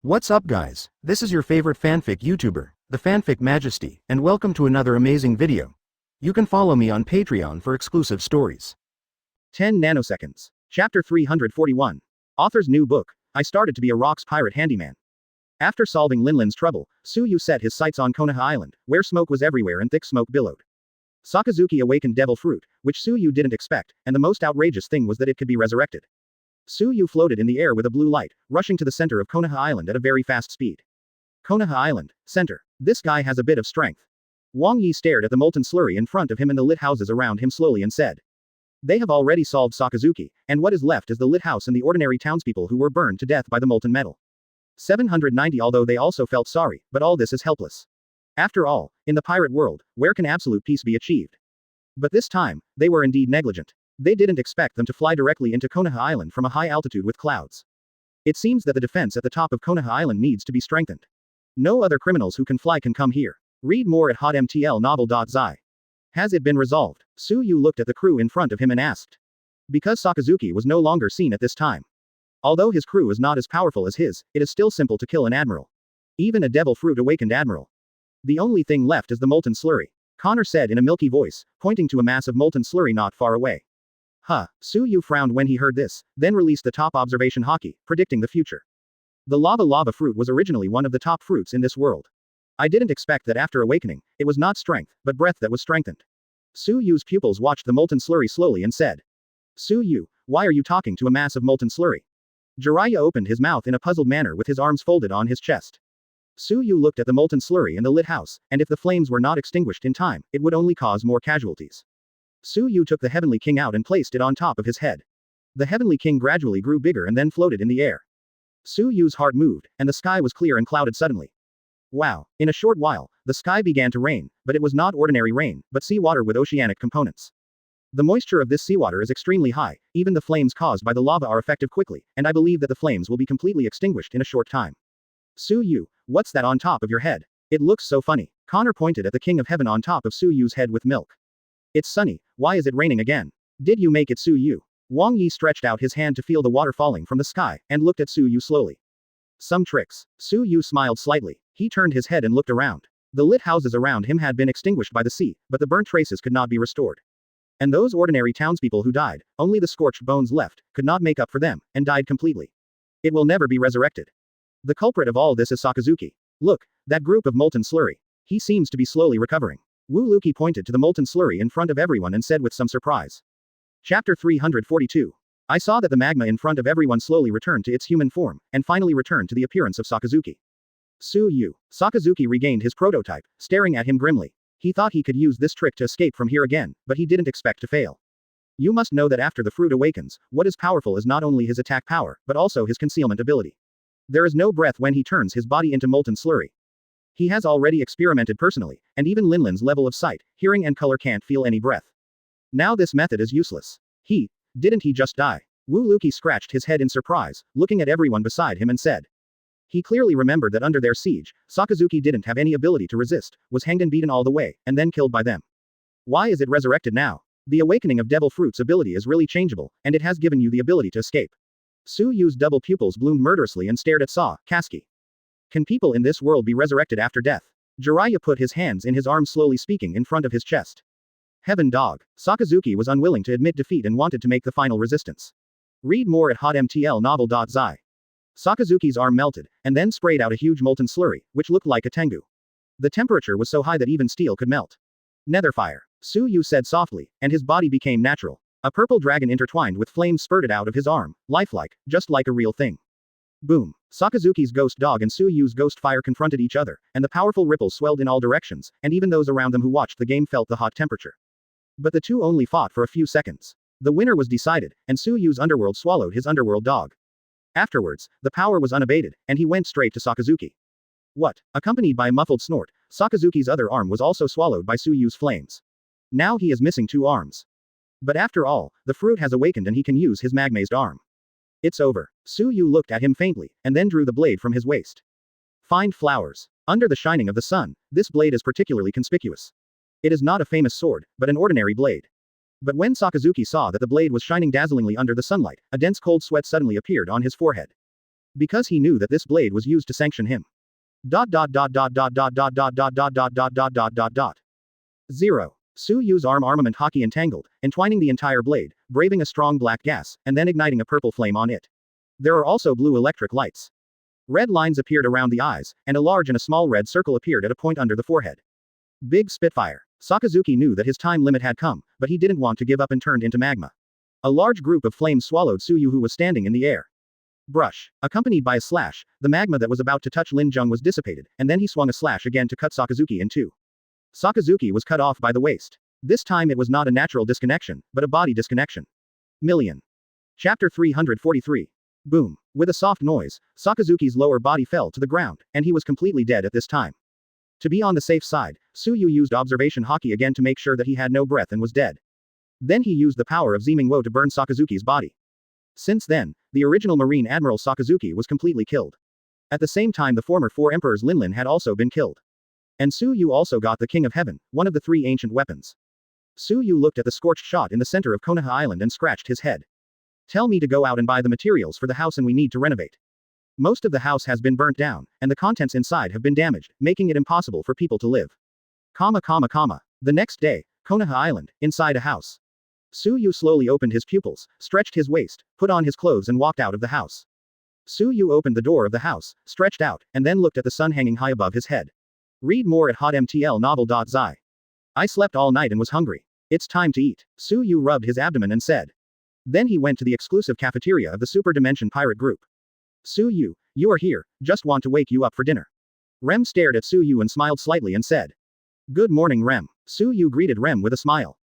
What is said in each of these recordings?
What's up guys, this is your favorite fanfic YouTuber, the Fanfic Majesty, and welcome to another amazing video. You can follow me on Patreon for exclusive stories. 10 nanoseconds. Chapter 341. Author's new book, I Started to be a Rocks Pirate Handyman. After solving Linlin's trouble, Suyu set his sights on Konoha Island, where smoke was everywhere and thick smoke billowed. Sakazuki awakened Devil Fruit, which Suyu didn't expect, and the most outrageous thing was that it could be resurrected. Suyu floated in the air with a blue light, rushing to the center of Konoha Island at a very fast speed. Konoha Island, center. This guy has a bit of strength. Wang Yi stared at the molten slurry in front of him and the lit houses around him slowly and said. They have already solved Sakazuki, and what is left is the lit house and the ordinary townspeople who were burned to death by the molten metal. 790. Although they also felt sorry, but all this is helpless. After all, in the pirate world, where can absolute peace be achieved? But this time, they were indeed negligent. They didn't expect them to fly directly into Konoha Island from a high altitude with clouds. It seems that the defense at the top of Konoha Island needs to be strengthened. No other criminals who can fly can come here. Read more at hotmtlnovel.zi. Has it been resolved? Suyu looked at the crew in front of him and asked. Because Sakazuki was no longer seen at this time. Although his crew is not as powerful as his, it is still simple to kill an admiral. Even a Devil Fruit awakened admiral. The only thing left is the molten slurry. Connor said in a milky voice, pointing to a mass of molten slurry not far away. Suyu frowned when he heard this, then released the top observation haki, predicting the future. The lava fruit was originally one of the top fruits in this world. I didn't expect that after awakening, it was not strength, but breath that was strengthened. Suyu's pupils watched the molten slurry slowly and said. Suyu, why are you talking to a mass of molten slurry? Jiraiya opened his mouth in a puzzled manner with his arms folded on his chest. Suyu looked at the molten slurry and the lit house, and if the flames were not extinguished in time, it would only cause more casualties. Suyu took the Heavenly King out and placed it on top of his head. The Heavenly King gradually grew bigger and then floated in the air. Suyu's heart moved, and the sky was clear and clouded suddenly. Wow, in a short while, the sky began to rain, but it was not ordinary rain, but seawater with oceanic components. The moisture of this seawater is extremely high, even the flames caused by the lava are effective quickly, and I believe that the flames will be completely extinguished in a short time. Suyu, what's that on top of your head? It looks so funny. Connor pointed at the King of Heaven on top of Suyu's head with milk. It's sunny, why is it raining again? Did you make it Suyu? Wang Yi stretched out his hand to feel the water falling from the sky, and looked at Suyu slowly. Some tricks. Suyu smiled slightly. He turned his head and looked around. The lit houses around him had been extinguished by the sea, but the burnt traces could not be restored. And those ordinary townspeople who died, only the scorched bones left, could not make up for them, and died completely. It will never be resurrected. The culprit of all this is Sakazuki. Look, that group of molten slurry. He seems to be slowly recovering. Wu Luki pointed to the molten slurry in front of everyone and said with some surprise. Chapter 342. I saw that the magma in front of everyone slowly returned to its human form, and finally returned to the appearance of Sakazuki. Suyu. Sakazuki regained his prototype, staring at him grimly. He thought he could use this trick to escape from here again, but he didn't expect to fail. You must know that after the fruit awakens, what is powerful is not only his attack power, but also his concealment ability. There is no breath when he turns his body into molten slurry. He has already experimented personally, and even Linlin's level of sight, hearing and color can't feel any breath. Now this method is useless. Didn't he just die? Wu Luki scratched his head in surprise, looking at everyone beside him and said. He clearly remembered that under their siege, Sakazuki didn't have any ability to resist, was hanged and beaten all the way, and then killed by them. Why is it resurrected now? The awakening of Devil Fruit's ability is really changeable, and it has given you the ability to escape. Suyu's double pupils bloomed murderously and stared at Sakazuki. Can people in this world be resurrected after death? Jiraiya put his hands in his arms slowly speaking in front of his chest. Heaven dog. Sakazuki was unwilling to admit defeat and wanted to make the final resistance. Read more at hotmtlnovel.zi. Sakazuki's arm melted, and then sprayed out a huge molten slurry, which looked like a tengu. The temperature was so high that even steel could melt. Netherfire. Suyu said softly, and his body became natural. A purple dragon intertwined with flames spurted out of his arm, lifelike, just like a real thing. Boom. Sakazuki's ghost dog and Suyu's ghost fire confronted each other, and the powerful ripples swelled in all directions, and even those around them who watched the game felt the hot temperature. But the two only fought for a few seconds. The winner was decided, and Suyu's underworld swallowed his underworld dog. Afterwards, the power was unabated, and he went straight to Sakazuki. What? Accompanied by a muffled snort, Sakazuki's other arm was also swallowed by Suyu's flames. Now he is missing two arms. But after all, the fruit has awakened and he can use his magmazed arm. It's over. Suyu looked at him faintly, and then drew the blade from his waist. Find flowers. Under the shining of the sun, this blade is particularly conspicuous. It is not a famous sword, but an ordinary blade. But when Sakazuki saw that the blade was shining dazzlingly under the sunlight, a dense cold sweat suddenly appeared on his forehead. Because he knew that this blade was used to sanction him. Dot dot dot dot dot dot dot dot dot dot dot dot dot dot dot dot. 0. Su Yu's armament hockey entangled, entwining the entire blade, braving a strong black gas, and then igniting a purple flame on it. There are also blue electric lights. Red lines appeared around the eyes, and a large and a small red circle appeared at a point under the forehead. Big Spitfire. Sakazuki knew that his time limit had come, but he didn't want to give up and turned into magma. A large group of flames swallowed Su Yu, who was standing in the air. Brush. Accompanied by a slash, the magma that was about to touch Lin Jung was dissipated, and then he swung a slash again to cut Sakazuki in two. Sakazuki was cut off by the waist. This time it was not a natural disconnection, but a body disconnection. Million. Chapter 343. Boom. With a soft noise, Sakazuki's lower body fell to the ground, and he was completely dead at this time. To be on the safe side, Su Yu used observation haki again to make sure that he had no breath and was dead. Then he used the power of Zimingwo to burn Sakazuki's body. Since then, the original Marine Admiral Sakazuki was completely killed. At the same time, the former 4 emperors Linlin had also been killed. And Su Yu also got the King of Heaven, one of the 3 ancient weapons. Su Yu looked at the scorched shot in the center of Konoha Island and scratched his head. Tell me to go out and buy the materials for the house, and we need to renovate. Most of the house has been burnt down, and the contents inside have been damaged, making it impossible for people to live. The next day, Konoha Island, inside a house. Su Yu slowly opened his pupils, stretched his waist, put on his clothes and walked out of the house. Su Yu opened the door of the house, stretched out, and then looked at the sun hanging high above his head. Read more at hotmtlnovel.zi. I slept all night and was hungry. It's time to eat. Su Yu rubbed his abdomen and said. Then he went to the exclusive cafeteria of the Super Dimension Pirate Group. Su Yu, you are here, just want to wake you up for dinner. Rem stared at Su Yu and smiled slightly and said. Good morning, Rem. Su Yu greeted Rem with a smile.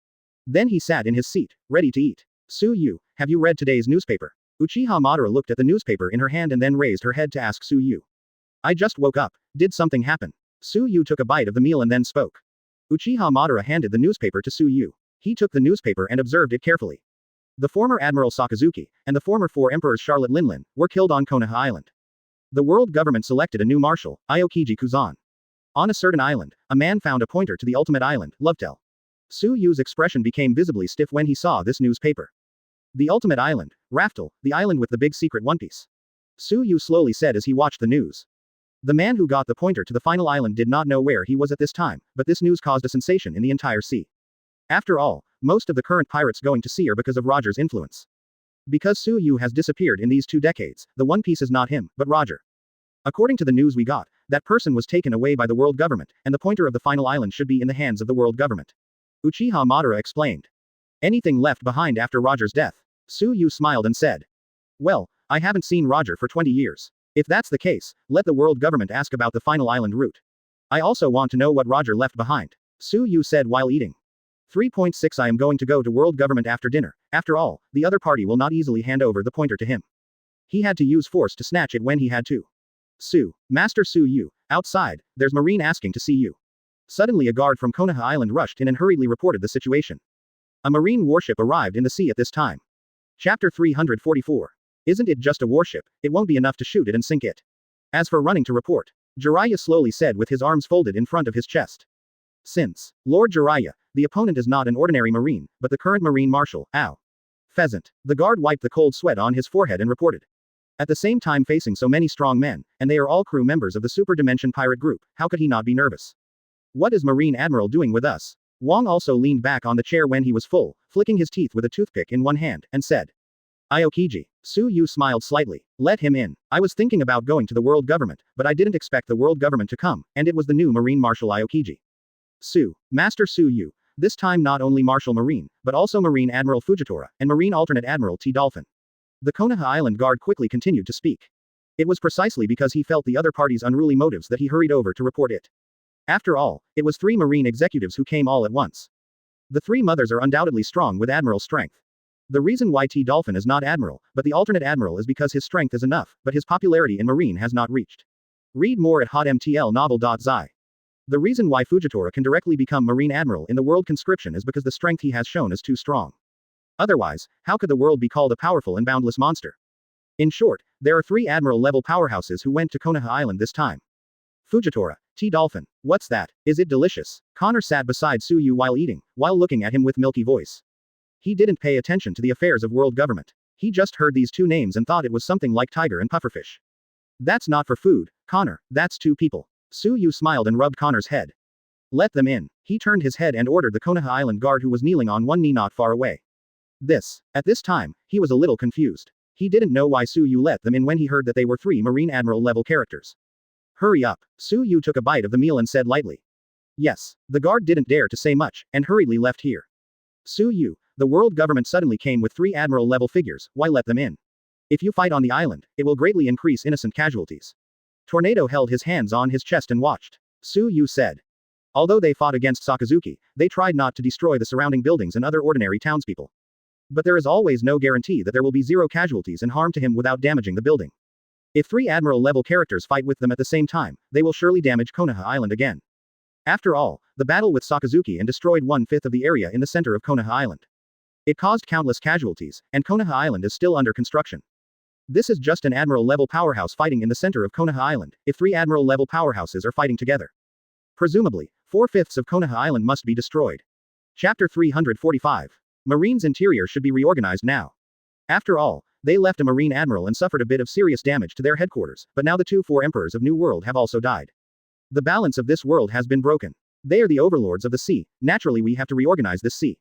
Then he sat in his seat, ready to eat. Su Yu, have you read today's newspaper? Uchiha Madara looked at the newspaper in her hand and then raised her head to ask Su Yu. I just woke up. Did something happen? Su Yu took a bite of the meal and then spoke. Uchiha Madara handed the newspaper to Su Yu. He took the newspaper and observed it carefully. The former Admiral Sakazuki, and the former 4 emperors Charlotte Linlin, were killed on Konoha Island. The world government selected a new marshal, Aokiji Kuzan. On a certain island, a man found a pointer to the ultimate island, Lovetel. Su Yu's expression became visibly stiff when he saw this newspaper. The ultimate island, Raftel, the island with the big secret One Piece. Su Yu slowly said as he watched the news. The man who got the pointer to the final island did not know where he was at this time, but this news caused a sensation in the entire sea. After all, most of the current pirates going to sea are because of Roger's influence. Because Su Yu has disappeared in these 2 decades, the One Piece is not him, but Roger. According to the news we got, that person was taken away by the world government, and the pointer of the final island should be in the hands of the world government. Uchiha Madara explained. Anything left behind after Roger's death? Su Yu smiled and said. Well, I haven't seen Roger for 20 years. If that's the case, let the world government ask about the final island route. I also want to know what Roger left behind. Su Yu said while eating. 3.6 I am going to go to world government after dinner. After all, the other party will not easily hand over the pointer to him. He had to use force to snatch it when he had to. Master Su Yu, outside, there's Marine asking to see you. Suddenly a guard from Konoha Island rushed in and hurriedly reported the situation. A marine warship arrived in the sea at this time. Chapter 344. Isn't it just a warship? It won't be enough to shoot it and sink it. As for running to report, Jiraiya slowly said with his arms folded in front of his chest. Since, Lord Jiraiya, the opponent is not an ordinary marine, but the current marine marshal, Ao. Pheasant. The guard wiped the cold sweat on his forehead and reported. At the same time facing so many strong men, and they are all crew members of the Super Dimension Pirate Group, how could he not be nervous? What is Marine Admiral doing with us? Wong also leaned back on the chair when he was full, flicking his teeth with a toothpick in one hand, and said. Aokiji. Su Yu smiled slightly. Let him in. I was thinking about going to the world government, but I didn't expect the world government to come, and it was the new Marine Marshal Aokiji. Master Su Yu. This time not only Marshal Marine, but also Marine Admiral Fujitora, and Marine Alternate Admiral T. Dolphin. The Konoha Island guard quickly continued to speak. It was precisely because he felt the other party's unruly motives that he hurried over to report it. After all, it was 3 Marine executives who came all at once. The 3 mothers are undoubtedly strong with admiral strength. The reason why T. Dolphin is not admiral, but the alternate admiral is because his strength is enough, but his popularity in Marine has not reached. Read more at hotmtlnovel.zi. The reason why Fujitora can directly become Marine Admiral in the world conscription is because the strength he has shown is too strong. Otherwise, how could the world be called a powerful and boundless monster? In short, there are 3 admiral-level powerhouses who went to Konoha Island this time. Fujitora, T. Dolphin. What's that? Is it delicious? Connor sat beside Su Yu while eating, while looking at him with milky voice. He didn't pay attention to the affairs of world government. He just heard these 2 names and thought it was something like tiger and pufferfish. That's not for food, Connor, that's 2 people. Su Yu smiled and rubbed Connor's head. Let them in. He turned his head and ordered the Konoha Island guard who was kneeling on one knee not far away. At this time, he was a little confused. He didn't know why Su Yu let them in when he heard that they were 3 Marine Admiral level characters. Hurry up. Su Yu took a bite of the meal and said lightly. Yes. The guard didn't dare to say much, and hurriedly left here. Su Yu, the world government suddenly came with 3 Admiral level figures, why let them in? If you fight on the island, it will greatly increase innocent casualties. Tornado held his hands on his chest and watched. Su Yu said. Although they fought against Sakazuki, they tried not to destroy the surrounding buildings and other ordinary townspeople. But there is always no guarantee that there will be 0 casualties and harm to him without damaging the building. If 3 Admiral level characters fight with them at the same time, they will surely damage Konoha Island again. After all, the battle with Sakazuki and destroyed 1/5 of the area in the center of Konoha Island. It caused countless casualties, and Konoha Island is still under construction. This is just an Admiral level powerhouse fighting in the center of Konoha Island, if 3 Admiral level powerhouses are fighting together. Presumably, 4/5 of Konoha Island must be destroyed. Chapter 345. Marine's interior should be reorganized now. After all, they left a Marine Admiral and suffered a bit of serious damage to their headquarters, but now the 2 Emperors of New World have also died. The balance of this world has been broken. They are the overlords of the sea, naturally we have to reorganize this sea.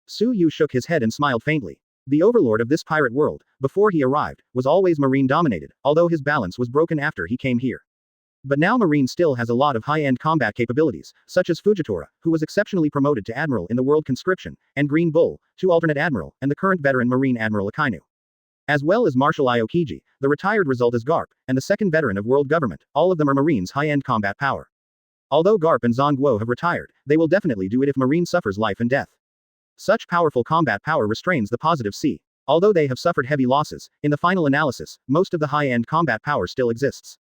Su Yu shook his head and smiled faintly. The overlord of this pirate world, before he arrived, was always Marine dominated, although his balance was broken after he came here. But now Marine still has a lot of high-end combat capabilities, such as Fujitora, who was exceptionally promoted to Admiral in the World Conscription, and Green Bull, 2 alternate Admiral, and the current veteran Marine Admiral Akainu. As well as Marshal Aokiji, the retired result is Garp, and the second veteran of World Government, all of them are Marine's high-end combat power. Although Garp and Zongguo have retired, they will definitely do it if Marine suffers life and death. Such powerful combat power restrains the positive C. Although they have suffered heavy losses, in the final analysis, most of the high-end combat power still exists.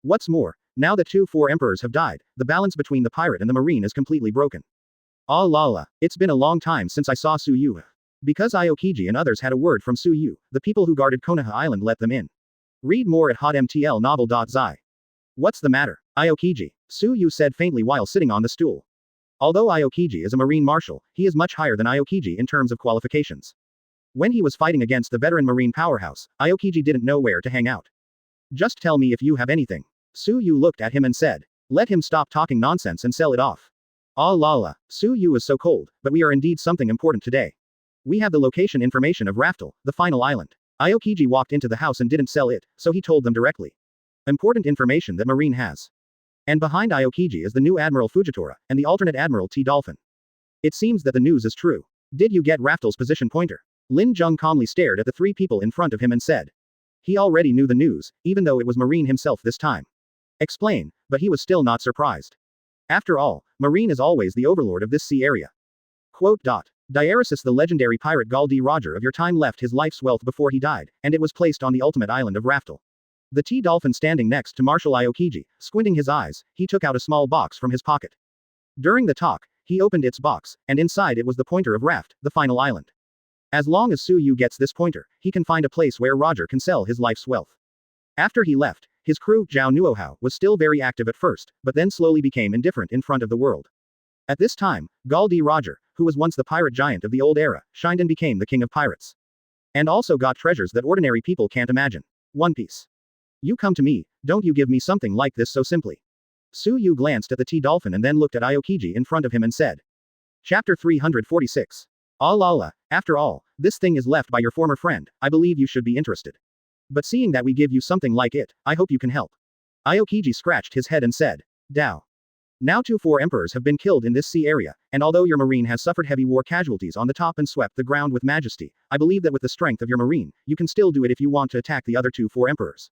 What's more, now that 2 Emperors have died, the balance between the pirate and the Marine is completely broken. Ah la la, it's been a long time since I saw Su Yu. Because Aokiji and others had a word from Su Yu, the people who guarded Konoha Island let them in. Read more at hotmtlnovel.zi. What's the matter, Aokiji? Su Yu said faintly while sitting on the stool. Although Aokiji is a Marine Marshal, he is much higher than Aokiji in terms of qualifications. When he was fighting against the veteran Marine powerhouse, Aokiji didn't know where to hang out. Just tell me if you have anything. Su Yu looked at him and said. Let him stop talking nonsense and sell it off. Ah la la, Su Yu is so cold, but we are indeed something important today. We have the location information of Raftel, the final island. Aokiji walked into the house and didn't sell it, so he told them directly. Important information that Marine has. And behind Aokiji is the new Admiral Fujitora, and the alternate Admiral T. Dolphin. It seems that the news is true. Did you get Raftel's position pointer? Lin Jung calmly stared at the 3 people in front of him and said. He already knew the news, even though it was Marine himself this time. Explain, but he was still not surprised. After all, Marine is always the overlord of this sea area. Quote. Diaresis, the legendary pirate Gall D. Roger of your time, left his life's wealth before he died, and it was placed on the ultimate island of Raftel. The T. Dolphin standing next to Marshal Aokiji, squinting his eyes, he took out a small box from his pocket. During the talk, he opened its box, and inside it was the pointer of Raft, the final island. As long as Su Yu gets this pointer, he can find a place where Roger can sell his life's wealth. After he left, his crew, Zhao Nuohao, was still very active at first, but then slowly became indifferent in front of the world. At this time, Gall D. Roger, who was once the pirate giant of the old era, shined and became the king of pirates. And also got treasures that ordinary people can't imagine. One Piece. You come to me, don't you give me something like this so simply. Su Yu glanced at the T. Dolphin and then looked at Aokiji in front of him and said. Chapter 346. Ah la la, after all, this thing is left by your former friend, I believe you should be interested. But seeing that we give you something like it, I hope you can help. Aokiji scratched his head and said. Dao. Now 2 emperors have been killed in this sea area, and although your marine has suffered heavy war casualties on the top and swept the ground with majesty, I believe that with the strength of your marine, you can still do it if you want to attack the other 2 emperors.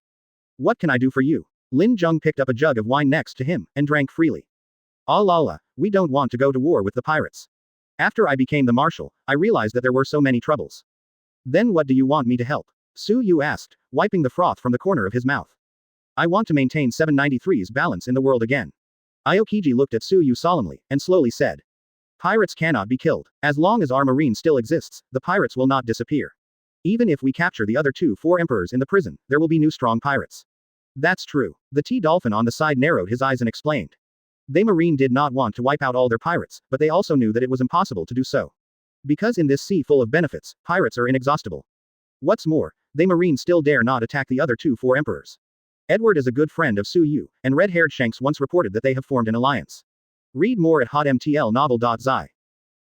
What can I do for you? Lin Jung picked up a jug of wine next to him, and drank freely. Ah la la, we don't want to go to war with the pirates. After I became the marshal, I realized that there were so many troubles. Then what do you want me to help? Su Yu asked, wiping the froth from the corner of his mouth. I want to maintain 793's balance in the world again. Aokiji looked at Su Yu solemnly, and slowly said. Pirates cannot be killed. As long as our marine still exists, the pirates will not disappear. Even if we capture the other 2 emperors in the prison, there will be new strong pirates. That's true. The T. Dolphin on the side narrowed his eyes and explained. They marine did not want to wipe out all their pirates, but they also knew that it was impossible to do so. Because in this sea full of benefits, pirates are inexhaustible. What's more, they marine still dare not attack the other 2 emperors. Edward is a good friend of Su Yu, and red-haired Shanks once reported that they have formed an alliance. Read more at hotmtlnovel.zi.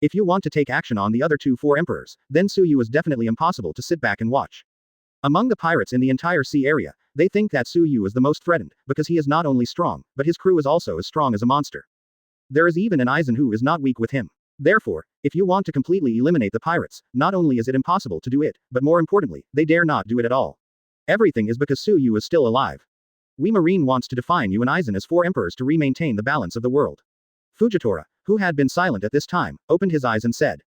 If you want to take action on the other four emperors, then Su Yu is definitely impossible to sit back and watch. Among the pirates in the entire sea area, they think that Su Yu is the most threatened, because he is not only strong, but his crew is also as strong as a monster. There is even an Aizen who is not weak with him. Therefore, if you want to completely eliminate the pirates, not only is it impossible to do it, but more importantly, they dare not do it at all. Everything is because Su Yu is still alive. We Marine wants to define you and Aizen as four emperors to maintain the balance of the world. Fujitora, who had been silent at this time, opened his eyes and said,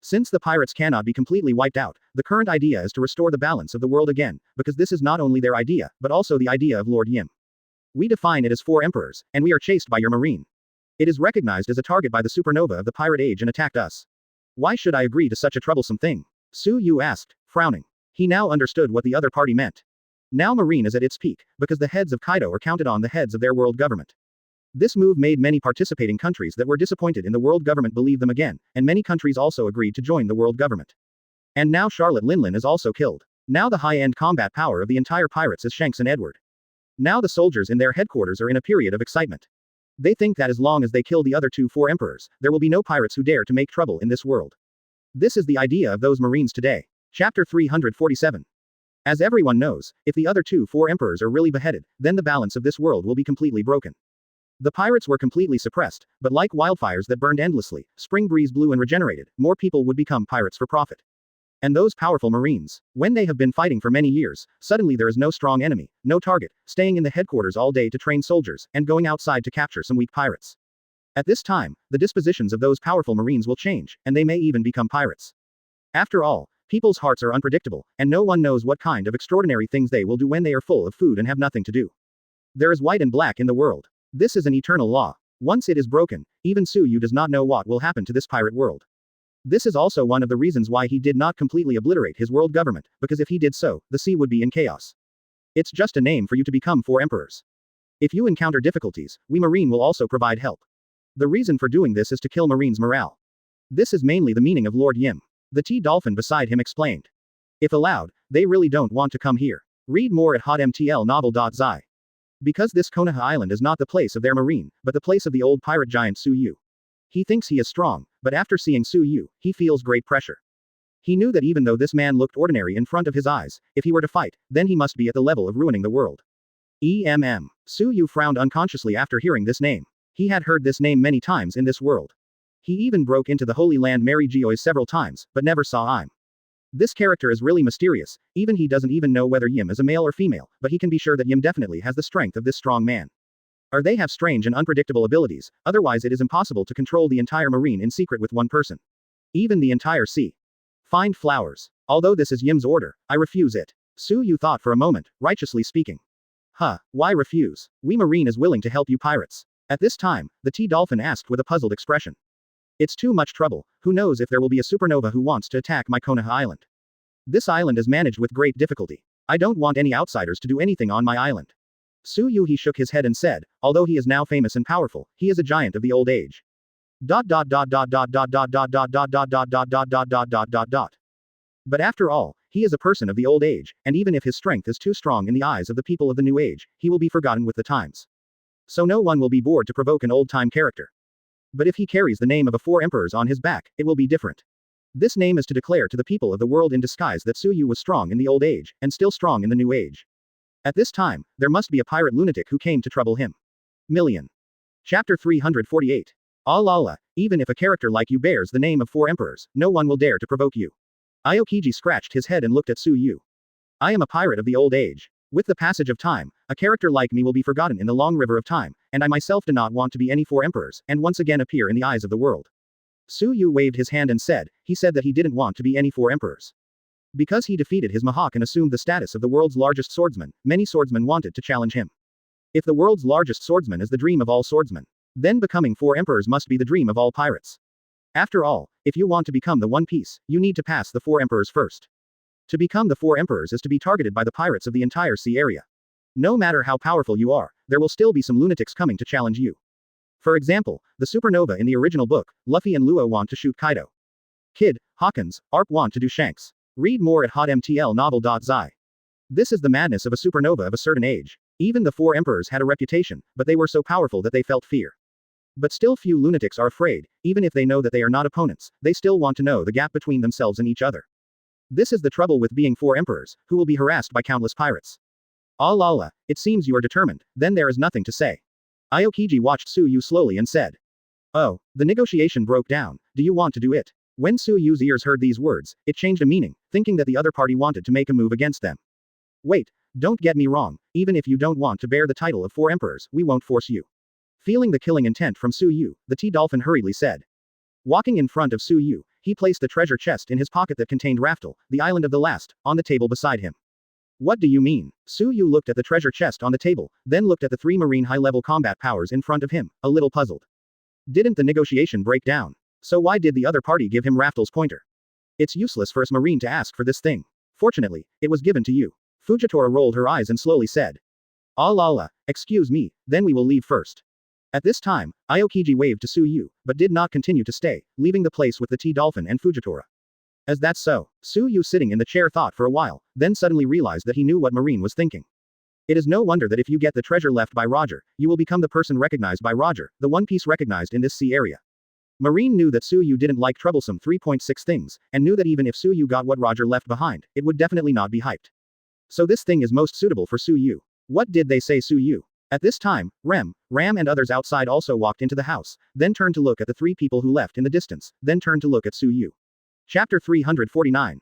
since the pirates cannot be completely wiped out, the current idea is to restore the balance of the world again, because this is not only their idea, but also the idea of Lord Yim. We define it as four emperors, and we are chased by your marine. It is recognized as a target by the supernova of the pirate age and attacked us. Why should I agree to such a troublesome thing? Su Yu asked, frowning. He now understood what the other party meant. Now marine is at its peak, because the heads of Kaido are counted on the heads of their world government. This move made many participating countries that were disappointed in the world government believe them again, and many countries also agreed to join the world government. And now Charlotte Linlin is also killed. Now the high-end combat power of the entire pirates is Shanks and Edward. Now the soldiers in their headquarters are in a period of excitement. They think that as long as they kill the other four emperors, there will be no pirates who dare to make trouble in this world. This is the idea of those Marines today. Chapter 347. As everyone knows, if the other four emperors are really beheaded, then the balance of this world will be completely broken. The pirates were completely suppressed, but like wildfires that burned endlessly, spring breeze blew and regenerated, more people would become pirates for profit. And those powerful marines, when they have been fighting for many years, suddenly there is no strong enemy, no target, staying in the headquarters all day to train soldiers, and going outside to capture some weak pirates. At this time, the dispositions of those powerful marines will change, and they may even become pirates. After all, people's hearts are unpredictable, and no one knows what kind of extraordinary things they will do when they are full of food and have nothing to do. There is white and black in the world. This is an eternal law. Once it is broken, even Su Yu does not know what will happen to this pirate world. This is also one of the reasons why he did not completely obliterate his world government, because if he did so, the sea would be in chaos. It's just a name for you to become four emperors. If you encounter difficulties, we Marine will also provide help. The reason for doing this is to kill Marine's morale. This is mainly the meaning of Lord Yim. The T-Dolphin beside him explained. If allowed, they really don't want to come here. Read more at hotmtlnovel.zi. Because this Konoha Island is not the place of their marine, but the place of the old pirate giant Su Yu. He thinks he is strong, but after seeing Su Yu, he feels great pressure. He knew that even though this man looked ordinary in front of his eyes, if he were to fight, then he must be at the level of ruining the world. Su Yu frowned unconsciously after hearing this name. He had heard this name many times in this world. He even broke into the Holy Land Mary Geoise several times, but never saw Im. This character is really mysterious, even he doesn't even know whether Yim is a male or female, but he can be sure that Yim definitely has the strength of this strong man. Or they have strange and unpredictable abilities, otherwise it is impossible to control the entire marine in secret with one person. Even the entire sea. Find flowers. Although this is Yim's order, I refuse it. Su Yu thought for a moment, righteously speaking. Why refuse? We Marine is willing to help you pirates. At this time, the T-Dolphin asked with a puzzled expression. It's too much trouble, who knows if there will be a supernova who wants to attack my Konoha Island. This island is managed with great difficulty. I don't want any outsiders to do anything on my island. Su Yu he shook his head and said, although he is now famous and powerful, he is a giant of the old age. But after all, he is a person of the old age, and even if his strength is too strong in the eyes of the people of the new age, he will be forgotten with the times. So no one will be bored to provoke an old-time character. But if he carries the name of a four emperors on his back, it will be different. This name is to declare to the people of the world in disguise that Su Yu was strong in the old age, and still strong in the new age. At this time, there must be a pirate lunatic who came to trouble him. Chapter 348. Allah, even if a character like you bears the name of four emperors, no one will dare to provoke you. Aokiji scratched his head and looked at Su Yu. I am a pirate of the old age. With the passage of time, a character like me will be forgotten in the long river of time, and I myself do not want to be any four emperors, and once again appear in the eyes of the world. Su Yu waved his hand and said that he didn't want to be any four emperors. Because he defeated his Mahawk and assumed the status of the world's largest swordsman, many swordsmen wanted to challenge him. If the world's largest swordsman is the dream of all swordsmen, then becoming four emperors must be the dream of all pirates. After all, if you want to become the One Piece, you need to pass the four emperors first. To become the four emperors is to be targeted by the pirates of the entire sea area. No matter how powerful you are, there will still be some lunatics coming to challenge you. For example, the supernova in the original book, Luffy and Luo want to shoot Kaido. Kid, Hawkins, Arp want to do Shanks. Read more at hotmtlnovel.zi. This is the madness of a supernova of a certain age. Even the four emperors had a reputation, but they were so powerful that they felt fear. But still few lunatics are afraid, even if they know that they are not opponents, they still want to know the gap between themselves and each other. This is the trouble with being four emperors, who will be harassed by countless pirates. Ah la la, it seems you are determined, then there is nothing to say. Aokiji watched Su Yu slowly and said. Oh, the negotiation broke down, do you want to do it? When Su Yu's ears heard these words, it changed a meaning, thinking that the other party wanted to make a move against them. Wait, don't get me wrong, even if you don't want to bear the title of four emperors, we won't force you. Feeling the killing intent from Su Yu, the T-Dolphin hurriedly said. Walking in front of Su Yu, he placed the treasure chest in his pocket that contained Raftel, the island of the last, on the table beside him. What do you mean? Su Yu looked at the treasure chest on the table, then looked at the three marine high-level combat powers in front of him, a little puzzled. Didn't the negotiation break down? So why did the other party give him Raftel's pointer? It's useless for a marine to ask for this thing. Fortunately, it was given to you. Fujitora rolled her eyes and slowly said. Ah la la, excuse me, then we will leave first. At this time, Aokiji waved to Su Yu, but did not continue to stay, leaving the place with the T-Dolphin and Fujitora. As that's so, Su Yu sitting in the chair thought for a while, then suddenly realized that he knew what Marine was thinking. It is no wonder that if you get the treasure left by Roger, you will become the person recognized by Roger, the One Piece recognized in this sea area. Marine knew that Su Yu didn't like troublesome 3.6 things, and knew that even if Su Yu got what Roger left behind, it would definitely not be hyped. So this thing is most suitable for Su Yu. What did they say Su Yu? At this time, Ram and others outside also walked into the house, then turned to look at the three people who left in the distance, then turned to look at Su Yu. Chapter 349.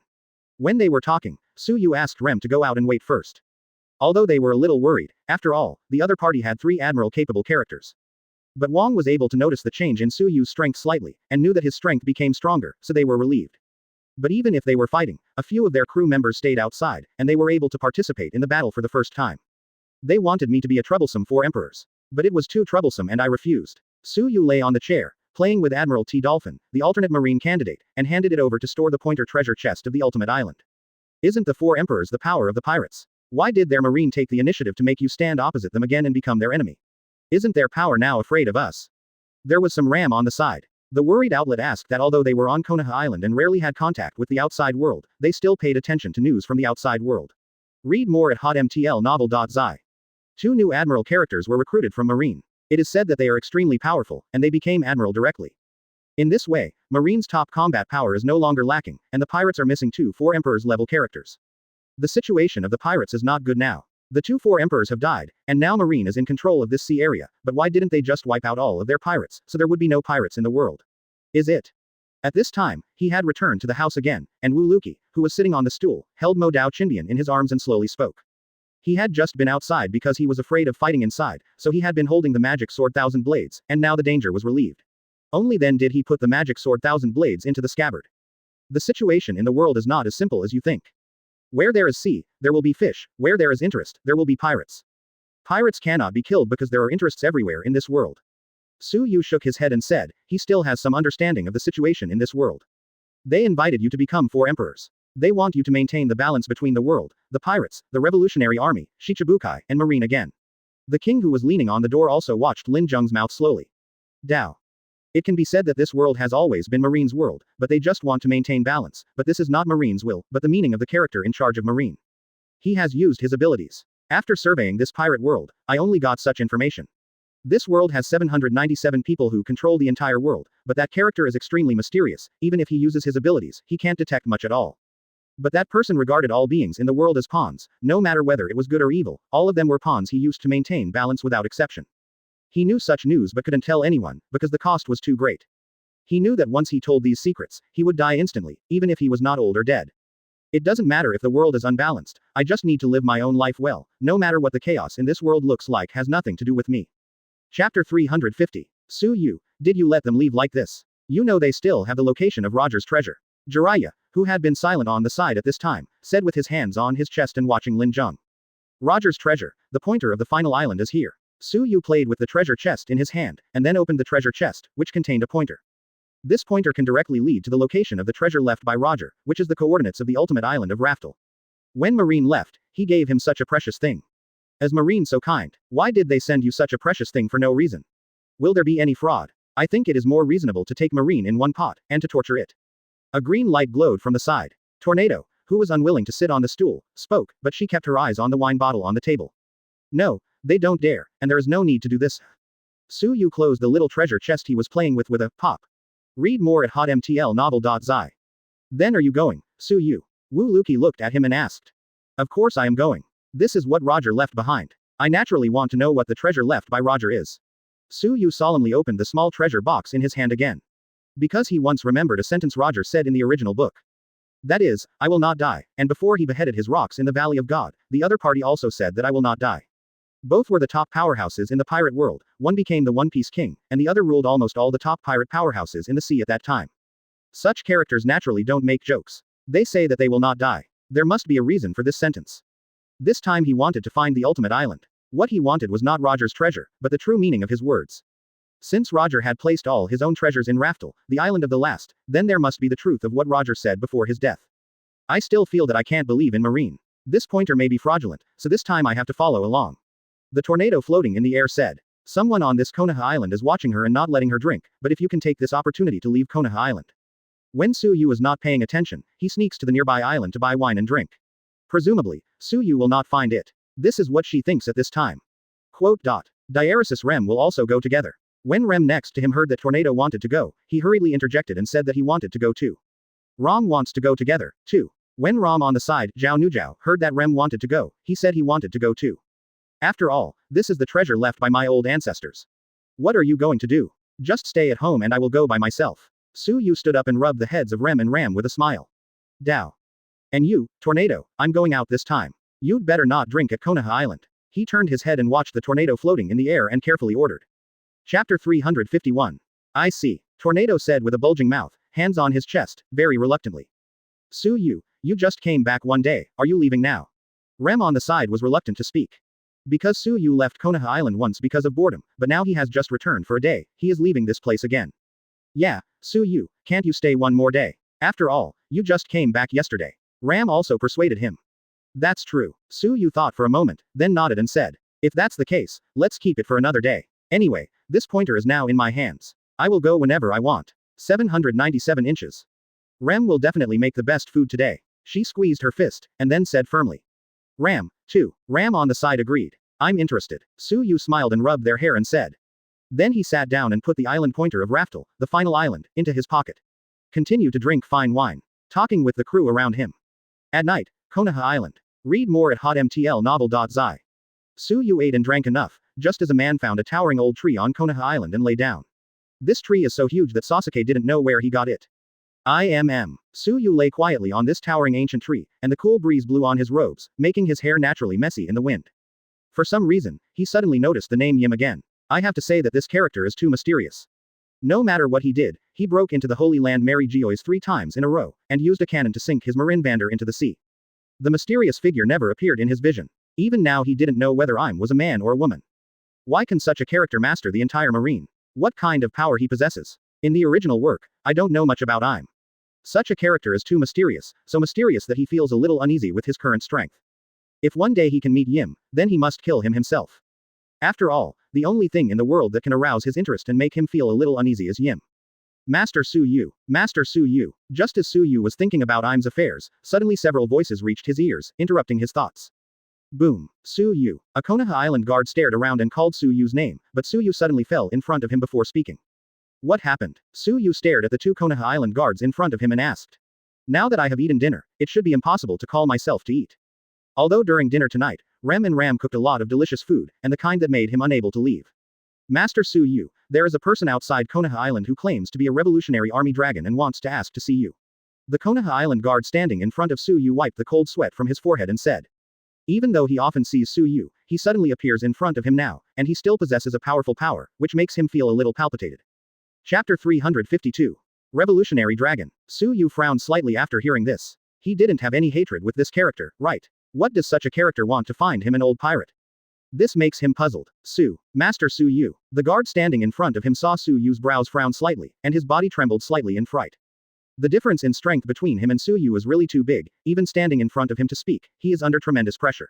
When they were talking, Su Yu asked Rem to go out and wait first. Although they were a little worried, after all, the other party had three admiral-capable characters. But Wang was able to notice the change in Su Yu's strength slightly, and knew that his strength became stronger, so they were relieved. But even if they were fighting, a few of their crew members stayed outside, and they were able to participate in the battle for the first time. They wanted me to be a troublesome four emperors. But it was too troublesome and I refused. Su Yu lay on the chair, playing with Admiral T-Dolphin, the alternate marine candidate, and handed it over to store the pointer treasure chest of the ultimate island. Isn't the four emperors the power of the pirates? Why did their marine take the initiative to make you stand opposite them again and become their enemy? Isn't their power now afraid of us? There was some ram on the side. The worried outlet asked that although they were on Konoha Island and rarely had contact with the outside world, they still paid attention to news from the outside world. Read more at hotmtlnovel.zi. 2 new admiral characters were recruited from Marine. It is said that they are extremely powerful, and they became admiral directly. In this way, Marine's top combat power is no longer lacking, and the pirates are missing 2 4 emperors level characters. The situation of the pirates is not good now. The 2 4 emperors have died, and now Marine is in control of this sea area, but why didn't they just wipe out all of their pirates, so there would be no pirates in the world? Is it? At this time, he had returned to the house again, and Wu Luki, who was sitting on the stool, held Mo Dao Chindian in his arms and slowly spoke. He had just been outside because he was afraid of fighting inside, so he had been holding the magic sword Thousand Blades, and now the danger was relieved. Only then did he put the magic sword Thousand Blades into the scabbard. The situation in the world is not as simple as you think. Where there is sea, there will be fish, where there is interest, there will be pirates. Pirates cannot be killed because there are interests everywhere in this world. Su Yu shook his head and said, he still has some understanding of the situation in this world. They invited you to become 4 emperors. They want you to maintain the balance between the world, the pirates, the revolutionary army, Shichibukai, and Marine again. The king who was leaning on the door also watched Lin Zheng's mouth slowly. Dao. It can be said that this world has always been Marine's world, but they just want to maintain balance, but this is not Marine's will, but the meaning of the character in charge of Marine. He has used his abilities. After surveying this pirate world, I only got such information. This world has 797 people who control the entire world, but that character is extremely mysterious, even if he uses his abilities, he can't detect much at all. But that person regarded all beings in the world as pawns, no matter whether it was good or evil, all of them were pawns he used to maintain balance without exception. He knew such news but couldn't tell anyone, because the cost was too great. He knew that once he told these secrets, he would die instantly, even if he was not old or dead. It doesn't matter if the world is unbalanced, I just need to live my own life well, no matter what the chaos in this world looks like has nothing to do with me. Chapter 350. Su Yu, did you let them leave like this? You know they still have the location of Roger's treasure. Jiraiya, who had been silent on the side at this time, said with his hands on his chest and watching Lin Zheng. Roger's treasure, the pointer of the final island is here. Su Yu played with the treasure chest in his hand, and then opened the treasure chest, which contained a pointer. This pointer can directly lead to the location of the treasure left by Roger, which is the coordinates of the ultimate island of Raftel. When Marine left, he gave him such a precious thing. As Marine so kind, why did they send you such a precious thing for no reason? Will there be any fraud? I think it is more reasonable to take Marine in one pot, and to torture it. A green light glowed from the side. Tornado, who was unwilling to sit on the stool, spoke, but she kept her eyes on the wine bottle on the table. No, they don't dare, and there is no need to do this. Su Yu closed the little treasure chest he was playing with a pop. Read more at hotmtlnovel.zi. Then are you going, Su Yu? Wu Luki looked at him and asked. Of course I am going. This is what Roger left behind. I naturally want to know what the treasure left by Roger is. Su Yu solemnly opened the small treasure box in his hand again. Because he once remembered a sentence Roger said in the original book. That is, I will not die, and before he beheaded his rocks in the Valley of God, the other party also said that I will not die. Both were the top powerhouses in the pirate world, one became the One Piece King, and the other ruled almost all the top pirate powerhouses in the sea at that time. Such characters naturally don't make jokes. They say that they will not die. There must be a reason for this sentence. This time he wanted to find the ultimate island. What he wanted was not Roger's treasure, but the true meaning of his words. Since Roger had placed all his own treasures in Raftel, the island of the last, then there must be the truth of what Roger said before his death. I still feel that I can't believe in Marine. This pointer may be fraudulent, so this time I have to follow along. The tornado floating in the air said. Someone on this Konoha island is watching her and not letting her drink, but if you can take this opportunity to leave Konoha island. When Su Yu is not paying attention, he sneaks to the nearby island to buy wine and drink. Presumably, Su Yu will not find it. This is what she thinks at this time. Quote. Diaresis Rem will also go together. When Rem next to him heard that Tornado wanted to go, he hurriedly interjected and said that he wanted to go too. Rom wants to go together, too. When Rom on the side, Zhao Nujiao, heard that Rem wanted to go, he said he wanted to go too. After all, this is the treasure left by my old ancestors. What are you going to do? Just stay at home and I will go by myself. Su Yu stood up and rubbed the heads of Rem and Ram with a smile. Dao. And you, Tornado, I'm going out this time. You'd better not drink at Konoha Island. He turned his head and watched the tornado floating in the air and carefully ordered. Chapter 351. I see. Tornado said with a bulging mouth, hands on his chest, very reluctantly. Su Yu, you just came back one day, are you leaving now? Rem on the side was reluctant to speak. Because Su Yu left Konoha Island once because of boredom, but now he has just returned for a day, he is leaving this place again. Yeah, Su Yu, can't you stay one more day? After all, you just came back yesterday. Ram also persuaded him. That's true. Su Yu thought for a moment, then nodded and said. If that's the case, let's keep it for another day. Anyway, this pointer is now in my hands. I will go whenever I want. 797 inches. Rem will definitely make the best food today. She squeezed her fist, and then said firmly. Ram, too. Ram on the side agreed. I'm interested. Su Yu smiled and rubbed their hair and said. Then he sat down and put the island pointer of Raftel, the final island, into his pocket. Continue to drink fine wine. Talking with the crew around him. At night, Konoha Island. Read more at hotmtlnovel.zi. Su Yu ate and drank enough, just as a man found a towering old tree on Konoha Island and lay down. This tree is so huge that Sasuke didn't know where he got it. Su Yu lay quietly on this towering ancient tree, and the cool breeze blew on his robes, making his hair naturally messy in the wind. For some reason, he suddenly noticed the name Yim again. I have to say that this character is too mysterious. No matter what he did, he broke into the Holy Land Mary Geoise 3 times in a row, and used a cannon to sink his Marinvander into the sea. The mysterious figure never appeared in his vision. Even now he didn't know whether Im was a man or a woman. Why can such a character master the entire marine? What kind of power he possesses? In the original work, I don't know much about Im. Such a character is too mysterious, so mysterious that he feels a little uneasy with his current strength. If one day he can meet Yim, then he must kill him himself. After all, the only thing in the world that can arouse his interest and make him feel a little uneasy is Yim. Master Su Yu. Master Su Yu. Just as Su Yu was thinking about Im's affairs, suddenly several voices reached his ears, interrupting his thoughts. Boom. Su Yu. A Konoha Island guard stared around and called Su Yu's name, but Su Yu suddenly fell in front of him before speaking. What happened? Su Yu stared at the 2 Konoha Island guards in front of him and asked. Now that I have eaten dinner, it should be impossible to call myself to eat. Although during dinner tonight, Rem and Ram cooked a lot of delicious food, and the kind that made him unable to leave. Master Su Yu, there is a person outside Konoha Island who claims to be a Revolutionary Army dragon and wants to ask to see you. The Konoha Island guard standing in front of Su Yu wiped the cold sweat from his forehead and said. Even though he often sees Su Yu, he suddenly appears in front of him now, and he still possesses a powerful power, which makes him feel a little palpitated. Chapter 352. Revolutionary Dragon. Su Yu frowned slightly after hearing this. He didn't have any hatred with this character, right? What does such a character want to find him an old pirate? This makes him puzzled. Master Su Yu. The guard standing in front of him saw Su Yu's brows frown slightly, and his body trembled slightly in fright. The difference in strength between him and Su Yu is really too big, even standing in front of him to speak, he is under tremendous pressure.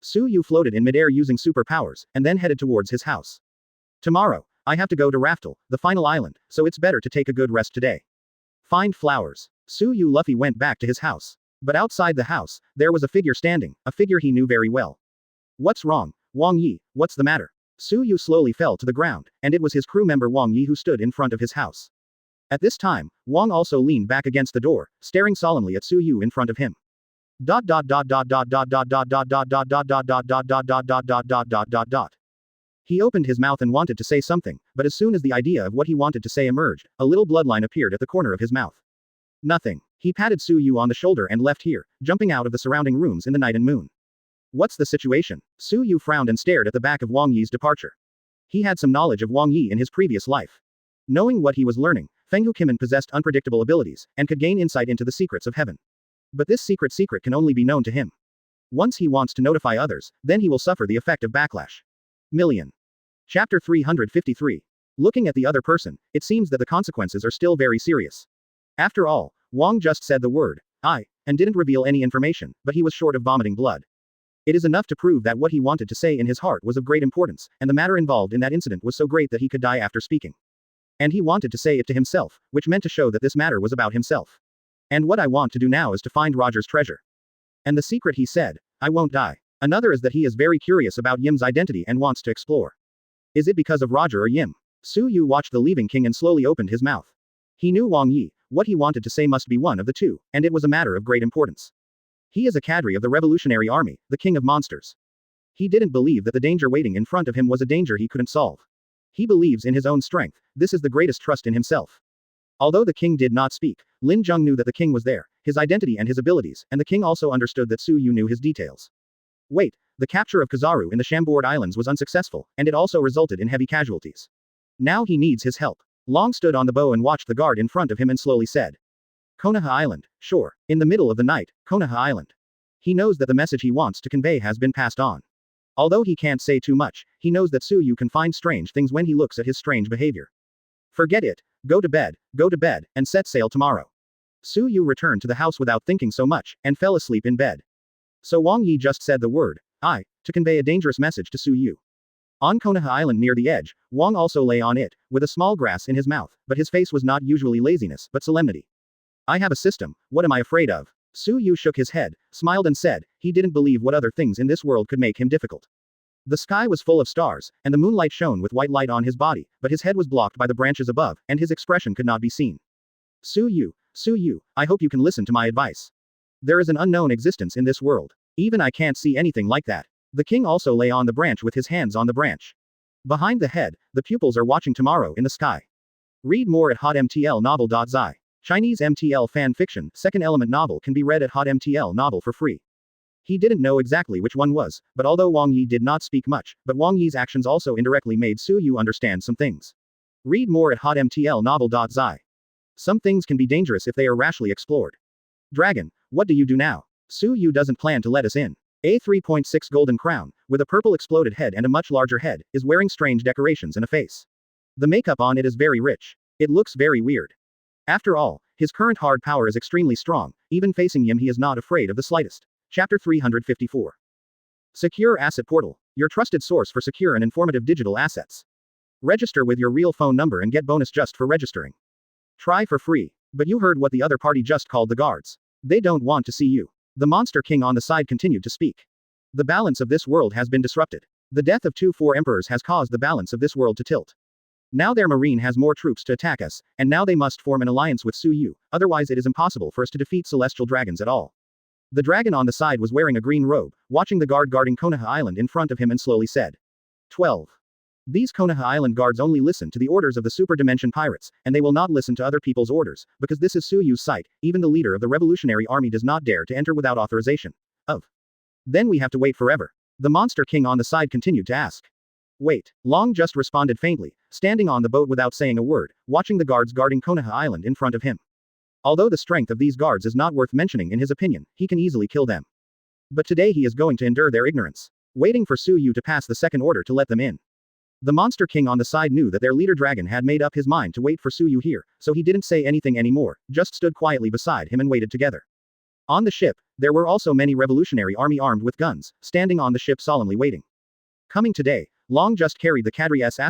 Su Yu floated in midair using superpowers, and then headed towards his house. Tomorrow, I have to go to Raftel, the final island, so it's better to take a good rest today. Find flowers. Su Yu Luffy went back to his house. But outside the house, there was a figure standing, a figure he knew very well. What's wrong, Wang Yi, what's the matter? Su Yu slowly fell to the ground, and it was his crew member Wang Yi who stood in front of his house. At this time, Wang also leaned back against the door, staring solemnly at Su Yu in front of him. He opened his mouth and wanted to say something, but as soon as the idea of what he wanted to say emerged, a little bloodline appeared at the corner of his mouth. Nothing. He patted Su Yu on the shoulder and left here, jumping out of the surrounding rooms in the night and moon. What's the situation? Su Yu frowned and stared at the back of Wang Yi's departure. He had some knowledge of Wang Yi in his previous life. Knowing what he was learning, Fenghu Kimen possessed unpredictable abilities, and could gain insight into the secrets of heaven. But this secret can only be known to him. Once he wants to notify others, then he will suffer the effect of backlash. Million. Chapter 353. Looking at the other person, it seems that the consequences are still very serious. After all, Wang just said the word, I, and didn't reveal any information, but he was short of vomiting blood. It is enough to prove that what he wanted to say in his heart was of great importance, and the matter involved in that incident was so great that he could die after speaking. And he wanted to say it to himself, which meant to show that this matter was about himself. And what I want to do now is to find Roger's treasure. And the secret, he said, I won't die. Another is that he is very curious about Yim's identity and wants to explore. Is it because of Roger or Yim? Su Yu watched the leaving king and slowly opened his mouth. He knew Wang Yi, what he wanted to say must be one of the two, and it was a matter of great importance. He is a cadre of the Revolutionary Army, the king of monsters. He didn't believe that the danger waiting in front of him was a danger he couldn't solve. He believes in his own strength, this is the greatest trust in himself. Although the king did not speak, Lin Zheng knew that the king was there, his identity and his abilities, and the king also understood that Su Yu knew his details. Wait, the capture of Kizaru in the Chambord Islands was unsuccessful, and it also resulted in heavy casualties. Now he needs his help. Long stood on the bow and watched the guard in front of him and slowly said. Konoha Island, sure, in the middle of the night, Konoha Island. He knows that the message he wants to convey has been passed on. Although he can't say too much, he knows that Su Yu can find strange things when he looks at his strange behavior. Forget it, go to bed, and set sail tomorrow. Su Yu returned to the house without thinking so much, and fell asleep in bed. So Wang Yi just said the word, I, to convey a dangerous message to Su Yu. On Konoha Island near the edge, Wang also lay on it, with a small grass in his mouth, but his face was not usually laziness but solemnity. I have a system, what am I afraid of? Su Yu shook his head, smiled and said, he didn't believe what other things in this world could make him difficult. The sky was full of stars, and the moonlight shone with white light on his body, but his head was blocked by the branches above, and his expression could not be seen. Su Yu, I hope you can listen to my advice. There is an unknown existence in this world. Even I can't see anything like that. The king also lay on the branch with his hands on the branch. Behind the head, the pupils are watching tomorrow in the sky. Read more at hotmtlnovel.zi. Chinese MTL fan fiction, second element novel can be read at hotmtl novel for free. He didn't know exactly which one was, but although Wang Yi did not speak much, but Wang Yi's actions also indirectly made Su Yu understand some things. Read more at hotmtlnovel.zi. Some things can be dangerous if they are rashly explored. Dragon, what do you do now? Su Yu doesn't plan to let us in. A 3.6 golden crown, with a purple exploded head and a much larger head, is wearing strange decorations and a face. The makeup on it is very rich. It looks very weird. After all, his current hard power is extremely strong, even facing Yim he is not afraid of the slightest. Chapter 354. Secure Asset Portal, your trusted source for secure and informative digital assets. Register with your real phone number and get bonus just for registering. Try for free. But you heard what the other party just called the guards. They don't want to see you. The monster king on the side continued to speak. The balance of this world has been disrupted. The death of 4 emperors has caused the balance of this world to tilt. Now their marine has more troops to attack us, and now they must form an alliance with Su Yu, otherwise it is impossible for us to defeat celestial dragons at all. The dragon on the side was wearing a green robe, watching the guard guarding Konoha Island in front of him and slowly said. 12. These Konoha Island guards only listen to the orders of the Super Dimension pirates, and they will not listen to other people's orders, because this is Su Yu's site, even the leader of the Revolutionary Army does not dare to enter without authorization. Then we have to wait forever. The monster king on the side continued to ask. Wait, Long just responded faintly, standing on the boat without saying a word, watching the guards guarding Konoha Island in front of him. Although the strength of these guards is not worth mentioning in his opinion, he can easily kill them. But today he is going to endure their ignorance. Waiting for Su Yu to pass the second order to let them in. The monster king on the side knew that their leader dragon had made up his mind to wait for Su Yu here, so he didn't say anything anymore, just stood quietly beside him and waited together. On the ship, There were also many Revolutionary Army armed with guns, standing on the ship solemnly waiting. Coming today, Long just carried the Cadre S*********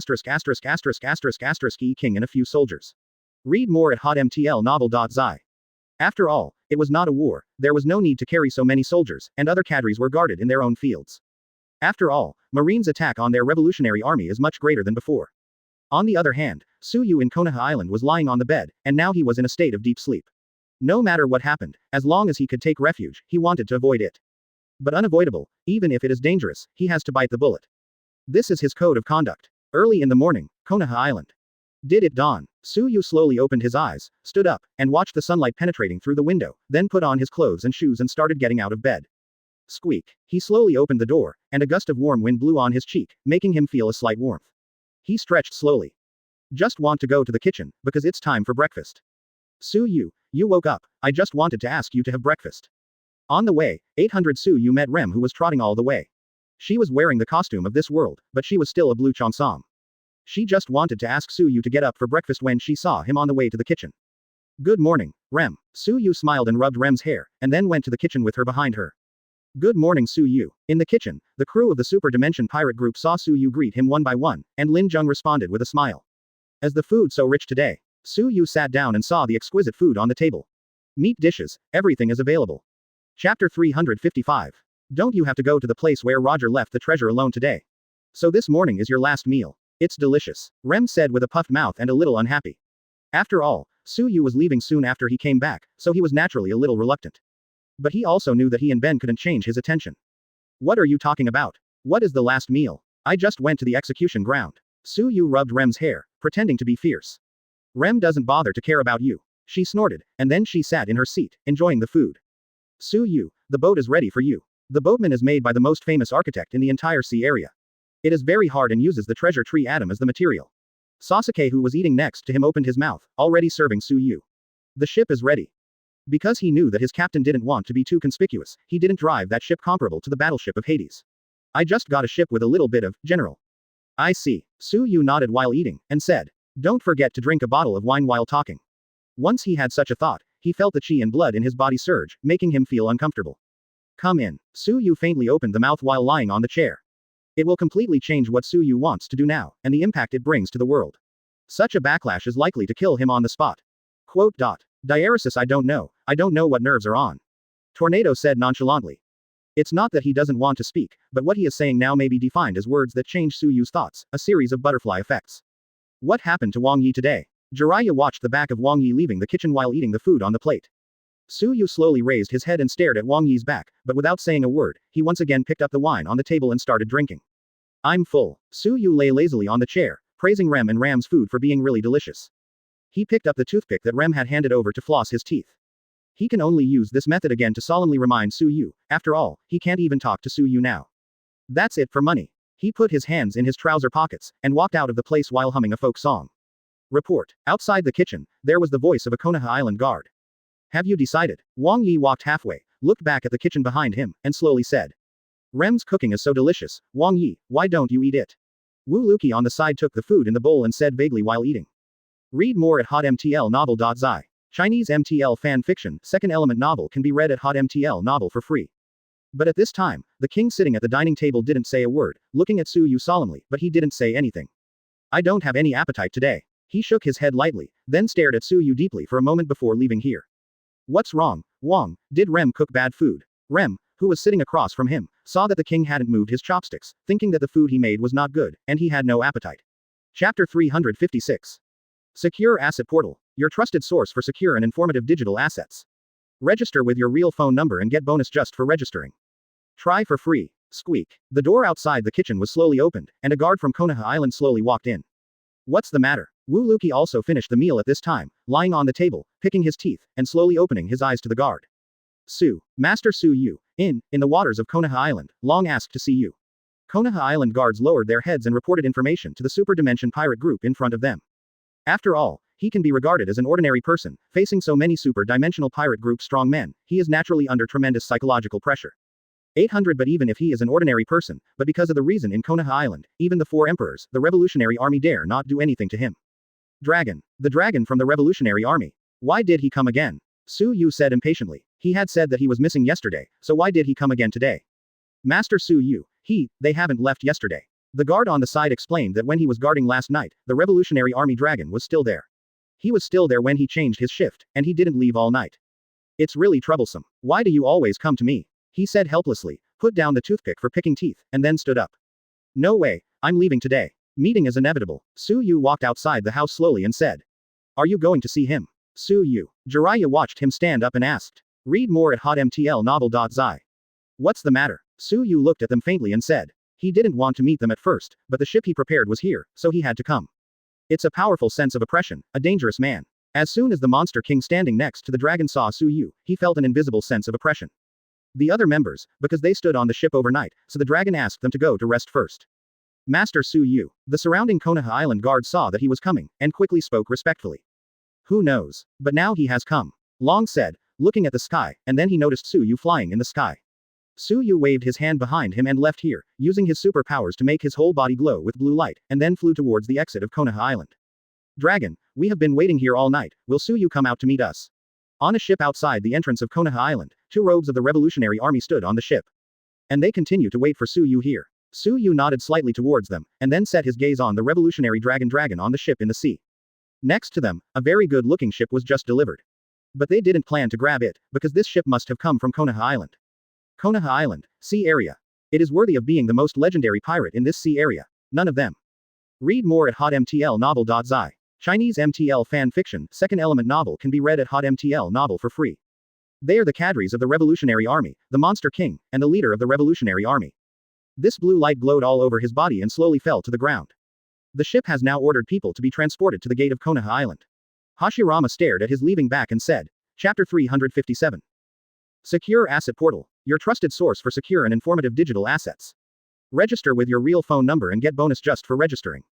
E King and a few soldiers. Read more at hotmtlnovel.zi. After all, it was not a war, there was no need to carry so many soldiers, and other cadres were guarded in their own fields. After all, Marines' attack on their Revolutionary Army is much greater than before. On the other hand, Suyu in Konoha Island was lying on the bed, and now he was in a state of deep sleep. No matter what happened, as long as he could take refuge, he wanted to avoid it. But unavoidable, even if it is dangerous, he has to bite the bullet. This is his code of conduct. Early in the morning, Konoha Island. Did it dawn? Suyu slowly opened his eyes, stood up, and watched the sunlight penetrating through the window, then put on his clothes and shoes and started getting out of bed. Squeak. He slowly opened the door, and a gust of warm wind blew on his cheek, making him feel a slight warmth. He stretched slowly. Just want to go to the kitchen, because it's time for breakfast. Suyu, you woke up, I just wanted to ask you to have breakfast. On the way, 800 Suyu met Rem who was trotting all the way. She was wearing the costume of this world, but she was still a blue cheongsam. She just wanted to ask Suyu to get up for breakfast when she saw him on the way to the kitchen. Good morning, Rem. Suyu smiled and rubbed Rem's hair, and then went to the kitchen with her behind her. Good morning Suyu. In the kitchen, the crew of the Super Dimension Pirate Group saw Suyu greet him one by one, and Lin Jung responded with a smile. As the food so rich today, Suyu sat down and saw the exquisite food on the table. Meat dishes, everything is available. Chapter 355. Don't you have to go to the place where Roger left the treasure alone today? So this morning is your last meal. It's delicious, Rem said with a puffed mouth and a little unhappy. After all, Suyu was leaving soon after he came back, so he was naturally a little reluctant. But he also knew that he and Ben couldn't change his attention. What are you talking about? What is the last meal? I just went to the execution ground. Suyu rubbed Rem's hair, pretending to be fierce. Rem doesn't bother to care about you. She snorted, and then she sat in her seat, enjoying the food. Suyu, the boat is ready for you. The boatman is made by the most famous architect in the entire sea area. It is very hard and uses the treasure tree atom as the material. Sasuke, who was eating next to him, opened his mouth, already serving Suyu. The ship is ready. Because he knew that his captain didn't want to be too conspicuous, he didn't drive that ship comparable to the battleship of Hades. I just got a ship with a little bit of general. I see. Suyu nodded while eating, and said, don't forget to drink a bottle of wine while talking. Once he had such a thought, he felt the chi and blood in his body surge, making him feel uncomfortable. Come in. Suyu faintly opened the mouth while lying on the chair. It will completely change what Suyu wants to do now, and the impact it brings to the world. Such a backlash is likely to kill him on the spot. Quote. Diaresis, I don't know what nerves are on. Tornado said nonchalantly. It's not that he doesn't want to speak, but what he is saying now may be defined as words that change Suyu's thoughts, a series of butterfly effects. What happened to Wang Yi today? Jiraiya watched the back of Wang Yi leaving the kitchen while eating the food on the plate. Suyu slowly raised his head and stared at Wang Yi's back, but without saying a word, he once again picked up the wine on the table and started drinking. I'm full. Suyu lay lazily on the chair, praising Rem and Ram's food for being really delicious. He picked up the toothpick that Rem had handed over to floss his teeth. He can only use this method again to solemnly remind Suyu, after all, he can't even talk to Suyu now. That's it for money. He put his hands in his trouser pockets, and walked out of the place while humming a folk song. Report. Outside the kitchen, there was the voice of a Konoha Island guard. Have you decided? Wang Yi walked halfway, looked back at the kitchen behind him, and slowly said. Rem's cooking is so delicious, Wang Yi, why don't you eat it? Wu Luki on the side took the food in the bowl and said vaguely while eating. Read more at hotmtlnovel.zi. Chinese MTL fan fiction, second element novel can be read at hotmtl novel for free. But at this time, the king sitting at the dining table didn't say a word, looking at Suyu solemnly, but he didn't say anything. I don't have any appetite today. He shook his head lightly, then stared at Suyu deeply for a moment before leaving here. What's wrong, Wang? Did Rem cook bad food? Rem, who was sitting across from him, saw that the king hadn't moved his chopsticks, thinking that the food he made was not good, and he had no appetite. Chapter 356. Secure Asset Portal, your trusted source for secure and informative digital assets. Register with your real phone number and get bonus just for registering. Try for free. Squeak. The door outside the kitchen was slowly opened, and a guard from Konoha Island slowly walked in. What's the matter? Wu Luki also finished the meal at this time, lying on the table, picking his teeth, and slowly opening his eyes to the guard. Master Suyu, in the waters of Konoha Island, Long asked to see you. Konoha Island guards lowered their heads and reported information to the Super Dimension Pirate Group in front of them. After all, he can be regarded as an ordinary person, facing so many Super Dimensional Pirate Group strong men, he is naturally under tremendous psychological pressure. 800 But even if he is an ordinary person, but because of the reason in Konoha Island, even the four emperors, the Revolutionary Army dare not do anything to him. Dragon. The dragon from the Revolutionary Army. Why did he come again? Suyu said impatiently. He had said that he was missing yesterday, so why did he come again today? Master Su Yu, they haven't left yesterday. The guard on the side explained that when he was guarding last night, the Revolutionary Army dragon was still there. He was still there when he changed his shift, and he didn't leave all night. It's really troublesome. Why do you always come to me? He said helplessly, put down the toothpick for picking teeth, and then stood up. No way, I'm leaving today. Meeting is inevitable. Su Yu walked outside the house slowly and said. Are you going to see him? Su Yu. Jiraiya watched him stand up and asked. Read more at hotmtlnovel.zi. What's the matter? Su Yu looked at them faintly and said. He didn't want to meet them at first, but the ship he prepared was here, so he had to come. It's a powerful sense of oppression, a dangerous man. As soon as the Monster King standing next to the dragon saw Su Yu, he felt an invisible sense of oppression. The other members, because they stood on the ship overnight, so the dragon asked them to go to rest first. Master Su Yu. The surrounding Konoha Island guard saw that he was coming, and quickly spoke respectfully. Who knows? But now he has come. Long said, looking at the sky, and then he noticed Su Yu flying in the sky. Su Yu waved his hand behind him and left here, using his superpowers to make his whole body glow with blue light, and then flew towards the exit of Konoha Island. Dragon, we have been waiting here all night, will Su Yu come out to meet us? On a ship outside the entrance of Konoha Island, 2 robes of the Revolutionary Army stood on the ship. And they continue to wait for Su Yu here. Su Yu nodded slightly towards them, and then set his gaze on the Revolutionary dragon on the ship in the sea. Next to them, a very good-looking ship was just delivered. But they didn't plan to grab it, because this ship must have come from Konoha Island. Konoha Island, sea area. It is worthy of being the most legendary pirate in this sea area. None of them. Read more at hotmtlnovel.zi. Chinese MTL fan fiction, second element novel can be read at hotmtl novel for free. They are the cadres of the Revolutionary Army, the Monster King, and the leader of the Revolutionary Army. This blue light glowed all over his body and slowly fell to the ground. The ship has now ordered people to be transported to the gate of Konoha Island. Hashirama stared at his leaving back and said. Chapter 357. Secure Asset Portal, your trusted source for secure and informative digital assets. Register with your real phone number and get bonus just for registering.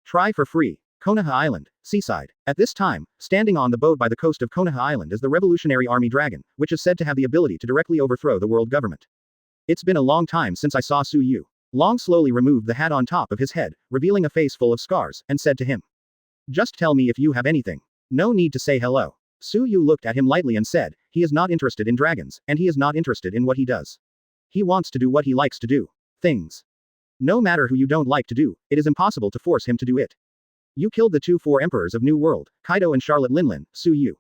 Try for free. Konoha Island, seaside. At this time, standing on the boat by the coast of Konoha Island is the Revolutionary Army dragon, which is said to have the ability to directly overthrow the world government. It's been a long time since I saw Su Yu. Long slowly removed the hat on top of his head, revealing a face full of scars, and said to him. Just tell me if you have anything. No need to say hello. Su Yu looked at him lightly and said, he is not interested in dragons, and he is not interested in what he does. He wants to do what he likes to do. Things. No matter who you don't like to do, it is impossible to force him to do it. You killed the 2 4 emperors of New World, Kaido and Charlotte Linlin, Su Yu.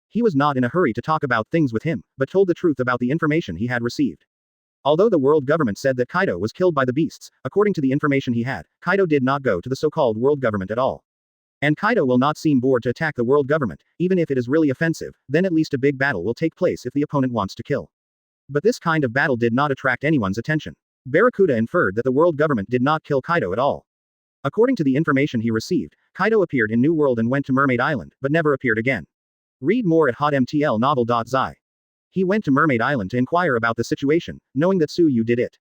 He was not in a hurry to talk about things with him, but told the truth about the information he had received. Although the world government said that Kaido was killed by the beasts, according to the information he had, Kaido did not go to the so-called world government at all. And Kaido will not seem bored to attack the world government, even if it is really offensive, then at least a big battle will take place if the opponent wants to kill. But this kind of battle did not attract anyone's attention. Barracuda inferred that the world government did not kill Kaido at all. According to the information he received, Kaido appeared in New World and went to Mermaid Island, but never appeared again. Read more at hotmtlnovel.zi. He went to Mermaid Island to inquire about the situation, knowing that Su Yu did it.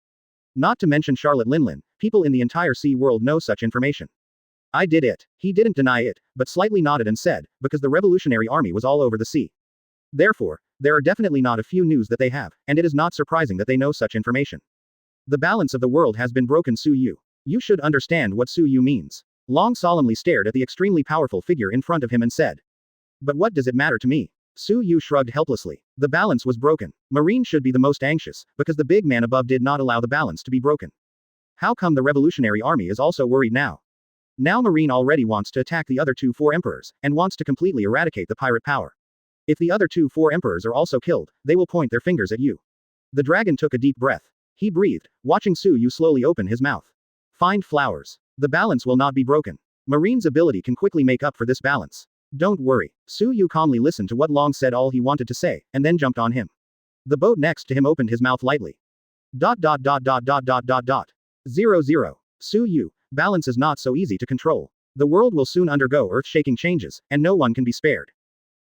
Not to mention Charlotte Linlin, people in the entire sea world know such information. I did it. He didn't deny it, but slightly nodded and said, because the Revolutionary Army was all over the sea. Therefore, there are definitely not a few news that they have, and it is not surprising that they know such information. The balance of the world has been broken, Su Yu. You should understand what Su Yu means. Long solemnly stared at the extremely powerful figure in front of him and said. But what does it matter to me? Su Yu shrugged helplessly. The balance was broken. Marine should be the most anxious, because the big man above did not allow the balance to be broken. How come the Revolutionary Army is also worried now? Now Marine already wants to attack the other 2 4 emperors, and wants to completely eradicate the pirate power. If the other 2 4 emperors are also killed, they will point their fingers at you. The dragon took a deep breath. He breathed, watching Su Yu slowly open his mouth. Find flowers. The balance will not be broken. Marine's ability can quickly make up for this balance. Don't worry. Su Yu calmly listened to what Long said all he wanted to say, and then jumped on him. The boat next to him opened his mouth lightly. ... 00. Su Yu, balance is not so easy to control. The world will soon undergo earth-shaking changes, and no one can be spared.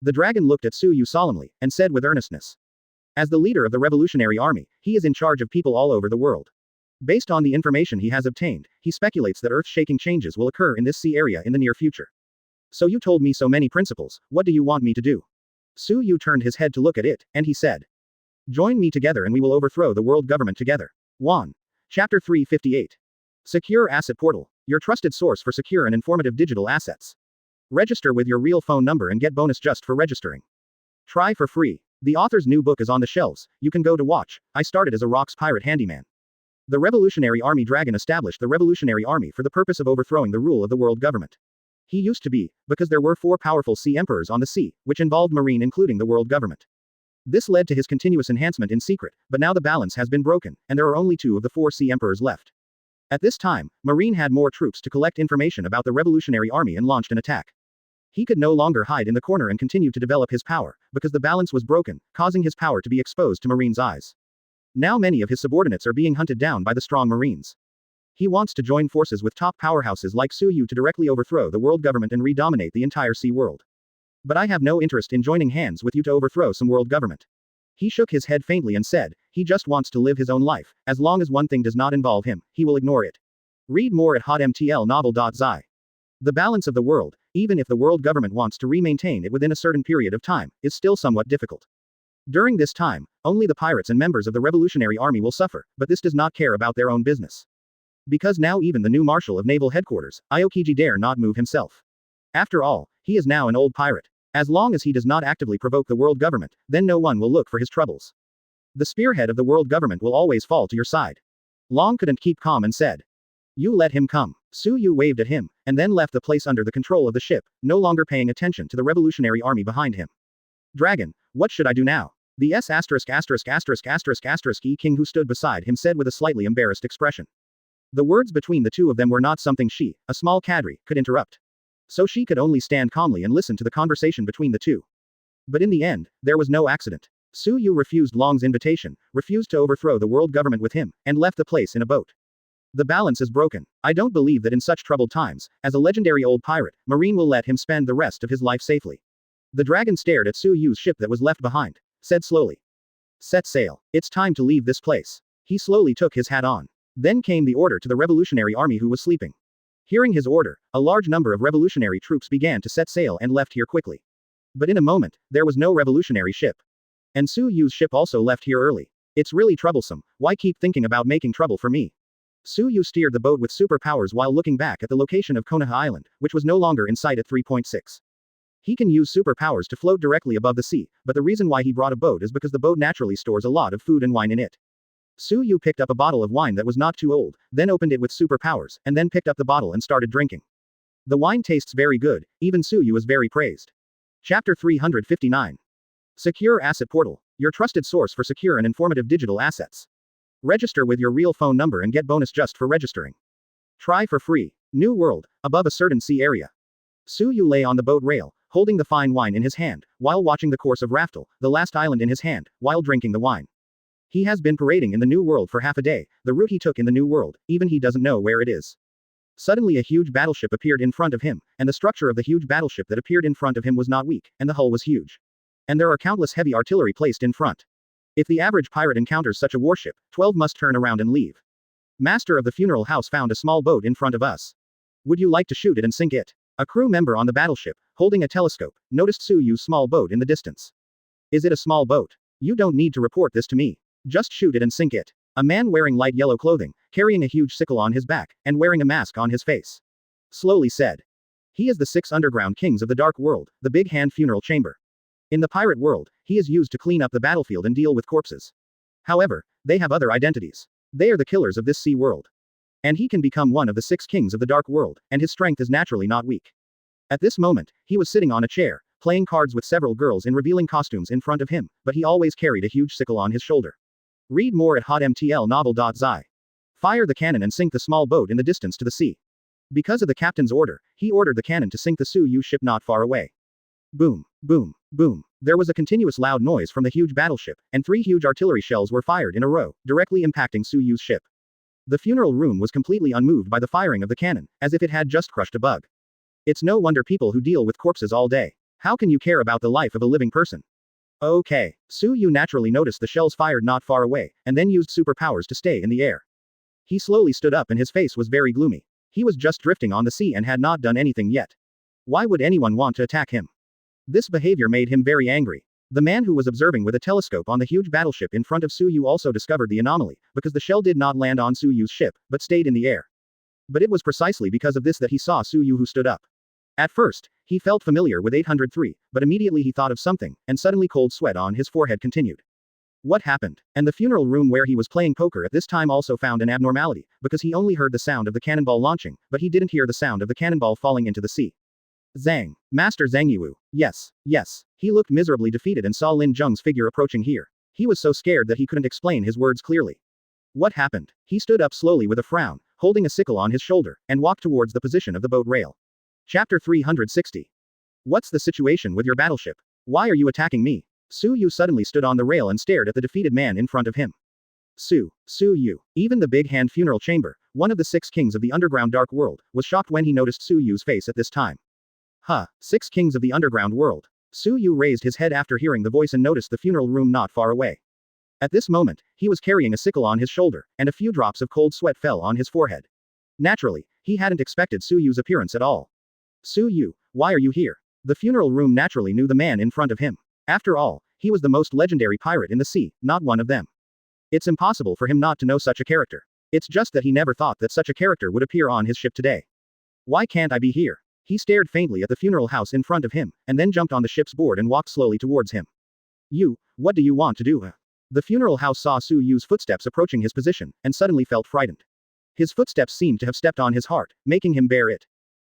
The dragon looked at Su Yu solemnly, and said with earnestness. As the leader of the Revolutionary Army, he is in charge of people all over the world. Based on the information he has obtained, he speculates that earth-shaking changes will occur in this sea area in the near future. So you told me so many principles, what do you want me to do? Su Yu turned his head to look at it, and he said. Join me together and we will overthrow the world government together. 1. Chapter 358. Secure Asset Portal, your trusted source for secure and informative digital assets. Register with your real phone number and get bonus just for registering. Try for free. The author's new book is on the shelves, you can go to watch. I started as a rocks pirate handyman. The Revolutionary Army Dragon established the Revolutionary Army for the purpose of overthrowing the rule of the world government. He used to be, because there were 4 powerful sea emperors on the sea, which involved marine including the world government. This led to his continuous enhancement in secret, but now the balance has been broken, and there are only 2 of the 4 sea emperors left. At this time, Marine had more troops to collect information about the Revolutionary Army and launched an attack. He could no longer hide in the corner and continue to develop his power, because the balance was broken, causing his power to be exposed to Marine's eyes. Now many of his subordinates are being hunted down by the strong Marines. He wants to join forces with top powerhouses like Suyu to directly overthrow the world government and redominate the entire sea world. But I have no interest in joining hands with you to overthrow some world government. He shook his head faintly and said, he just wants to live his own life, as long as one thing does not involve him, he will ignore it. Read more at hotmtlnovel.zi. The balance of the world, even if the world government wants to remaintain it within a certain period of time, is still somewhat difficult. During this time, only the pirates and members of the Revolutionary Army will suffer, but this does not care about their own business. Because now even the new Marshal of Naval Headquarters, Aokiji dare not move himself. After all, he is now an old pirate. As long as he does not actively provoke the world government, then no one will look for his troubles. The spearhead of the world government will always fall to your side. Long couldn't keep calm and said, you let him come. Suyu waved at him, and then left the place under the control of the ship, no longer paying attention to the Revolutionary Army behind him. Dragon, what should I do now? The E king who stood beside him said with a slightly embarrassed expression. The words between the two of them were not something she, a small cadre, could interrupt. So she could only stand calmly and listen to the conversation between the two. But in the end, there was no accident. Suyu refused Long's invitation, refused to overthrow the world government with him, and left the place in a boat. The balance is broken. I don't believe that in such troubled times, as a legendary old pirate, Marine will let him spend the rest of his life safely. The dragon stared at Suyu's ship that was left behind, said slowly. Set sail. It's time to leave this place. He slowly took his hat on. Then came the order to the Revolutionary Army who was sleeping. Hearing his order, a large number of revolutionary troops began to set sail and left here quickly. But in a moment, there was no revolutionary ship. And Suyu's ship also left here early. It's really troublesome, why keep thinking about making trouble for me? Suyu steered the boat with superpowers while looking back at the location of Konoha Island, which was no longer in sight at 3.6. He can use superpowers to float directly above the sea, but the reason why he brought a boat is because the boat naturally stores a lot of food and wine in it. Suyu picked up a bottle of wine that was not too old, then opened it with superpowers, and then picked up the bottle and started drinking. The wine tastes very good, even Suyu is very praised. Chapter 359. Secure Asset Portal, your trusted source for secure and informative digital assets. Register with your real phone number and get bonus just for registering. Try for free. New world, above a certain sea area. Suyu lay on the boat rail, holding the fine wine in his hand, while watching the course of Raftel, the last island in his hand, while drinking the wine. He has been parading in the new world for half a day, the route he took in the new world, even he doesn't know where it is. Suddenly a huge battleship appeared in front of him, and the structure of the huge battleship that appeared in front of him was not weak, and the hull was huge. And there are countless heavy artillery placed in front. If the average pirate encounters such a warship, 12 must turn around and leave. Master of the funeral house found a small boat in front of us. Would you like to shoot it and sink it? A crew member on the battleship, holding a telescope, noticed Suyu's small boat in the distance. Is it a small boat? You don't need to report this to me. Just shoot it and sink it. A man wearing light yellow clothing, carrying a huge sickle on his back, and wearing a mask on his face, slowly said. He is the 6 underground kings of the dark world, the Big Hand Funeral Chamber. In the pirate world, he is used to clean up the battlefield and deal with corpses. However, they have other identities. They are the killers of this sea world. And he can become one of the 6 kings of the dark world, and his strength is naturally not weak. At this moment, he was sitting on a chair, playing cards with several girls in revealing costumes in front of him, but he always carried a huge sickle on his shoulder. Read more at hotmtlnovel.zi. Fire the cannon and sink the small boat in the distance to the sea. Because of the captain's order, he ordered the cannon to sink the Suyu ship not far away. Boom, boom, boom. There was a continuous loud noise from the huge battleship, and 3 huge artillery shells were fired in a row, directly impacting Suyu's ship. The funeral room was completely unmoved by the firing of the cannon, as if it had just crushed a bug. It's no wonder people who deal with corpses all day. How can you care about the life of a living person? Okay. Suyu naturally noticed the shells fired not far away, and then used superpowers to stay in the air. He slowly stood up and his face was very gloomy. He was just drifting on the sea and had not done anything yet. Why would anyone want to attack him? This behavior made him very angry. The man who was observing with a telescope on the huge battleship in front of Suyu also discovered the anomaly, because the shell did not land on Suyu's ship, but stayed in the air. But it was precisely because of this that he saw Suyu who stood up. At first, he felt familiar with 803, but immediately he thought of something, and suddenly cold sweat on his forehead continued. What happened? And the funeral room where he was playing poker at this time also found an abnormality, because he only heard the sound of the cannonball launching, but he didn't hear the sound of the cannonball falling into the sea. Zhang. Master Zhang Yiwu. Yes, yes. He looked miserably defeated and saw Lin Zheng's figure approaching here. He was so scared that he couldn't explain his words clearly. What happened? He stood up slowly with a frown, holding a sickle on his shoulder, and walked towards the position of the boat rail. Chapter 360. What's the situation with your battleship? Why are you attacking me? Su Yu suddenly stood on the rail and stared at the defeated man in front of him. Su Yu. Even the Big Hand Funeral Chamber, one of the 6 kings of the underground dark world, was shocked when he noticed Su Yu's face at this time. Huh, 6 kings of the underground world. Su Yu raised his head after hearing the voice and noticed the funeral room not far away. At this moment, he was carrying a sickle on his shoulder, and a few drops of cold sweat fell on his forehead. Naturally, he hadn't expected Su Yu's appearance at all. Su Yu, why are you here? The funeral room naturally knew the man in front of him. After all, he was the most legendary pirate in the sea, not one of them. It's impossible for him not to know such a character. It's just that he never thought that such a character would appear on his ship today. Why can't I be here? He stared faintly at the funeral house in front of him, and then jumped on the ship's board and walked slowly towards him. You, what do you want to do? The funeral house saw Su Yu's footsteps approaching his position, and suddenly felt frightened. His footsteps seemed to have stepped on his heart, making him bear it.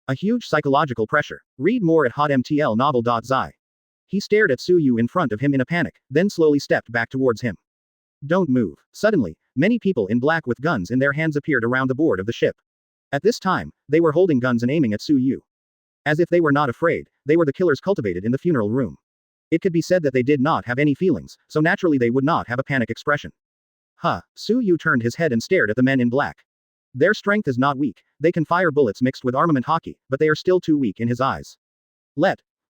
A huge psychological pressure. Read more at hotmtlnovel.zi. He stared at Su Yu in front of him in a panic, then slowly stepped back towards him. Don't move. Suddenly, many people in black with guns in their hands appeared around the board of the ship. At this time, they were holding guns and aiming at Su Yu. As if they were not afraid, they were the killers cultivated in the funeral room. It could be said that they did not have any feelings, so naturally they would not have a panic expression. Su Yu turned his head and stared at the men in black. Their strength is not weak, they can fire bullets mixed with armament hockey, but they are still too weak in his eyes.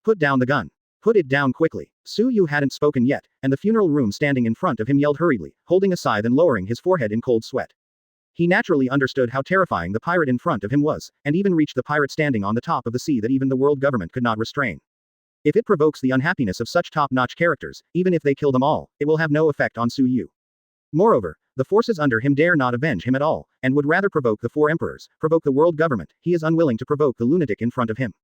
Put down the gun. Put it down quickly. Su Yu hadn't spoken yet, and the funeral room standing in front of him yelled hurriedly, holding a scythe and lowering his forehead in cold sweat. He naturally understood how terrifying the pirate in front of him was, and even reached the pirate standing on the top of the sea that even the world government could not restrain. If it provokes the unhappiness of such top-notch characters, even if they kill them all, it will have no effect on Su Yu. Moreover, the forces under him dare not avenge him at all, and would rather provoke the 4 emperors, provoke the world government. He is unwilling to provoke the lunatic in front of him.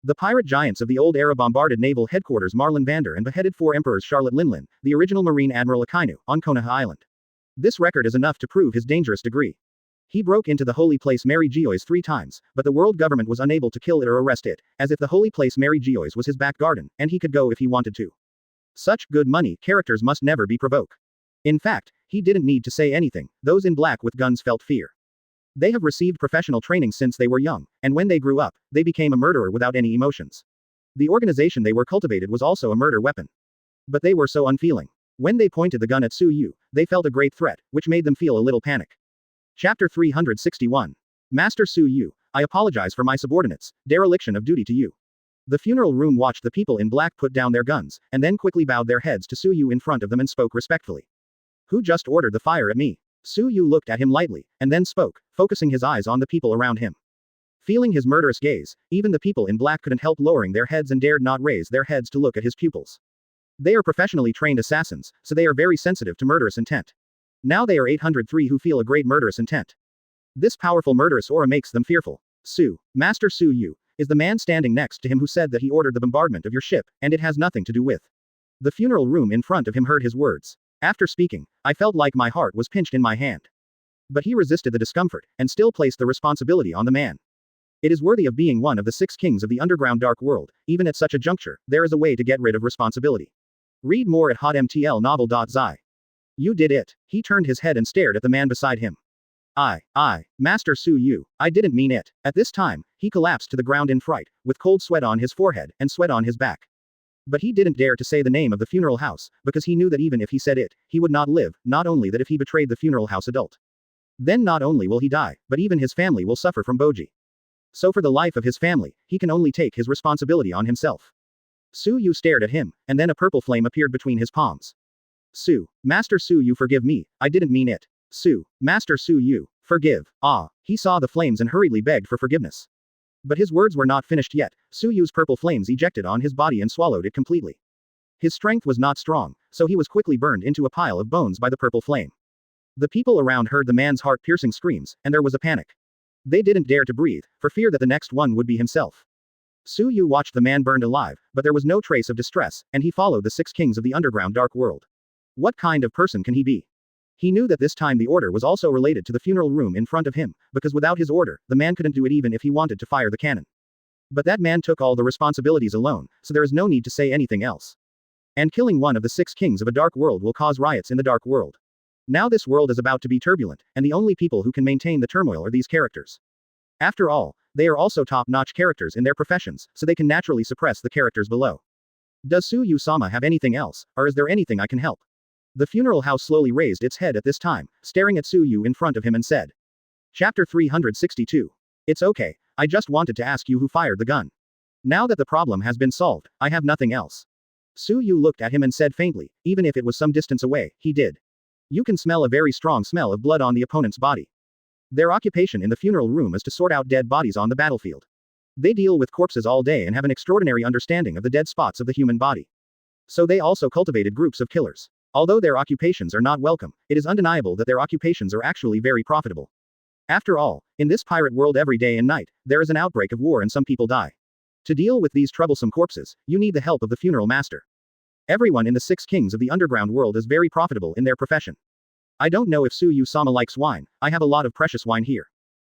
The pirate giants of the old era bombarded naval headquarters Marlin Vander and beheaded 4 emperors Charlotte Linlin, the original Marine Admiral Akainu, on Konoha Island. This record is enough to prove his dangerous degree. He broke into the holy place Mary Geoise 3 times, but the world government was unable to kill it or arrest it, as if the holy place Mary Geoise was his back garden, and he could go if he wanted to. Such good money characters must never be provoked. In fact, he didn't need to say anything. Those in black with guns felt fear. They have received professional training since they were young, and when they grew up, they became a murderer without any emotions. The organization they were cultivated was also a murder weapon. But they were so unfeeling. When they pointed the gun at Su Yu, they felt a great threat, which made them feel a little panic. Chapter 361. Master Su Yu, I apologize for my subordinates' dereliction of duty to you. The funeral room watched the people in black put down their guns, and then quickly bowed their heads to Su Yu in front of them and spoke respectfully. Who just ordered the fire at me? Su Yu looked at him lightly, and then spoke, focusing his eyes on the people around him. Feeling his murderous gaze, even the people in black couldn't help lowering their heads and dared not raise their heads to look at his pupils. They are professionally trained assassins, so they are very sensitive to murderous intent. Now they are 803 who feel a great murderous intent. This powerful murderous aura makes them fearful. Master Su Yu, is the man standing next to him who said that he ordered the bombardment of your ship, and it has nothing to do with. The funeral room in front of him heard his words. After speaking, I felt like my heart was pinched in my hand. But he resisted the discomfort, and still placed the responsibility on the man. It is worthy of being one of the 6 kings of the underground dark world. Even at such a juncture, there is a way to get rid of responsibility. Read more at hotmtlnovel.zi. You did it. He turned his head and stared at the man beside him. Master Su Yu, I didn't mean it. At this time, he collapsed to the ground in fright, with cold sweat on his forehead, and sweat on his back. But he didn't dare to say the name of the funeral house, because he knew that even if he said it, he would not live, not only that if he betrayed the funeral house adult. Then not only will he die, but even his family will suffer from Boji. So for the life of his family, he can only take his responsibility on himself. Su Yu stared at him, and then a purple flame appeared between his palms. Master Su Yu, forgive me, I didn't mean it. Master Su Yu, forgive. He saw the flames and hurriedly begged for forgiveness. But his words were not finished yet. Su Yu's purple flames ejected on his body and swallowed it completely. His strength was not strong, so he was quickly burned into a pile of bones by the purple flame. The people around heard the man's heart-piercing screams, and there was a panic. They didn't dare to breathe, for fear that the next one would be himself. Su Yu watched the man burned alive, but there was no trace of distress, and he followed the six kings of the underground dark world. What kind of person can he be? He knew that this time the order was also related to the funeral room in front of him, because without his order, the man couldn't do it even if he wanted to fire the cannon. But that man took all the responsibilities alone, so there is no need to say anything else. And killing one of the six kings of a dark world will cause riots in the dark world. Now this world is about to be turbulent, and the only people who can maintain the turmoil are these characters. After all, they are also top-notch characters in their professions, so they can naturally suppress the characters below. Does Su Yu-sama have anything else, or is there anything I can help? The funeral house slowly raised its head at this time, staring at Su Yu in front of him and said. Chapter 362. It's okay, I just wanted to ask you who fired the gun. Now that the problem has been solved, I have nothing else. Su Yu looked at him and said faintly, even if it was some distance away, he did. You can smell a very strong smell of blood on the opponent's body. Their occupation in the funeral room is to sort out dead bodies on the battlefield. They deal with corpses all day and have an extraordinary understanding of the dead spots of the human body. So they also cultivated groups of killers. Although their occupations are not welcome, it is undeniable that their occupations are actually very profitable. After all, in this pirate world every day and night, there is an outbreak of war and some people die. To deal with these troublesome corpses, you need the help of the funeral master. Everyone in the six kings of the underground world is very profitable in their profession. I don't know if Su Yu-sama likes wine, I have a lot of precious wine here.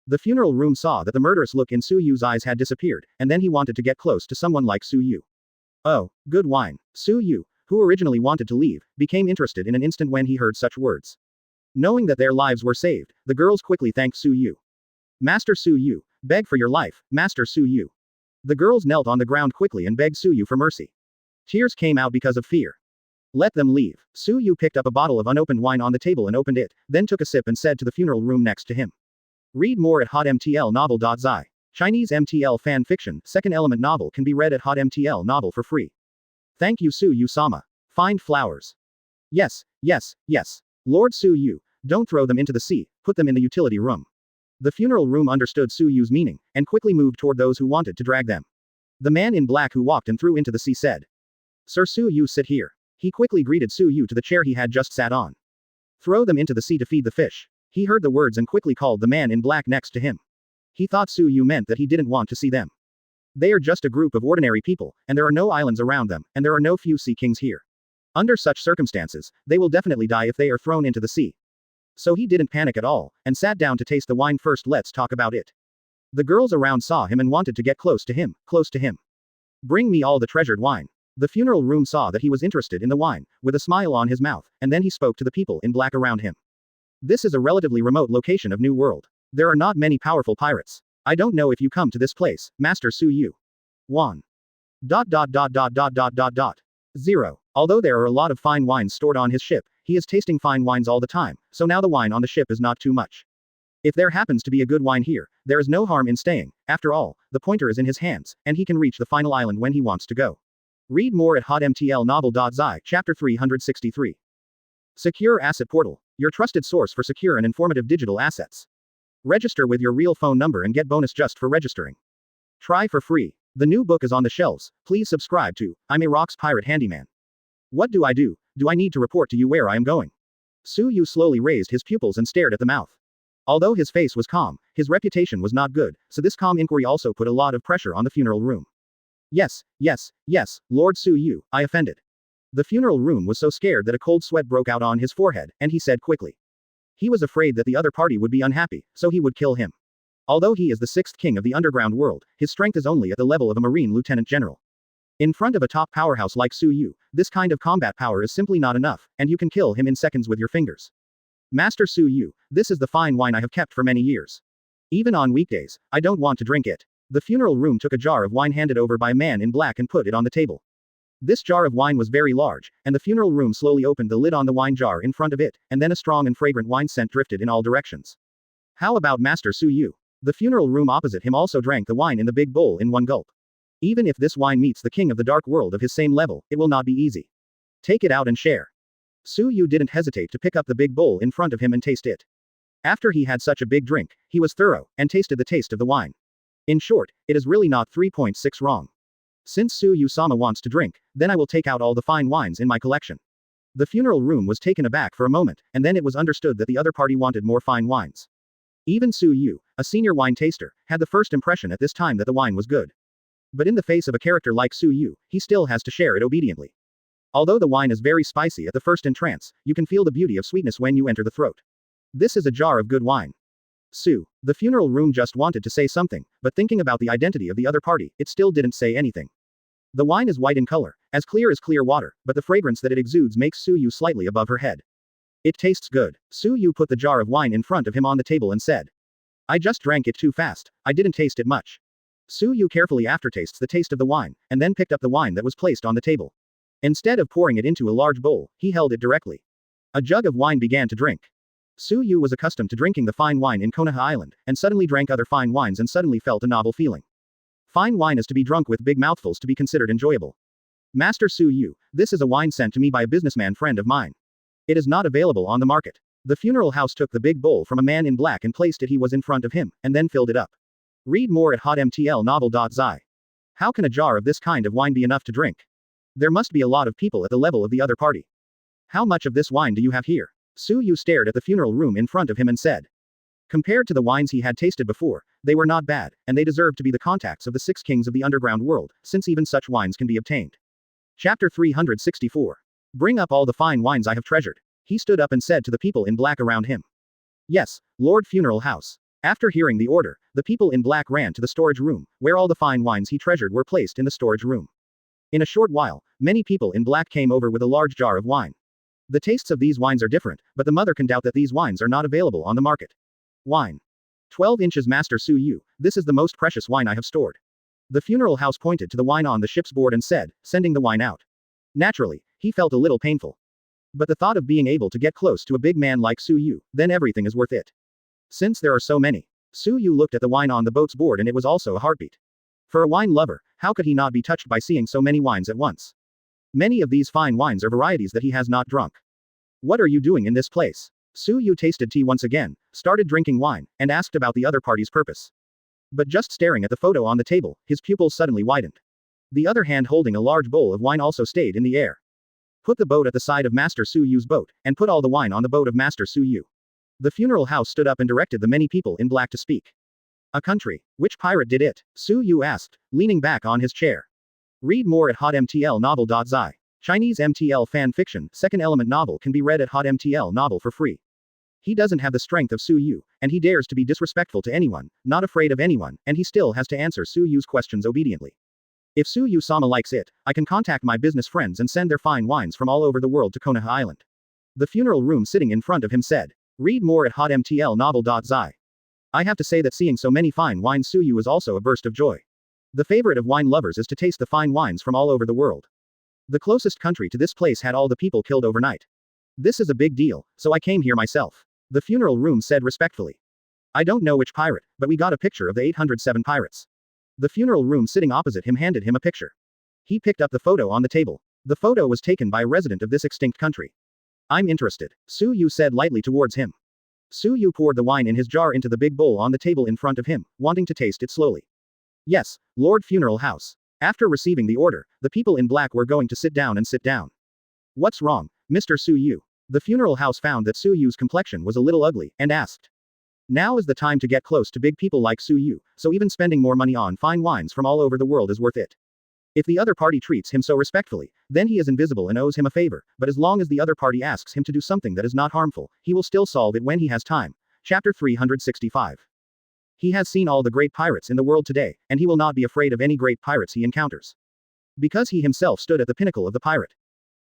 The funeral room saw that the murderous look in Su Yu's eyes had disappeared, and then he wanted to get close to someone like Su Yu. Oh, good wine. Su Yu, who originally wanted to leave, became interested in an instant when he heard such words. Knowing that their lives were saved, the girls quickly thanked Su Yu. Master Su Yu, beg for your life, Master Su Yu. The girls knelt on the ground quickly and begged Su Yu for mercy. Tears came out because of fear. Let them leave. Su Yu picked up a bottle of unopened wine on the table and opened it, then took a sip and said to the funeral room next to him. Read more at hotmtlnovel.zi. Chinese MTL fan fiction, second element novel can be read at hotmtl novel for free. Thank you Su Yu-sama. Find flowers. Yes, yes, yes. Lord Su Yu, don't throw them into the sea, put them in the utility room. The funeral room understood Su Yu's meaning, and quickly moved toward those who wanted to drag them. The man in black who walked and threw into the sea said. Sir Su Yu, sit here. He quickly greeted Su Yu to the chair he had just sat on. Throw them into the sea to feed the fish. He heard the words and quickly called the man in black next to him. He thought Su Yu meant that he didn't want to see them. They are just a group of ordinary people, and there are no islands around them, and there are no few sea kings here. Under such circumstances, they will definitely die if they are thrown into the sea. So he didn't panic at all, and sat down to taste the wine first. Let's talk about it. The girls around saw him and wanted to get close to him, close to him. Bring me all the treasured wine. The funeral room saw that he was interested in the wine, with a smile on his mouth, and then he spoke to the people in black around him. This is a relatively remote location of New World. There are not many powerful pirates. I don't know if you come to this place, Master Su Yu. 1. 0. Although there are a lot of fine wines stored on his ship, he is tasting fine wines all the time, so now the wine on the ship is not too much. If there happens to be a good wine here, there is no harm in staying. After all, the pointer is in his hands, and he can reach the final island when he wants to go. Read more at hotmtlnovel.zi, chapter 363. Secure Asset Portal, your trusted source for secure and informative digital assets. Register with your real phone number and get bonus just for registering. Try for free. The new book is on the shelves. Please subscribe to I'm a Rocks Pirate Handyman. What do? Do I need to report to you where I am going? Su Yu slowly raised his pupils and stared at the mouth. Although his face was calm, his reputation was not good, so this calm inquiry also put a lot of pressure on the funeral room. Yes, Lord Su Yu, I offended. The funeral room was so scared that a cold sweat broke out on his forehead, and he said quickly. He was afraid that the other party would be unhappy, so he would kill him. Although he is the sixth king of the underground world, his strength is only at the level of a marine lieutenant general. In front of a top powerhouse like Su Yu, this kind of combat power is simply not enough, and you can kill him in seconds with your fingers. Master Su Yu, this is the fine wine I have kept for many years. Even on weekdays, I don't want to drink it. The funeral room took a jar of wine handed over by a man in black and put it on the table. This jar of wine was very large, and the funeral room slowly opened the lid on the wine jar in front of it, and then a strong and fragrant wine scent drifted in all directions. How about Master Su Yu? The funeral room opposite him also drank the wine in the big bowl in one gulp. Even if this wine meets the king of the dark world of his same level, it will not be easy. Take it out and share. Su Yu didn't hesitate to pick up the big bowl in front of him and taste it. After he had such a big drink, he was thorough, and tasted the taste of the wine. In short, it is really not 3.6 wrong. Since Su Yu-sama wants to drink, then I will take out all the fine wines in my collection. The funeral room was taken aback for a moment, and then it was understood that the other party wanted more fine wines. Even Su Yu, a senior wine taster, had the first impression at this time that the wine was good. But in the face of a character like Su Yu, he still has to share it obediently. Although the wine is very spicy at the first entrance, you can feel the beauty of sweetness when you enter the throat. This is a jar of good wine. Su. The funeral room just wanted to say something, but thinking about the identity of the other party, it still didn't say anything. The wine is white in color, as clear water, but the fragrance that it exudes makes Su Yu slightly above her head. It tastes good. Su Yu put the jar of wine in front of him on the table and said. I just drank it too fast, I didn't taste it much. Su Yu carefully aftertastes the taste of the wine, and then picked up the wine that was placed on the table. Instead of pouring it into a large bowl, he held it directly. A jug of wine began to drink. Su Yu was accustomed to drinking the fine wine in Konoha Island, and suddenly drank other fine wines and suddenly felt a novel feeling. Fine wine is to be drunk with big mouthfuls to be considered enjoyable. Master Su Yu, this is a wine sent to me by a businessman friend of mine. It is not available on the market. The funeral house took the big bowl from a man in black and placed it he was in front of him, and then filled it up. Read more at hotmtlnovel.zi. How can a jar of this kind of wine be enough to drink? There must be a lot of people at the level of the other party. How much of this wine do you have here? Su Yu stared at the funeral room in front of him and said. Compared to the wines he had tasted before, they were not bad, and they deserved to be the contacts of the 6 kings of the underground world, since even such wines can be obtained. Chapter 364. Bring up all the fine wines I have treasured. He stood up and said to the people in black around him. Yes, Lord Funeral House. After hearing the order, the people in black ran to the storage room, where all the fine wines he treasured were placed in the storage room. In a short while, many people in black came over with a large jar of wine. The tastes of these wines are different, but the mother can doubt that these wines are not available on the market. Wine. 12 inches Master Su Yu, this is the most precious wine I have stored. The funeral house pointed to the wine on the ship's board and said, sending the wine out. Naturally, he felt a little painful. But the thought of being able to get close to a big man like Su Yu, then everything is worth it. Since there are so many. Su Yu looked at the wine on the boat's board and it was also a heartbeat. For a wine lover, how could he not be touched by seeing so many wines at once? Many of these fine wines are varieties that he has not drunk. What are you doing in this place? Su Yu tasted tea once again, started drinking wine, and asked about the other party's purpose. But just staring at the photo on the table, his pupils suddenly widened. The other hand holding a large bowl of wine also stayed in the air. Put the boat at the side of Master Su Yu's boat, and put all the wine on the boat of Master Su Yu. The funeral house stood up and directed the many people in black to speak. A country. Which pirate did it? Su Yu asked, leaning back on his chair. Read more at hotmtlnovel.zi. Chinese MTL fan fiction, second element novel can be read at hotmtl novel for free. He doesn't have the strength of Su Yu, and he dares to be disrespectful to anyone, not afraid of anyone, and he still has to answer Su Yu's questions obediently. If Su Yu-sama likes it, I can contact my business friends and send their fine wines from all over the world to Konoha Island. The funeral room sitting in front of him said. Read more at hotmtlnovel.zi. I have to say that seeing so many fine wines Su Yu is also a burst of joy. The favorite of wine lovers is to taste the fine wines from all over the world. The closest country to this place had all the people killed overnight. This is a big deal, so I came here myself. The funeral room said respectfully. I don't know which pirate, but we got a picture of the 807 pirates. The funeral room sitting opposite him handed him a picture. He picked up the photo on the table. The photo was taken by a resident of this extinct country. I'm interested, Su Yu said lightly towards him. Su Yu poured the wine in his jar into the big bowl on the table in front of him, wanting to taste it slowly. Yes, Lord Funeral House. After receiving the order, the people in black were going to sit down and sit down. What's wrong, Mr. Su Yu? The funeral house found that Su Yu's complexion was a little ugly, and asked. Now is the time to get close to big people like Su Yu, so even spending more money on fine wines from all over the world is worth it. If the other party treats him so respectfully, then he is invisible and owes him a favor, but as long as the other party asks him to do something that is not harmful, he will still solve it when he has time. Chapter 365. He has seen all the great pirates in the world today, and he will not be afraid of any great pirates he encounters. Because he himself stood at the pinnacle of the pirate.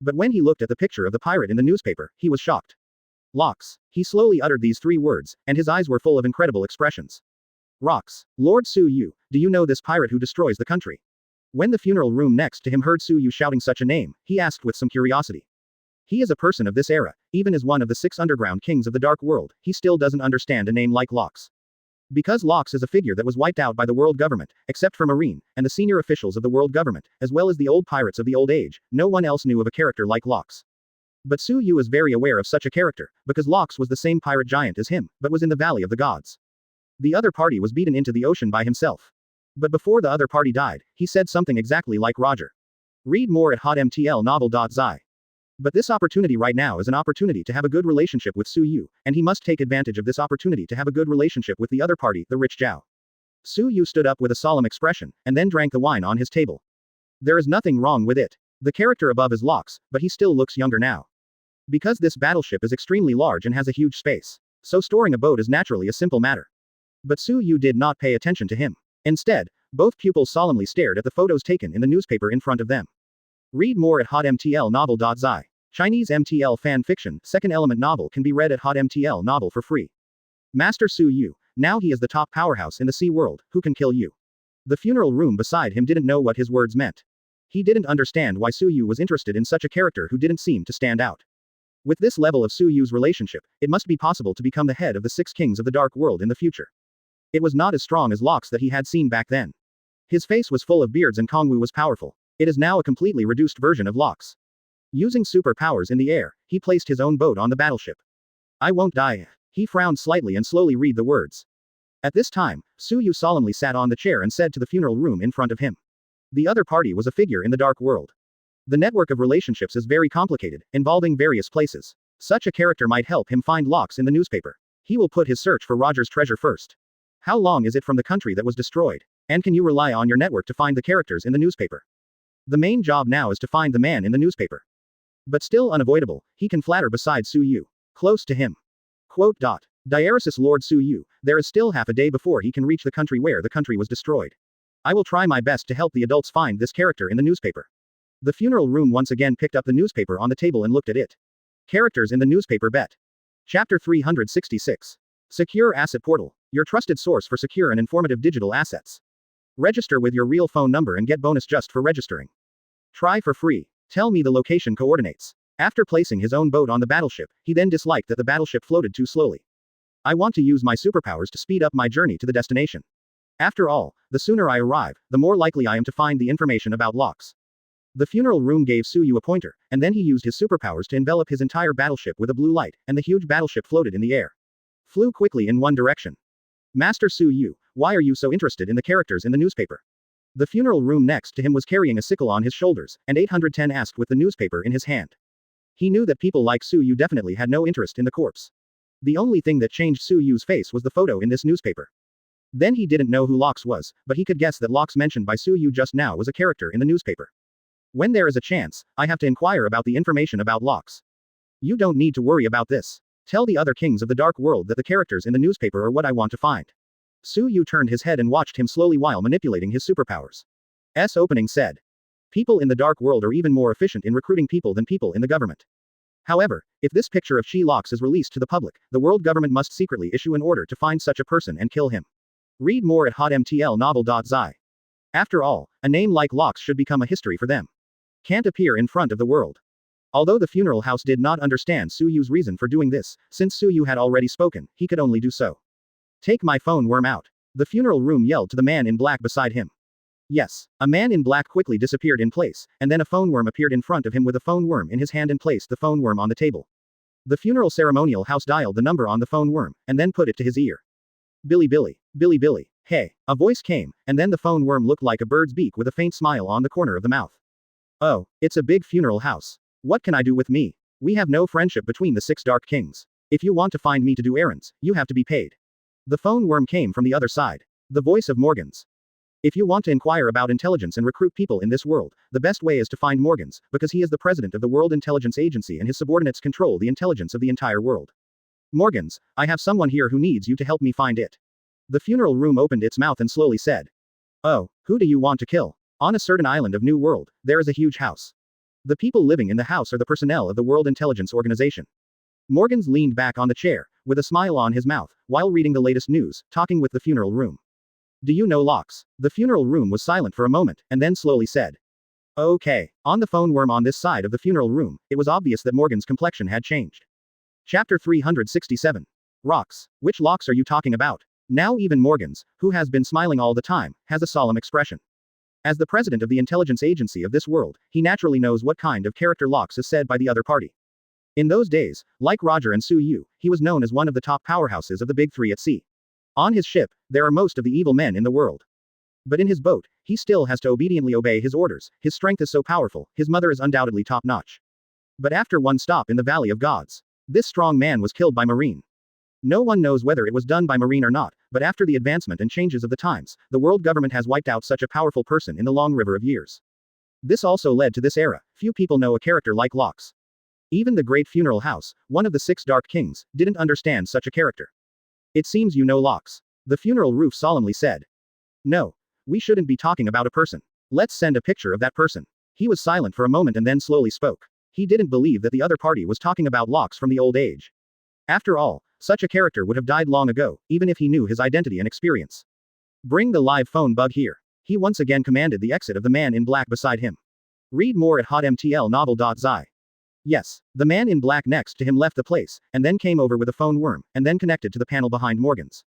But when he looked at the picture of the pirate in the newspaper, he was shocked. Locks. He slowly uttered these 3 words, and his eyes were full of incredible expressions. Rocks. Lord Su Yu, do you know this pirate who destroys the country? When the funeral room next to him heard Su Yu shouting such a name, he asked with some curiosity. He is a person of this era, even as one of the 6 underground kings of the dark world, he still doesn't understand a name like Locks. Because Locks is a figure that was wiped out by the world government, except for Marine, and the senior officials of the world government, as well as the old pirates of the old age, no one else knew of a character like Locks. But Su Yu is very aware of such a character, because Locks was the same pirate giant as him, but was in the Valley of the Gods. The other party was beaten into the ocean by himself. But before the other party died, he said something exactly like Roger. Read more at hotmtlnovel.zi. But this opportunity right now is an opportunity to have a good relationship with Su Yu, and he must take advantage of this opportunity to have a good relationship with the other party, the rich Zhao. Su Yu stood up with a solemn expression, and then drank the wine on his table. There is nothing wrong with it. The character above is Locks, but he still looks younger now. Because this battleship is extremely large and has a huge space, so storing a boat is naturally a simple matter. But Su Yu did not pay attention to him. Instead, both pupils solemnly stared at the photos taken in the newspaper in front of them. Read more at hotmtlnovel.zi. Chinese MTL fan fiction, second element novel can be read at hotmtl novel for free. Master Su Yu, now he is the top powerhouse in the sea world, who can kill you? The funeral room beside him didn't know what his words meant. He didn't understand why Su Yu was interested in such a character who didn't seem to stand out. With this level of Su Yu's relationship, it must be possible to become the head of the 6 kings of the dark world in the future. It was not as strong as Locks that he had seen back then. His face was full of beards and Kongwu was powerful. It is now a completely reduced version of Locks. Using superpowers in the air, he placed his own boat on the battleship. I won't die. He frowned slightly and slowly read the words. At this time, Su Yu solemnly sat on the chair and said to the funeral room in front of him. The other party was a figure in the dark world. The network of relationships is very complicated, involving various places. Such a character might help him find Locks in the newspaper. He will put his search for Roger's treasure first. How long is it from the country that was destroyed? And can you rely on your network to find the characters in the newspaper? The main job now is to find the man in the newspaper. But still unavoidable, he can flatter beside Su Yu. Close to him. Quote. Diaresis Lord Su Yu, there is still half a day before he can reach the country where the country was destroyed. I will try my best to help the adults find this character in the newspaper. The funeral room once again picked up the newspaper on the table and looked at it. Characters in the newspaper bet. Chapter 366. Secure Asset Portal, your trusted source for secure and informative digital assets. Register with your real phone number and get bonus just for registering. Try for free. Tell me the location coordinates. After placing his own boat on the battleship, he then disliked that the battleship floated too slowly. I want to use my superpowers to speed up my journey to the destination. After all, the sooner I arrive, the more likely I am to find the information about Locks. The funeral room gave Su Yu a pointer, and then he used his superpowers to envelop his entire battleship with a blue light, and the huge battleship floated in the air. Flew quickly in one direction. Master Su Yu, why are you so interested in the characters in the newspaper? The funeral room next to him was carrying a sickle on his shoulders, and 810 asked with the newspaper in his hand. He knew that people like Su Yu definitely had no interest in the corpse. The only thing that changed Su Yu's face was the photo in this newspaper. Then he didn't know who Locks was, but he could guess that Locks mentioned by Su Yu just now was a character in the newspaper. When there is a chance, I have to inquire about the information about Locks. You don't need to worry about this. Tell the other kings of the dark world that the characters in the newspaper are what I want to find. Su Yu turned his head and watched him slowly while manipulating his superpowers. Opening said. People in the dark world are even more efficient in recruiting people than people in the government. However, if this picture of Locks is released to the public, the world government must secretly issue an order to find such a person and kill him. Read more at hotmtlnovel.zi. After all, a name like Locks should become a history for them. Can't appear in front of the world. Although the funeral house did not understand Su Yu's reason for doing this, since Su Yu had already spoken, he could only do so. Take my phone worm out. The funeral room yelled to the man in black beside him. Yes, a man in black quickly disappeared in place, and then a phone worm appeared in front of him with a phone worm in his hand and placed the phone worm on the table. The funeral ceremonial house dialed the number on the phone worm, and then put it to his ear. Billy Billy, Billy Billy, hey, a voice came, and then the phone worm looked like a bird's beak with a faint smile on the corner of the mouth. Oh, it's a big funeral house. What can I do with me? We have no friendship between the 6 dark kings. If you want to find me to do errands, you have to be paid. The phone worm came from the other side. The voice of Morgans. If you want to inquire about intelligence and recruit people in this world, the best way is to find Morgans, because he is the president of the World Intelligence Agency and his subordinates control the intelligence of the entire world. Morgans, I have someone here who needs you to help me find it. The funeral room opened its mouth and slowly said. Oh, who do you want to kill? On a certain island of New World, there is a huge house. The people living in the house are the personnel of the World Intelligence Organization. Morgans leaned back on the chair, with a smile on his mouth, while reading the latest news, talking with the funeral room. Do you know Locks? The funeral room was silent for a moment, and then slowly said. Okay. On the phone worm on this side of the funeral room, it was obvious that Morgan's complexion had changed. Chapter 367. Rocks. Which Locks are you talking about? Now even Morgans, who has been smiling all the time, has a solemn expression. As the president of the intelligence agency of this world, he naturally knows what kind of character Locks is said by the other party. In those days, like Roger and Su Yu, he was known as one of the top powerhouses of the Big Three at sea. On his ship, there are most of the evil men in the world. But in his boat, he still has to obediently obey his orders, his strength is so powerful, his mother is undoubtedly top-notch. But after one stop in the Valley of Gods, this strong man was killed by Marine. No one knows whether it was done by Marine or not, but after the advancement and changes of the times, the world government has wiped out such a powerful person in the long river of years. This also led to this era. Few people know a character like Locks. Even the great funeral house, one of the 6 Dark Kings, didn't understand such a character. It seems you know Locks. The funeral roof solemnly said. No. We shouldn't be talking about a person. Let's send a picture of that person. He was silent for a moment and then slowly spoke. He didn't believe that the other party was talking about Locks from the old age. After all, such a character would have died long ago, even if he knew his identity and experience. Bring the live phone bug here. He once again commanded the exit of the man in black beside him. Read more at hotmtlnovel.zi. Yes, the man in black next to him left the place, and then came over with a phone worm, and then connected to the panel behind Morgan's.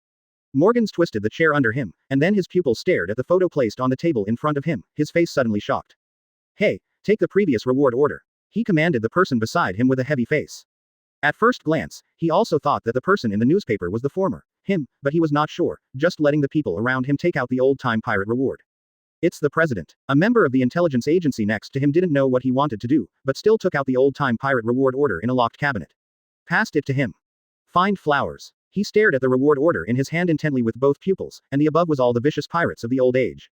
Morgan's twisted the chair under him, and then his pupil stared at the photo placed on the table in front of him, his face suddenly shocked. Hey, take the previous reward order. He commanded the person beside him with a heavy face. At first glance, he also thought that the person in the newspaper was the former, him, but he was not sure, just letting the people around him take out the old-time pirate reward. It's the president. A member of the intelligence agency next to him didn't know what he wanted to do, but still took out the old-time pirate reward order in a locked cabinet. Passed it to him. Find flowers. He stared at the reward order in his hand intently with both pupils, and the above was all the vicious pirates of the old age.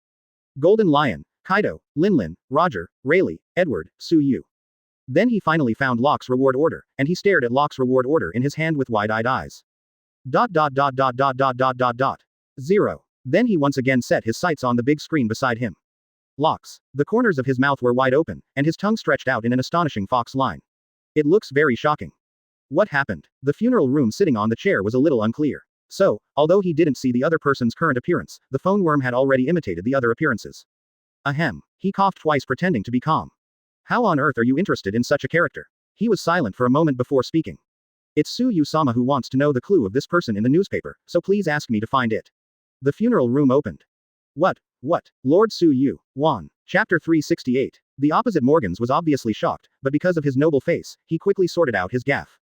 Golden Lion, Kaido, Linlin, Roger, Rayleigh, Edward, Su Yu. Then he finally found Locke's reward order, and he stared at Locke's reward order in his hand with wide-eyed eyes. ... 0. Then he once again set his sights on the big screen beside him. Locks. The corners of his mouth were wide open, and his tongue stretched out in an astonishing fox line. It looks very shocking. What happened? The funeral room sitting on the chair was a little unclear. So, although he didn't see the other person's current appearance, the phone worm had already imitated the other appearances. Ahem. He coughed twice pretending to be calm. How on earth are you interested in such a character? He was silent for a moment before speaking. It's Su Yu-sama who wants to know the clue of this person in the newspaper, so please ask me to find it. The funeral room opened. What? Lord Su Yu, Wan. Chapter 368. The opposite Morgan's was obviously shocked, but because of his noble face, he quickly sorted out his gaffe.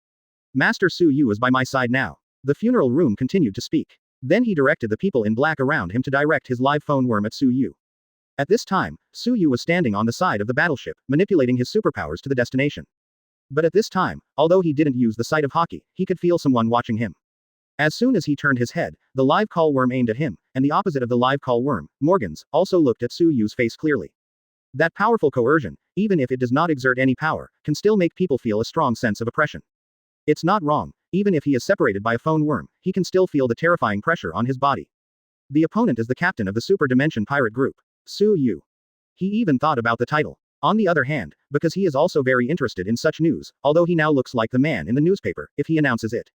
Master Su Yu is by my side now. The funeral room continued to speak. Then he directed the people in black around him to direct his live phone worm at Su Yu. At this time, Su Yu was standing on the side of the battleship, manipulating his superpowers to the destination. But at this time, although he didn't use the sight of hockey, he could feel someone watching him. As soon as he turned his head, the live call worm aimed at him, and the opposite of the live call worm, Morgan's, also looked at Su Yu's face clearly. That powerful coercion, even if it does not exert any power, can still make people feel a strong sense of oppression. It's not wrong, even if he is separated by a phone worm, he can still feel the terrifying pressure on his body. The opponent is the captain of the Super Dimension Pirate Group, Su Yu. He even thought about the title. On the other hand, because he is also very interested in such news, although he now looks like the man in the newspaper, if he announces it.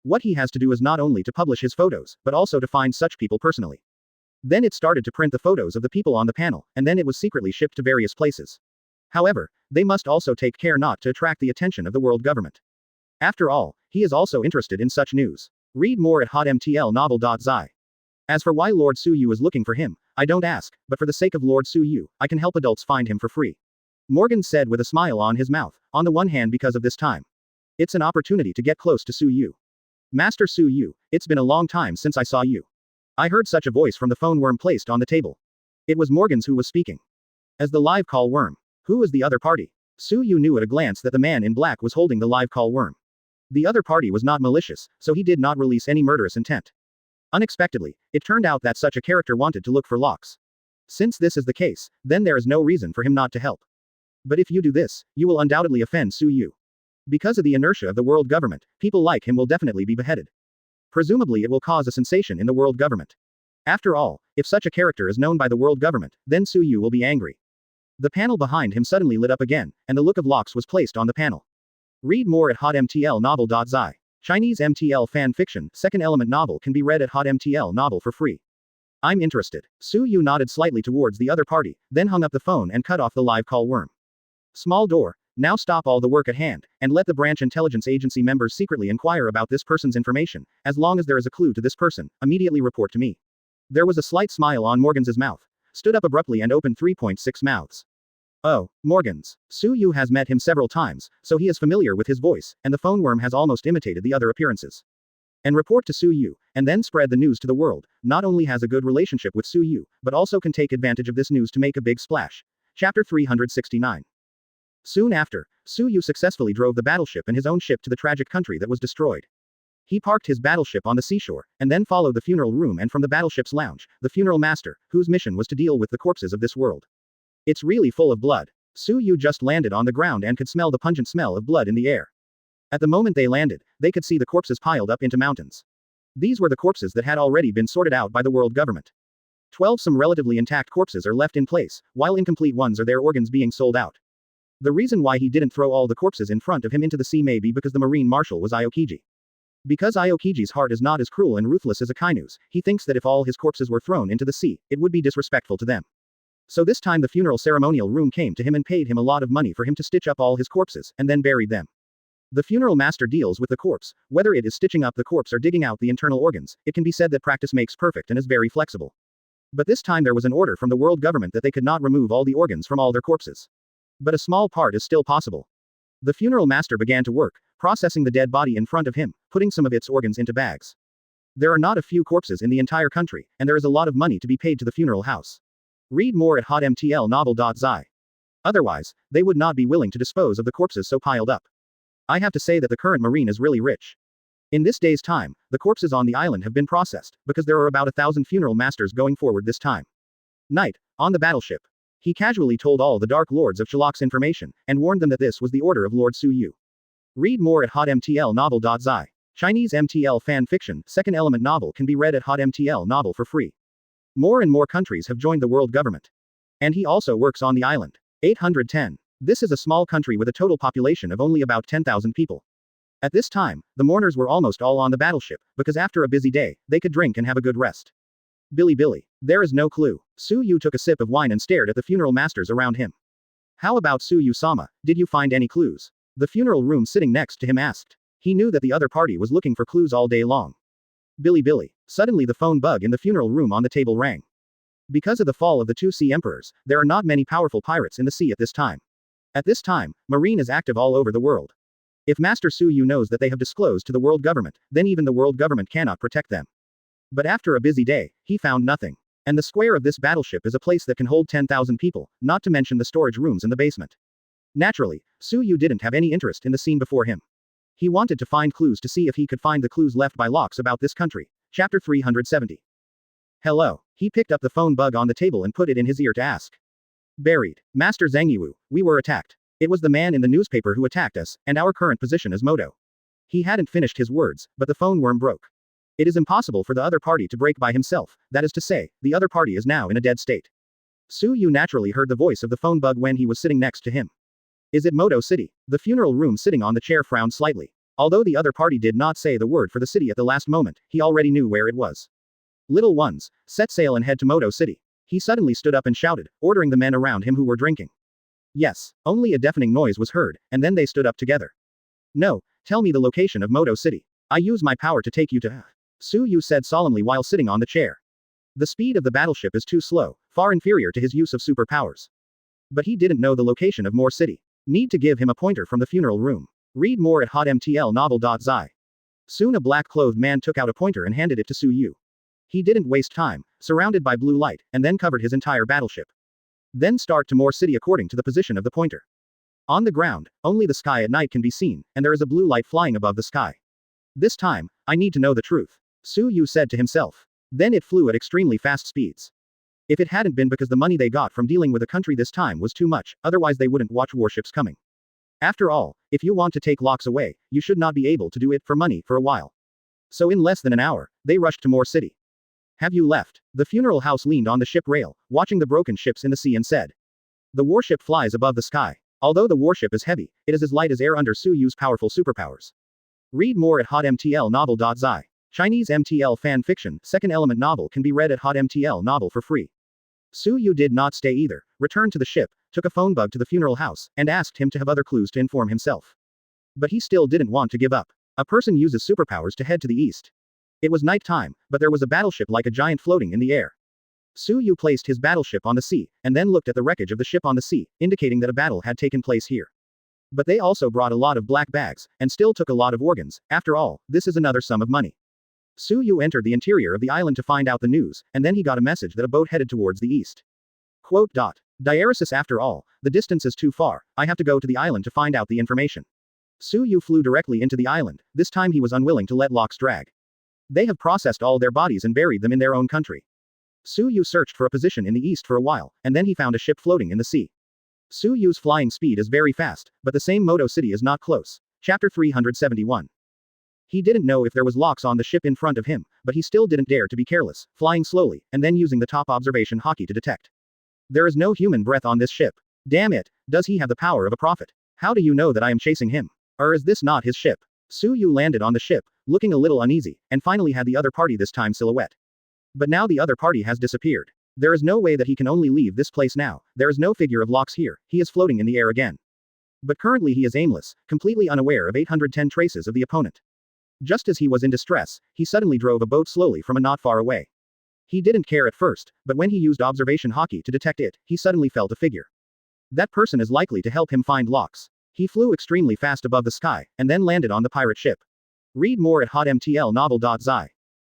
What he has to do is not only to publish his photos, but also to find such people personally. Then it started to print the photos of the people on the panel, and then it was secretly shipped to various places. However, they must also take care not to attract the attention of the world government. After all, he is also interested in such news. Read more at hotmtlnovel.zi. As for why Lord Su Yu is looking for him, I don't ask, but for the sake of Lord Su Yu, I can help adults find him for free. Morgan said with a smile on his mouth, on the one hand because of this time. It's an opportunity to get close to Su Yu. Master Su Yu, it's been a long time since I saw you. I heard such a voice from the phone worm placed on the table. It was Morgan's who was speaking. As the live call worm. Who was the other party? Su Yu knew at a glance that the man in black was holding the live call worm. The other party was not malicious, so he did not release any murderous intent. Unexpectedly, it turned out that such a character wanted to look for Locks. Since this is the case, then there is no reason for him not to help. But if you do this, you will undoubtedly offend Su Yu. Because of the inertia of the world government, people like him will definitely be beheaded. Presumably it will cause a sensation in the world government. After all, if such a character is known by the world government, then Su Yu will be angry. The panel behind him suddenly lit up again, and the look of Locks was placed on the panel. Read more at hotmtlnovel.zi. Chinese MTL fan fiction, second element novel can be read at hotmtl novel for free. I'm interested. Su Yu nodded slightly towards the other party, then hung up the phone and cut off the live call worm. Small door. Now stop all the work at hand, and let the branch intelligence agency members secretly inquire about this person's information. As long as there is a clue to this person, immediately report to me. There was a slight smile on Morgan's mouth. Stood up abruptly and opened 3.6 mouths. Oh, Morgan's. Su Yu has met him several times, so he is familiar with his voice, and the phone worm has almost imitated the other appearances. And report to Su Yu, and then spread the news to the world. Not only has a good relationship with Su Yu, but also can take advantage of this news to make a big splash. Chapter 369. Soon after, Su Yu successfully drove the battleship and his own ship to the tragic country that was destroyed. He parked his battleship on the seashore, and then followed the funeral room and from the battleship's lounge, the funeral master, whose mission was to deal with the corpses of this world. It's really full of blood. Su Yu just landed on the ground and could smell the pungent smell of blood in the air. At the moment they landed, they could see the corpses piled up into mountains. These were the corpses that had already been sorted out by the world government. 12 some relatively intact corpses are left in place, while incomplete ones are their organs being sold out. The reason why he didn't throw all the corpses in front of him into the sea may be because the marine marshal was Aokiji. Because Aokiji's heart is not as cruel and ruthless as Akainu's, he thinks that if all his corpses were thrown into the sea, it would be disrespectful to them. So this time the funeral ceremonial room came to him and paid him a lot of money for him to stitch up all his corpses, and then buried them. The funeral master deals with the corpse, whether it is stitching up the corpse or digging out the internal organs. It can be said that practice makes perfect and is very flexible. But this time there was an order from the world government that they could not remove all the organs from all their corpses. But a small part is still possible. The funeral master began to work, processing the dead body in front of him, putting some of its organs into bags. There are not a few corpses in the entire country, and there is a lot of money to be paid to the funeral house. Read more at hotmtlnovel.zi. Otherwise, they would not be willing to dispose of the corpses so piled up. I have to say that the current marine is really rich. In this day's time, the corpses on the island have been processed, because there are about 1,000 funeral masters going forward this time. Night, on the battleship. He casually told all the Dark Lords of Shalak's information, and warned them that this was the order of Lord Su Yu. Read more at hotmtlnovel.zi. Chinese MTL fan fiction, second element novel can be read at hotmtl novel for free. More and more countries have joined the world government. And he also works on the island. 810. This is a small country with a total population of only about 10,000 people. At this time, the mourners were almost all on the battleship, because after a busy day, they could drink and have a good rest. Billy. There is no clue. Su Yu took a sip of wine and stared at the funeral masters around him. How about Su Yu-sama, did you find any clues? The funeral room sitting next to him asked. He knew that the other party was looking for clues all day long. Billy. Suddenly the phone bug in the funeral room on the table rang. Because of the fall of the two sea emperors, there are not many powerful pirates in the sea at this time. At this time, marine is active all over the world. If Master Su Yu knows that they have disclosed to the world government, then even the world government cannot protect them. But after a busy day, he found nothing. And the square of this battleship is a place that can hold 10,000 people, not to mention the storage rooms in the basement. Naturally, Su Yu didn't have any interest in the scene before him. He wanted to find clues to see if he could find the clues left by locks about this country. Chapter 370. Hello. He picked up the phone bug on the table and put it in his ear to ask. Buried. Master Zhengyiwu, we were attacked. It was the man in the newspaper who attacked us, and our current position is Moto. He hadn't finished his words, but the phone worm broke. It is impossible for the other party to break by himself, that is to say, the other party is now in a dead state. Su Yu naturally heard the voice of the phone bug when he was sitting next to him. Is it Moto City? The funeral room sitting on the chair frowned slightly. Although the other party did not say the word for the city at the last moment, he already knew where it was. Little ones, set sail and head to Moto City. He suddenly stood up and shouted, ordering the men around him who were drinking. Yes, only a deafening noise was heard, and then they stood up together. No, tell me the location of Moto City. I use my power to take you to. Su Yu said solemnly while sitting on the chair. The speed of the battleship is too slow, far inferior to his use of superpowers. But he didn't know the location of Moor City. Need to give him a pointer from the funeral room. Read more at hotmtlnovel.zi. Soon a black-clothed man took out a pointer and handed it to Su Yu. He didn't waste time, surrounded by blue light, and then covered his entire battleship. Then start to Moor City according to the position of the pointer. On the ground, only the sky at night can be seen, and there is a blue light flying above the sky. This time, I need to know the truth. Su Yu said to himself. Then it flew at extremely fast speeds. If it hadn't been because the money they got from dealing with a country this time was too much, otherwise they wouldn't watch warships coming. After all, if you want to take locks away, you should not be able to do it for money for a while. So in less than an hour, they rushed to Moor City. Have you left? The funeral house leaned on the ship rail, watching the broken ships in the sea and said. The warship flies above the sky. Although the warship is heavy, it is as light as air under Su Yu's powerful superpowers. Read more at hotmtlnovel.zi. Chinese MTL fan fiction, second element novel can be read at hotmtl novel for free. Su Yu did not stay either, returned to the ship, took a phone bug to the funeral house, and asked him to have other clues to inform himself. But he still didn't want to give up. A person uses superpowers to head to the east. It was night time, but there was a battleship like a giant floating in the air. Su Yu placed his battleship on the sea, and then looked at the wreckage of the ship on the sea, indicating that a battle had taken place here. But they also brought a lot of black bags, and still took a lot of organs. After all, this is another sum of money. Su Yu entered the interior of the island to find out the news, and then he got a message that a boat headed towards the east. Quote. Diaresis after all, the distance is too far, I have to go to the island to find out the information. Su Yu flew directly into the island, this time he was unwilling to let locks drag. They have processed all their bodies and buried them in their own country. Su Yu searched for a position in the east for a while, and then he found a ship floating in the sea. Su Yu's flying speed is very fast, but the same Moto city is not close. Chapter 371. He didn't know if there was locks on the ship in front of him, but he still didn't dare to be careless, flying slowly, and then using the top observation hockey to detect. There is no human breath on this ship. Damn it, does he have the power of a prophet? How do you know that I am chasing him? Or is this not his ship? Su Yu landed on the ship, looking a little uneasy, and finally had the other party this time silhouette. But now the other party has disappeared. There is no way that he can only leave this place now, there is no figure of locks here, he is floating in the air again. But currently he is aimless, completely unaware of 810 traces of the opponent. Just as he was in distress, he suddenly drove a boat slowly from a not far away. He didn't care at first, but when he used observation hockey to detect it, he suddenly felt a figure. That person is likely to help him find locks. He flew extremely fast above the sky, and then landed on the pirate ship. Read more at hotmtlnovel.zi.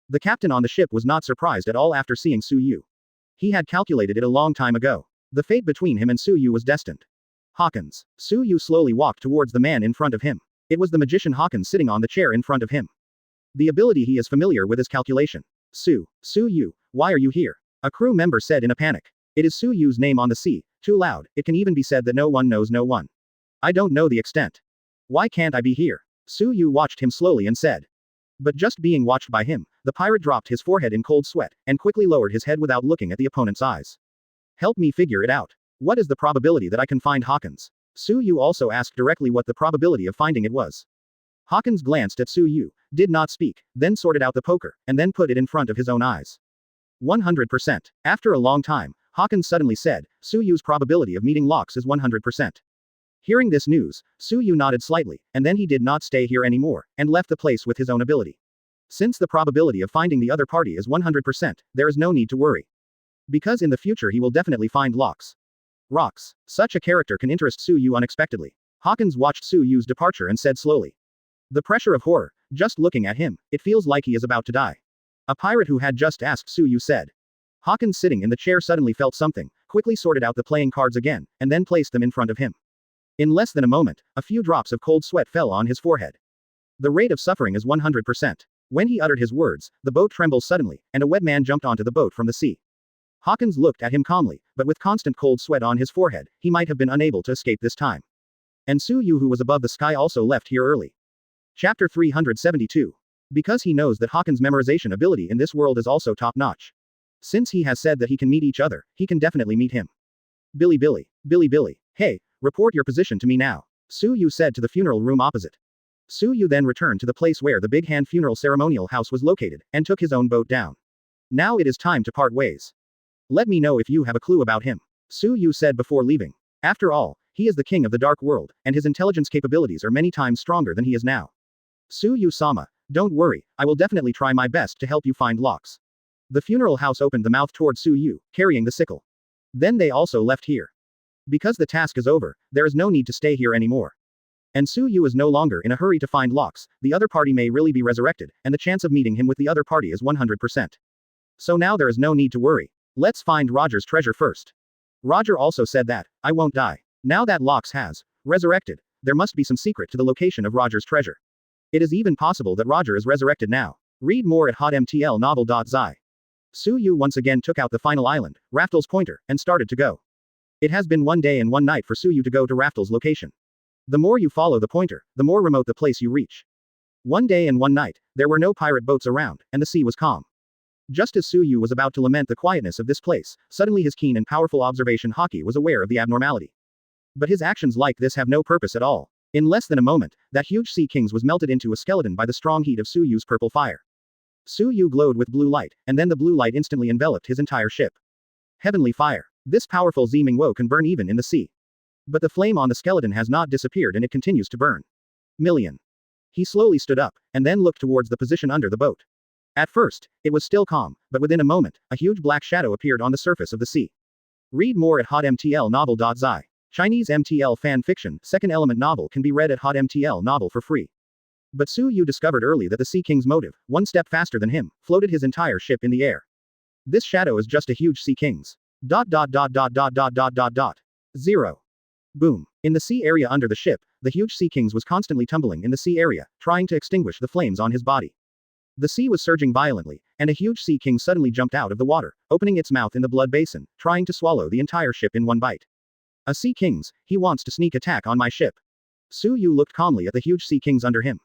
The captain on the ship was not surprised at all after seeing Su Yu. He had calculated it a long time ago. The fate between him and Su Yu was destined. Hawkins. Su Yu slowly walked towards the man in front of him. It was the magician Hawkins sitting on the chair in front of him. The ability he is familiar with is calculation. Su Yu, why are you here? A crew member said in a panic. It is Su Yu's name on the sea, too loud, it can even be said that no one knows no one. I don't know the extent. Why can't I be here? Su Yu watched him slowly and said. But just being watched by him, the pirate dropped his forehead in cold sweat, and quickly lowered his head without looking at the opponent's eyes. Help me figure it out. What is the probability that I can find Hawkins? Su Yu also asked directly what the probability of finding it was. Hawkins glanced at Su Yu, did not speak, then sorted out the poker, and then put it in front of his own eyes. 100%. After a long time, Hawkins suddenly said, Su Yu's probability of meeting locks is 100%. Hearing this news, Su Yu nodded slightly, and then he did not stay here anymore, and left the place with his own ability. Since the probability of finding the other party is 100%, there is no need to worry. Because in the future he will definitely find locks. Rocks. Such a character can interest Su Yu unexpectedly. Hawkins watched Su Yu's departure and said slowly. The pressure of horror, just looking at him, it feels like he is about to die. A pirate who had just asked Su Yu said. Hawkins sitting in the chair suddenly felt something, quickly sorted out the playing cards again, and then placed them in front of him. In less than a moment, a few drops of cold sweat fell on his forehead. The rate of suffering is 100%. When he uttered his words, the boat trembled suddenly, and a wet man jumped onto the boat from the sea. Hawkins looked at him calmly, but with constant cold sweat on his forehead, he might have been unable to escape this time. And Su Yu, who was above the sky, also left here early. Chapter 372. Because he knows that Hawkins' memorization ability in this world is also top-notch. Since he has said that he can meet each other, he can definitely meet him. Billy, hey, report your position to me now, Su Yu said to the funeral room opposite. Su Yu then returned to the place where the Big Hand funeral ceremonial house was located, and took his own boat down. Now it is time to part ways. Let me know if you have a clue about him, Su Yu said before leaving. After all, he is the king of the dark world, and his intelligence capabilities are many times stronger than he is now. Su Yu-sama, don't worry, I will definitely try my best to help you find locks. The funeral house opened the mouth toward Su Yu, carrying the sickle. Then they also left here. Because the task is over, there is no need to stay here anymore. And Su Yu is no longer in a hurry to find locks, the other party may really be resurrected, and the chance of meeting him with the other party is 100%. So now there is no need to worry. Let's find Roger's treasure first. Roger also said that, I won't die. Now that Locks has resurrected, there must be some secret to the location of Roger's treasure. It is even possible that Roger is resurrected now. Read more at hotmtlnovel.zi. Su Yu once again took out the final island, Raftel's pointer, and started to go. It has been 1 day and 1 night for Su Yu to go to Raftel's location. The more you follow the pointer, the more remote the place you reach. 1 day and 1 night, there were no pirate boats around, and the sea was calm. Just as Su Yu was about to lament the quietness of this place, suddenly his keen and powerful observation hockey was aware of the abnormality. But his actions like this have no purpose at all. In less than a moment, that huge sea king was melted into a skeleton by the strong heat of Su Yu's purple fire. Su Yu glowed with blue light, and then the blue light instantly enveloped his entire ship. Heavenly fire. This powerful Zimingwo can burn even in the sea. But the flame on the skeleton has not disappeared and it continues to burn. Million. He slowly stood up, and then looked towards the position under the boat. At first, it was still calm, but within a moment, a huge black shadow appeared on the surface of the sea. Read more at hotmtlnovel.zi. Chinese MTL fan fiction, second element novel can be read at hotmtl novel for free. But Su Yu discovered early that the Sea King's motive, 1 step faster than him, floated his entire ship in the air. This shadow is just a huge Sea King's. ... 0. Boom. In the sea area under the ship, the huge sea king was constantly tumbling in the sea area, trying to extinguish the flames on his body. The sea was surging violently, and a huge sea king suddenly jumped out of the water, opening its mouth in the blood basin, trying to swallow the entire ship in one bite. A sea king's, he wants to sneak attack on my ship. Su Yu looked calmly at the huge sea kings under him.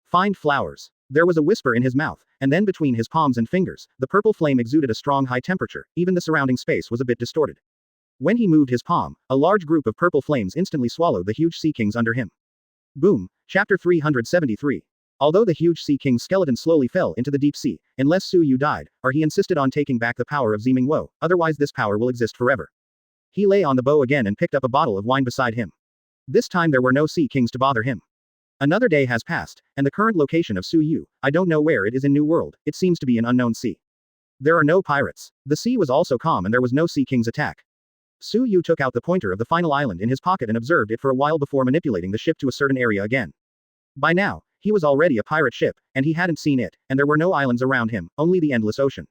Find flowers. There was a whisper in his mouth, and then between his palms and fingers, the purple flame exuded a strong high temperature, even the surrounding space was a bit distorted. When he moved his palm, a large group of purple flames instantly swallowed the huge sea kings under him. Boom. Chapter 373. Although the huge sea king's skeleton slowly fell into the deep sea, unless Su Yu died, or he insisted on taking back the power of Ziming Wo, otherwise this power will exist forever. He lay on the bow again and picked up a bottle of wine beside him. This time there were no sea kings to bother him. Another day has passed, and the current location of Su Yu, I don't know where it is in New World, it seems to be an unknown sea. There are no pirates. The sea was also calm and there was no sea king's attack. Su Yu took out the pointer of the final island in his pocket and observed it for a while before manipulating the ship to a certain area again. By now, he was already a pirate ship, and he hadn't seen it, and there were no islands around him, only the endless ocean.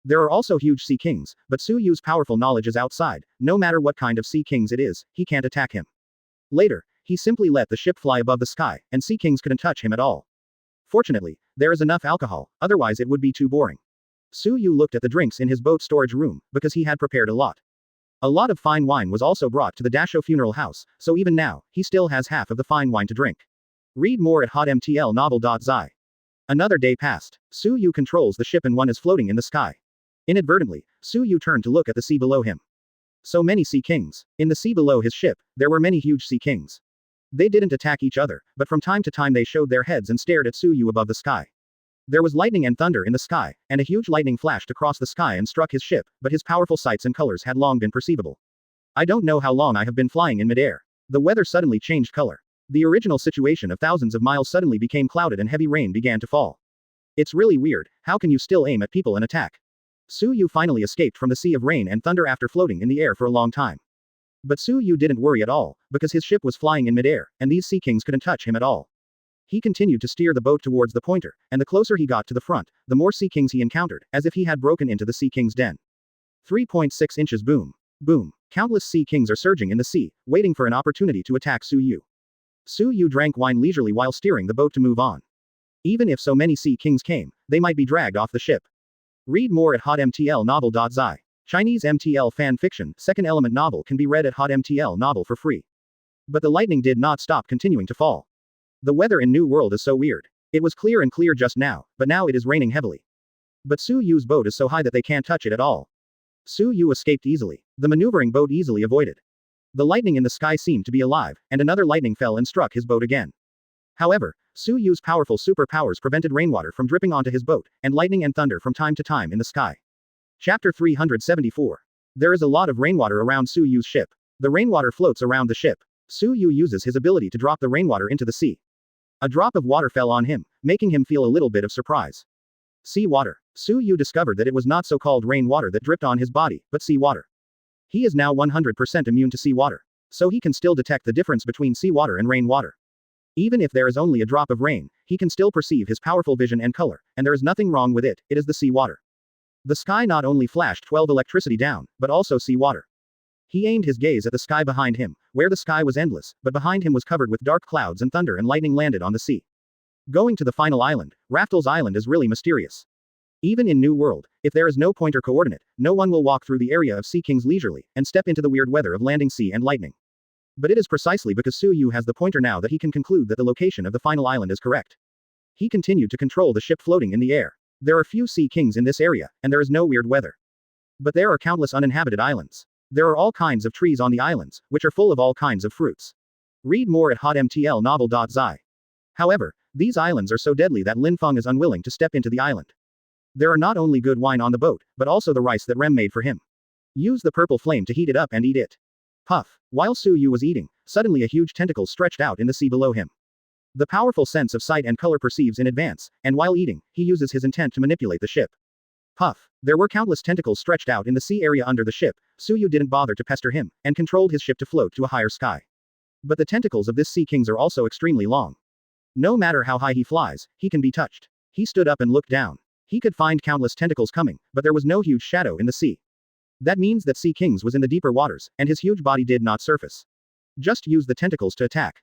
There are also huge sea kings, but Su Yu's powerful knowledge is outside, no matter what kind of sea kings it is, he can't attack him. Later, he simply let the ship fly above the sky, and sea kings couldn't touch him at all. Fortunately, there is enough alcohol, otherwise it would be too boring. Su Yu looked at the drinks in his boat storage room, because he had prepared a lot. A lot of fine wine was also brought to the Dasho funeral house, so even now, he still has half of the fine wine to drink. Read more at hotmtlnovel.zi. Another day passed. Su Yu controls the ship and one is floating in the sky. Inadvertently, Su Yu turned to look at the sea below him. So many sea kings. In the sea below his ship, there were many huge sea kings. They didn't attack each other, but from time to time they showed their heads and stared at Su Yu above the sky. There was lightning and thunder in the sky, and a huge lightning flashed across the sky and struck his ship, but his powerful sights and colors had long been perceivable. I don't know how long I have been flying in midair. The weather suddenly changed color. The original situation of thousands of miles suddenly became clouded and heavy rain began to fall. It's really weird, how can you still aim at people and attack? Su Yu finally escaped from the sea of rain and thunder after floating in the air for a long time. But Su Yu didn't worry at all, because his ship was flying in midair, and these sea kings couldn't touch him at all. He continued to steer the boat towards the pointer, and the closer he got to the front, the more sea kings he encountered, as if he had broken into the sea king's den. 3.6 inches boom. Boom. Countless sea kings are surging in the sea, waiting for an opportunity to attack Su Yu. Su Yu drank wine leisurely while steering the boat to move on. Even if so many sea kings came, they might be dragged off the ship. Read more at hotmtlnovel.zi. Chinese MTL fan fiction, second element novel can be read at hotmtl novel for free. But the lightning did not stop continuing to fall. The weather in New World is so weird. It was clear and clear just now, but now it is raining heavily. But Su Yu's boat is so high that they can't touch it at all. Su Yu escaped easily. The maneuvering boat easily avoided. The lightning in the sky seemed to be alive, and another lightning fell and struck his boat again. However, Su Yu's powerful superpowers prevented rainwater from dripping onto his boat, and lightning and thunder from time to time in the sky. Chapter 374. There is a lot of rainwater around Su Yu's ship. The rainwater floats around the ship. Su Yu uses his ability to drop the rainwater into the sea. A drop of water fell on him, making him feel a little bit of surprise. Sea water. Su Yu discovered that it was not so-called rainwater that dripped on his body, but sea water. He is now 100% immune to sea water. So he can still detect the difference between sea water and rainwater. Even if there is only a drop of rain, he can still perceive his powerful vision and color, and there is nothing wrong with it, it is the sea water. The sky not only flashed 12 electricity down, but also sea water. He aimed his gaze at the sky behind him, where the sky was endless, but behind him was covered with dark clouds and thunder and lightning landed on the sea. Going to the final island, Raftel's island is really mysterious. Even in New World, if there is no pointer coordinate, no one will walk through the area of Sea Kings leisurely, and step into the weird weather of landing sea and lightning. But it is precisely because Su Yu has the pointer now that he can conclude that the location of the final island is correct. He continued to control the ship floating in the air. There are few Sea Kings in this area, and there is no weird weather. But there are countless uninhabited islands. There are all kinds of trees on the islands, which are full of all kinds of fruits. Read more at hotmtlnovel.zi. However, these islands are so deadly that Lin Feng is unwilling to step into the island. There are not only good wine on the boat, but also the rice that Rem made for him. Use the purple flame to heat it up and eat it. Puff. While Su Yu was eating, suddenly a huge tentacle stretched out in the sea below him. The powerful sense of sight and color perceives in advance, and while eating, he uses his intent to manipulate the ship. Puff. There were countless tentacles stretched out in the sea area under the ship. Su Yu didn't bother to pester him, and controlled his ship to float to a higher sky. But the tentacles of this Sea Kings are also extremely long. No matter how high he flies, he can be touched. He stood up and looked down. He could find countless tentacles coming, but there was no huge shadow in the sea. That means that Sea Kings was in the deeper waters, and his huge body did not surface. Just use the tentacles to attack.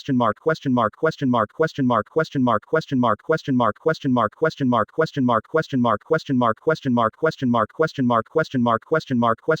question mark question mark question mark question mark question mark question mark question mark question mark question mark question mark question mark question mark question mark question mark question mark question mark question mark question mark question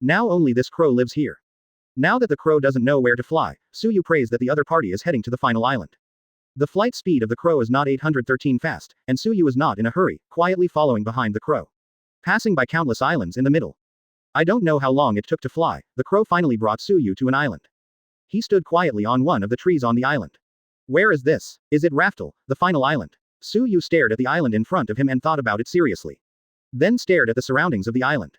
Now only this crow lives here. Now that the crow doesn't know where to fly, Suyu prays that the other party is heading to the final island. The flight speed of the crow is not 813 fast, and Suyu is not in a hurry, quietly following behind the crow. Passing by countless islands in the middle. I don't know how long it took to fly, the crow finally brought Suyu to an island. He stood quietly on one of the trees on the island. Where is this? Is it Raftel, the final island? Suyu stared at the island in front of him and thought about it seriously. Then stared at the surroundings of the island.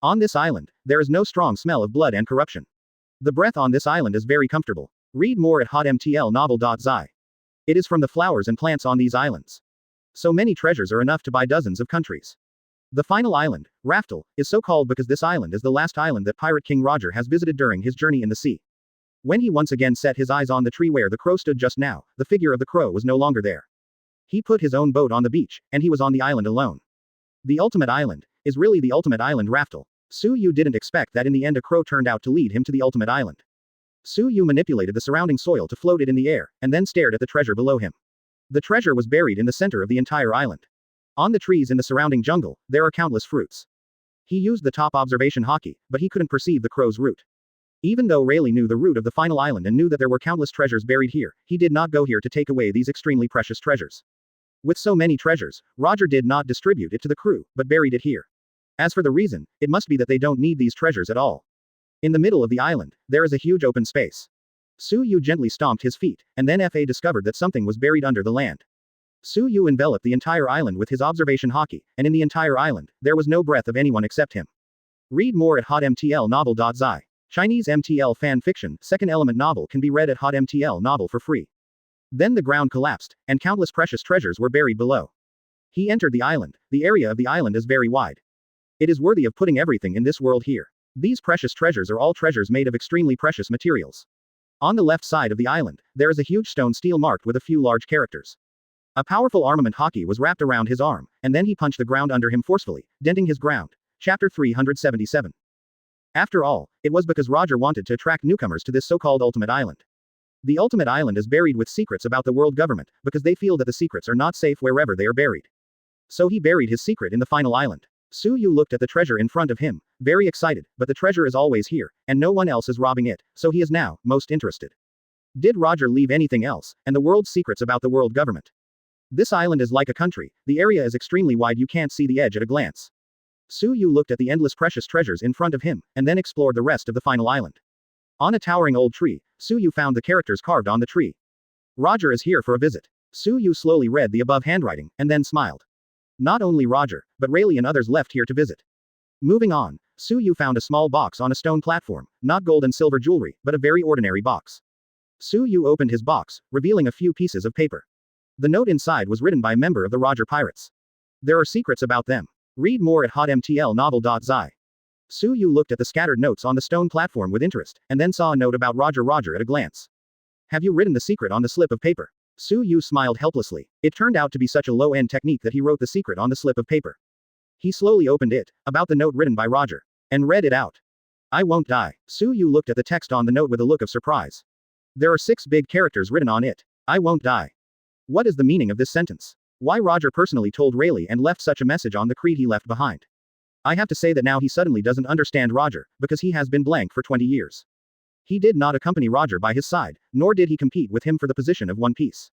On this island, there is no strong smell of blood and corruption. The breath on this island is very comfortable. Read more at hotmtlnovel.zi. It is from the flowers and plants on these islands. So many treasures are enough to buy dozens of countries. The final island, Raftel, is so called because this island is the last island that Pirate King Roger has visited during his journey in the sea. When he once again set his eyes on the tree where the crow stood just now, the figure of the crow was no longer there. He put his own boat on the beach, and he was on the island alone. The ultimate island is really the ultimate island Raftel. Suyu didn't expect that in the end a crow turned out to lead him to the ultimate island. Suyu manipulated the surrounding soil to float it in the air, and then stared at the treasure below him. The treasure was buried in the center of the entire island. On the trees in the surrounding jungle, there are countless fruits. He used the top observation hockey, but he couldn't perceive the crow's route. Even though Rayleigh knew the route of the final island and knew that there were countless treasures buried here, he did not go here to take away these extremely precious treasures. With so many treasures, Roger did not distribute it to the crew, but buried it here. As for the reason, it must be that they don't need these treasures at all. In the middle of the island, there is a huge open space. Suyu gently stomped his feet, and then Fa discovered that something was buried under the land. Suyu enveloped the entire island with his observation hockey, and in the entire island, there was no breath of anyone except him. Read more at hotmtlnovel.zi. Chinese MTL fan fiction, second element novel can be read at hotmtl novel for free. Then the ground collapsed, and countless precious treasures were buried below. He entered the island. The area of the island is very wide. It is worthy of putting everything in this world here. These precious treasures are all treasures made of extremely precious materials. On the left side of the island, there is a huge stone stele marked with a few large characters. A powerful armament hockey was wrapped around his arm, and then he punched the ground under him forcefully, denting his ground. Chapter 377. After all, it was because Roger wanted to attract newcomers to this so-called ultimate island. The ultimate island is buried with secrets about the world government, because they feel that the secrets are not safe wherever they are buried. So he buried his secret in the final island. Suyu looked at the treasure in front of him, very excited, but the treasure is always here, and no one else is robbing it, so he is now most interested. Did Roger leave anything else, and the world's secrets about the world government? This island is like a country, the area is extremely wide, you can't see the edge at a glance. Suyu looked at the endless precious treasures in front of him, and then explored the rest of the final island. On a towering old tree, Suyu found the characters carved on the tree. Roger is here for a visit. Suyu slowly read the above handwriting, and then smiled. Not only Roger, but Rayleigh and others left here to visit. Moving on, Suyu found a small box on a stone platform, not gold and silver jewelry, but a very ordinary box. Suyu opened his box, revealing a few pieces of paper. The note inside was written by a member of the Roger Pirates. There are secrets about them. Read more at hotmtlnovel.zi. Suyu looked at the scattered notes on the stone platform with interest, and then saw a note about Roger at a glance. Have you written the secret on the slip of paper? Suyu smiled helplessly. It turned out to be such a low-end technique that he wrote the secret on the slip of paper. He slowly opened it, about the note written by Roger, and read it out. I won't die. Suyu looked at the text on the note with a look of surprise. There are 6 big characters written on it. I won't die. What is the meaning of this sentence? Why Roger personally told Rayleigh and left such a message on the creed he left behind? I have to say that now he suddenly doesn't understand Roger, because he has been blank for 20 years. He did not accompany Roger by his side, nor did he compete with him for the position of One Piece.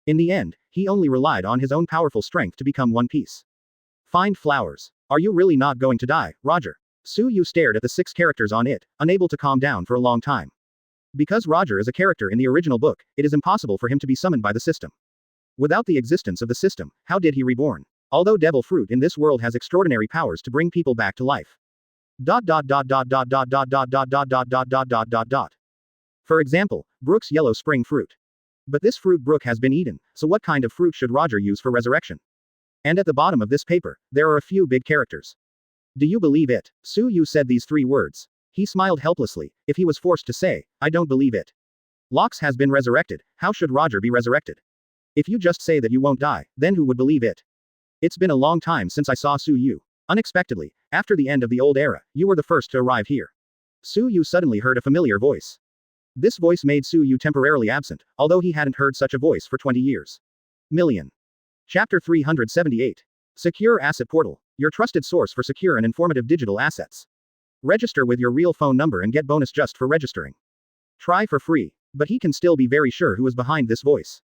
In the end, he only relied on his own powerful strength to become One Piece. Find flowers. Are you really not going to die, Roger? Suyu stared at the 6 characters on it, unable to calm down for a long time. Because Roger is a character in the original book, it is impossible for him to be summoned by the system. Without the existence of the system, how did he reborn? Although devil fruit in this world has extraordinary powers to bring people back to life. For example, Brook's yellow spring fruit. But this fruit Brook has been eaten, so what kind of fruit should Roger use for resurrection? And at the bottom of this paper, there are a few big characters. Do you believe it? Suyu said these 3 words. He smiled helplessly, if he was forced to say, I don't believe it. Locks has been resurrected, how should Roger be resurrected? If you just say that you won't die, then who would believe it? It's been a long time since I saw Suyu. Unexpectedly, after the end of the old era, you were the first to arrive here. Suyu suddenly heard a familiar voice. This voice made Suyu temporarily absent, although he hadn't heard such a voice for 20 years. Million. Chapter 378. Secure Asset Portal. Your trusted source for secure and informative digital assets. Register with your real phone number and get bonus just for registering. Try for free. But he can still be very sure who is behind this voice.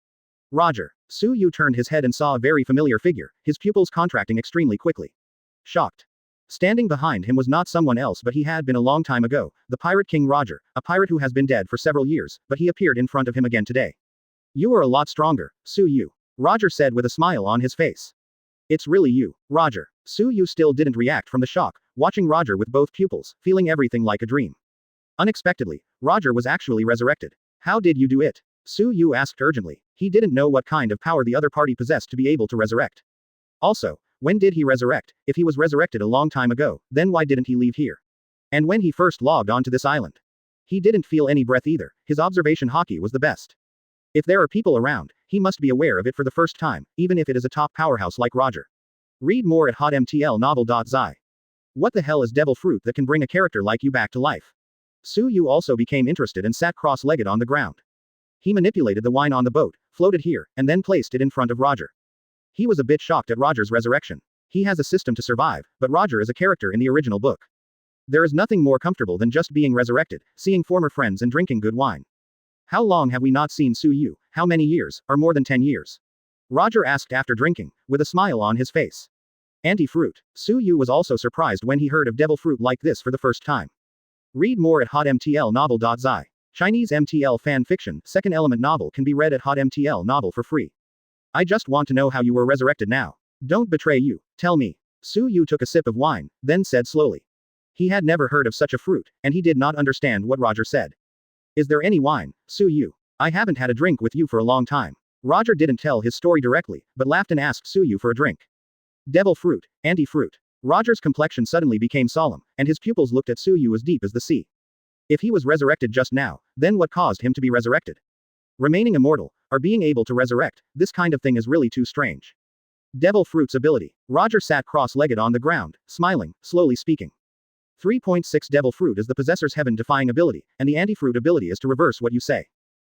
Roger. Su Yu turned his head and saw a very familiar figure, his pupils contracting extremely quickly. Shocked. Standing behind him was not someone else but he had been a long time ago, the Pirate King Roger, a pirate who has been dead for several years, but he appeared in front of him again today. You are a lot stronger, Su Yu. Roger said with a smile on his face. It's really you, Roger. Su Yu still didn't react from the shock, watching Roger with both pupils, feeling everything like a dream. Unexpectedly, Roger was actually resurrected. How did you do it? Su Yu asked urgently. He didn't know what kind of power the other party possessed to be able to resurrect. Also, when did he resurrect? If he was resurrected a long time ago, then why didn't he leave here? And when he first logged onto this island? He didn't feel any breath either, his observation haki was the best. If there are people around, he must be aware of it for the first time, even if it is a top powerhouse like Roger. Read more at hotmtlnovel.zi. What the hell is devil fruit that can bring a character like you back to life? Su Yu also became interested and sat cross-legged on the ground. He manipulated the wine on the boat, floated here, and then placed it in front of Roger. He was a bit shocked at Roger's resurrection. He has a system to survive, but Roger is a character in the original book. There is nothing more comfortable than just being resurrected, seeing former friends and drinking good wine. How long have we not seen Su Yu? How many years, or more than 10 years? Roger asked after drinking, with a smile on his face. Anti-fruit. Su Yu was also surprised when he heard of devil fruit like this for the first time. Read more at hotmtlnovel.zi. Chinese MTL fan fiction, second element novel can be read at hotmtl novel for free. I just want to know how you were resurrected now. Don't betray you, tell me. Su Yu took a sip of wine, then said slowly. He had never heard of such a fruit, and he did not understand what Roger said. Is there any wine, Su Yu? I haven't had a drink with you for a long time. Roger didn't tell his story directly, but laughed and asked Su Yu for a drink. Devil fruit, anti-fruit. Roger's complexion suddenly became solemn, and his pupils looked at Su Yu as deep as the sea. If he was resurrected just now, then what caused him to be resurrected? Remaining immortal, or being able to resurrect, this kind of thing is really too strange. Devil fruit's ability. Roger sat cross-legged on the ground, smiling, slowly speaking. 3.6 Devil fruit is the possessor's heaven-defying ability, and the anti-fruit ability is to reverse what you say.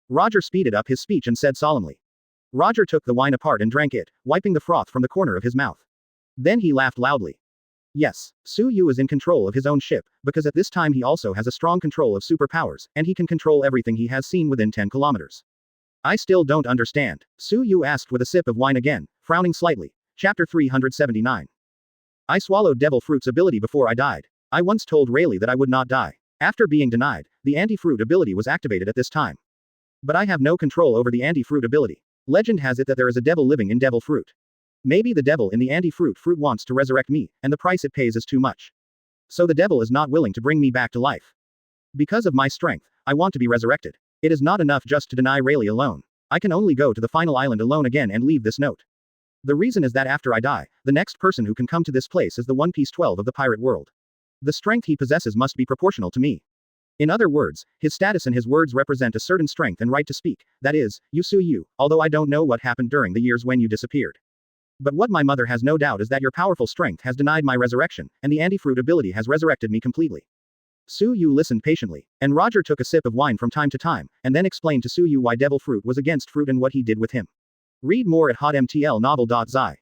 Roger speeded up his speech and said solemnly. Roger took the wine apart and drank it, wiping the froth from the corner of his mouth. Then he laughed loudly. Yes, Su Yu is in control of his own ship, because at this time he also has a strong control of superpowers, and he can control everything he has seen within 10 kilometers. I still don't understand, Su Yu asked with a sip of wine again, frowning slightly. Chapter 379. I swallowed devil fruit's ability before I died. I once told Rayleigh that I would not die. After being denied, the anti-fruit ability was activated at this time. But I have no control over the anti-fruit ability. Legend has it that there is a devil living in devil fruit. Maybe the devil in the anti-fruit wants to resurrect me, and the price it pays is too much. So the devil is not willing to bring me back to life. Because of my strength, I want to be resurrected. It is not enough just to deny Rayleigh alone. I can only go to the final island alone again and leave this note. The reason is that after I die, the next person who can come to this place is the One Piece 12 of the pirate world. The strength he possesses must be proportional to me. In other words, his status and his words represent a certain strength and right to speak, that is, you Su Yu, although I don't know what happened during the years when you disappeared. But what my mother has no doubt is that your powerful strength has denied my resurrection, and the anti-fruit ability has resurrected me completely. Su Yu listened patiently, and Roger took a sip of wine from time to time, and then explained to Su Yu why devil fruit was against fruit and what he did with him. Read more at hotmtlnovel.zi.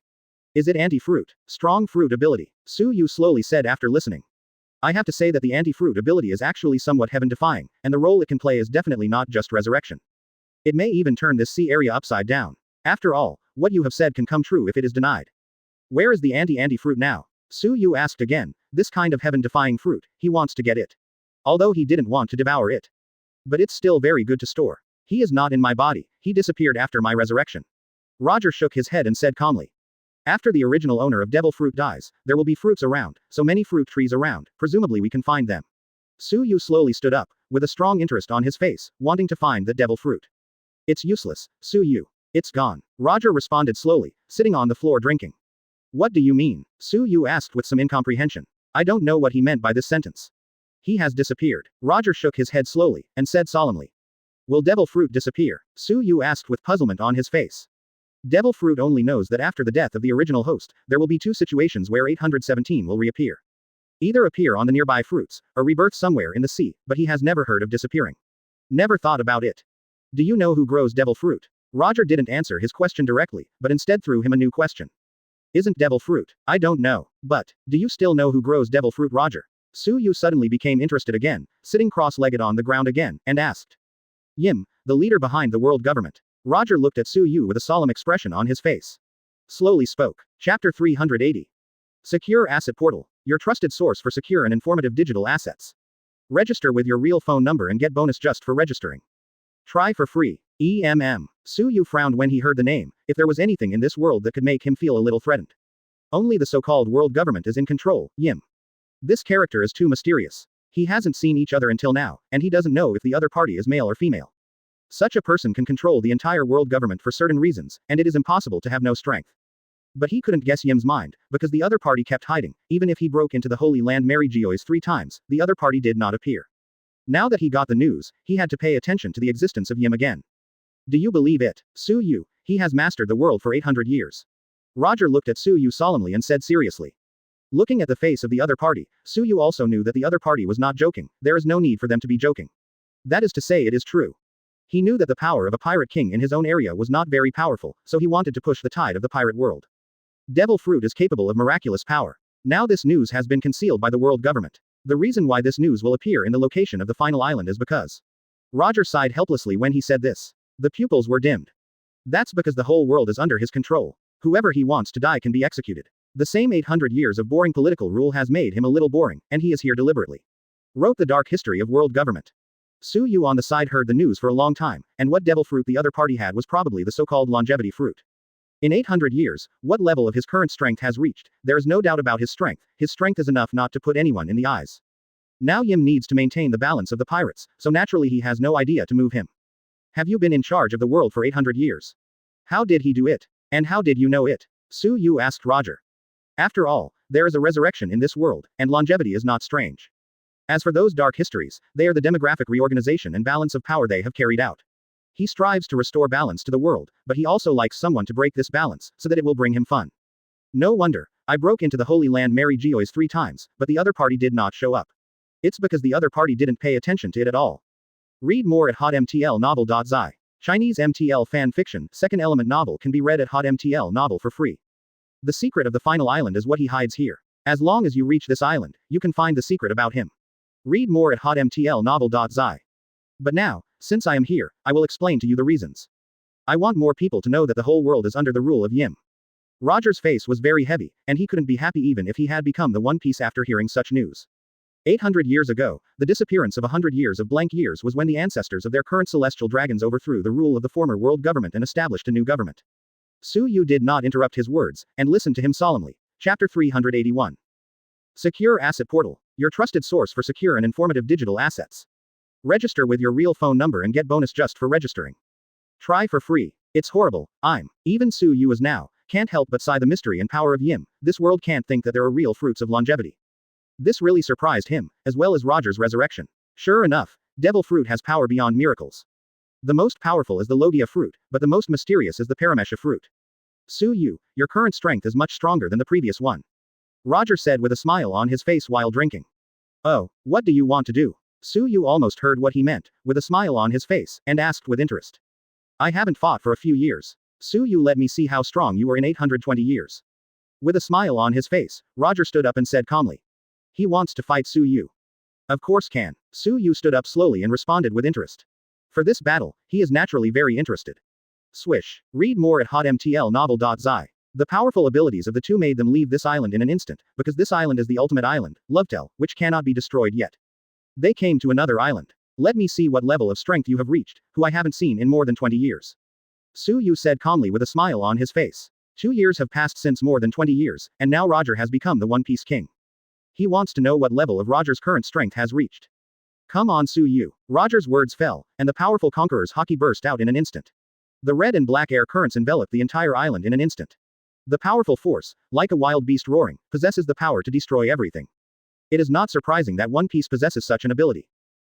Is it anti-fruit? Strong fruit ability, Su Yu slowly said after listening. I have to say that the anti-fruit ability is actually somewhat heaven-defying, and the role it can play is definitely not just resurrection. It may even turn this sea area upside down. After all, what you have said can come true if it is denied. Where is the anti-fruit now? Su Yu asked again. This kind of heaven-defying fruit, he wants to get it. Although he didn't want to devour it. But it's still very good to store. He is not in my body, he disappeared after my resurrection. Roger shook his head and said calmly. After the original owner of devil fruit dies, there will be fruits around, so many fruit trees around, presumably we can find them. Su Yu slowly stood up, with a strong interest on his face, wanting to find the devil fruit. It's useless, Su Yu. It's gone. Roger responded slowly, sitting on the floor drinking. What do you mean? Su Yu asked with some incomprehension. I don't know what he meant by this sentence. He has disappeared. Roger shook his head slowly, and said solemnly. Will devil fruit disappear? Su Yu asked with puzzlement on his face. Devil fruit only knows that after the death of the original host, there will be two situations where 817 will reappear. Either appear on the nearby fruits, or rebirth somewhere in the sea, but he has never heard of disappearing. Never thought about it. Do you know who grows devil fruit? Roger didn't answer his question directly, but instead threw him a new question. Isn't devil fruit? I don't know. But, do you still know who grows devil fruit, Roger? Yu suddenly became interested again, sitting cross-legged on the ground again, and asked. Yim, the leader behind the world government. Roger looked at Yu with a solemn expression on his face. Slowly spoke. Chapter 380. Secure Asset Portal, your trusted source for secure and informative digital assets. Register with your real phone number and get bonus just for registering. Try for free. Yu frowned when he heard the name. If there was anything in this world that could make him feel a little threatened. Only the so-called world government is in control, Yim. This character is too mysterious. He hasn't seen each other until now, and he doesn't know if the other party is male or female. Such a person can control the entire world government for certain reasons, and it is impossible to have no strength. But he couldn't guess Yim's mind, because the other party kept hiding. Even if he broke into the Holy Land Marigiois 3 times, the other party did not appear. Now that he got the news, he had to pay attention to the existence of Yim again. Do you believe it, Yu? He has mastered the world for 800 years. Roger looked at Yu solemnly and said seriously. Looking at the face of the other party, Yu also knew that the other party was not joking. There is no need for them to be joking. That is to say, it is true. He knew that the power of a pirate king in his own area was not very powerful, so he wanted to push the tide of the pirate world. Devil fruit is capable of miraculous power. Now this news has been concealed by the world government. The reason why this news will appear in the location of the final island is because. Roger sighed helplessly when he said this. The pupils were dimmed. That's because the whole world is under his control. Whoever he wants to die can be executed. The same 800 years of boring political rule has made him a little boring, and he is here deliberately. Wrote the dark history of world government. Yu on the side heard the news for a long time, and what devil fruit the other party had was probably the so-called longevity fruit. In 800 years, what level of his current strength has reached? There is no doubt about his strength. His strength is enough not to put anyone in the eyes. Now Yim needs to maintain the balance of the pirates, so naturally he has no idea to move him. Have you been in charge of the world for 800 years? How did he do it? And how did you know it? Yu asked Roger. After all, there is a resurrection in this world, and longevity is not strange. As for those dark histories, they are the demographic reorganization and balance of power they have carried out. He strives to restore balance to the world, but he also likes someone to break this balance, so that it will bring him fun. No wonder. I broke into the Holy Land Marigiois 3 times, but the other party did not show up. It's because the other party didn't pay attention to it at all. Read more at hotmtlnovel.zi. Chinese MTL fan fiction, second element novel can be read at hotmtl novel for free. The secret of the final island is what he hides here. As long as you reach this island, you can find the secret about him. Read more at hotmtlnovel.zi. But now, since I am here, I will explain to you the reasons. I want more people to know that the whole world is under the rule of Yim. Roger's face was very heavy, and he couldn't be happy even if he had become the One Piece after hearing such news. 800 years ago, the disappearance of 100 years of blank years was when the ancestors of their current celestial dragons overthrew the rule of the former world government and established a new government. Yu did not interrupt his words, and listened to him solemnly. Chapter 381. Secure Asset Portal, your trusted source for secure and informative digital assets. Register with your real phone number and get bonus just for registering. Try for free. It's horrible. Even Yu is now, can't help but sigh the mystery and power of Yim. This world can't think that there are real fruits of longevity. This really surprised him, as well as Roger's resurrection. Sure enough, devil fruit has power beyond miracles. The most powerful is the Logia fruit, but the most mysterious is the Paramesha fruit. Yu, your current strength is much stronger than the previous one. Roger said with a smile on his face while drinking. Oh, what do you want to do? Yu almost heard what he meant, with a smile on his face, and asked with interest. I haven't fought for a few years. Yu, let me see how strong you are in 820 years. With a smile on his face, Roger stood up and said calmly. He wants to fight Yu. Of course can. Yu stood up slowly and responded with interest. For this battle, he is naturally very interested. Swish. Read more at hotmtlnovel.zi. The powerful abilities of the two made them leave this island in an instant, because this island is the ultimate island, Lovetel, which cannot be destroyed yet. They came to another island. Let me see what level of strength you have reached, who I haven't seen in more than 20 years. Yu said calmly with a smile on his face. 2 years have passed since more than 20 years, and now Roger has become the One Piece King. He wants to know what level of Roger's current strength has reached. Come on Yu. Roger's words fell, and the powerful conqueror's haki burst out in an instant. The red and black air currents enveloped the entire island in an instant. The powerful force, like a wild beast roaring, possesses the power to destroy everything. It is not surprising that One Piece possesses such an ability.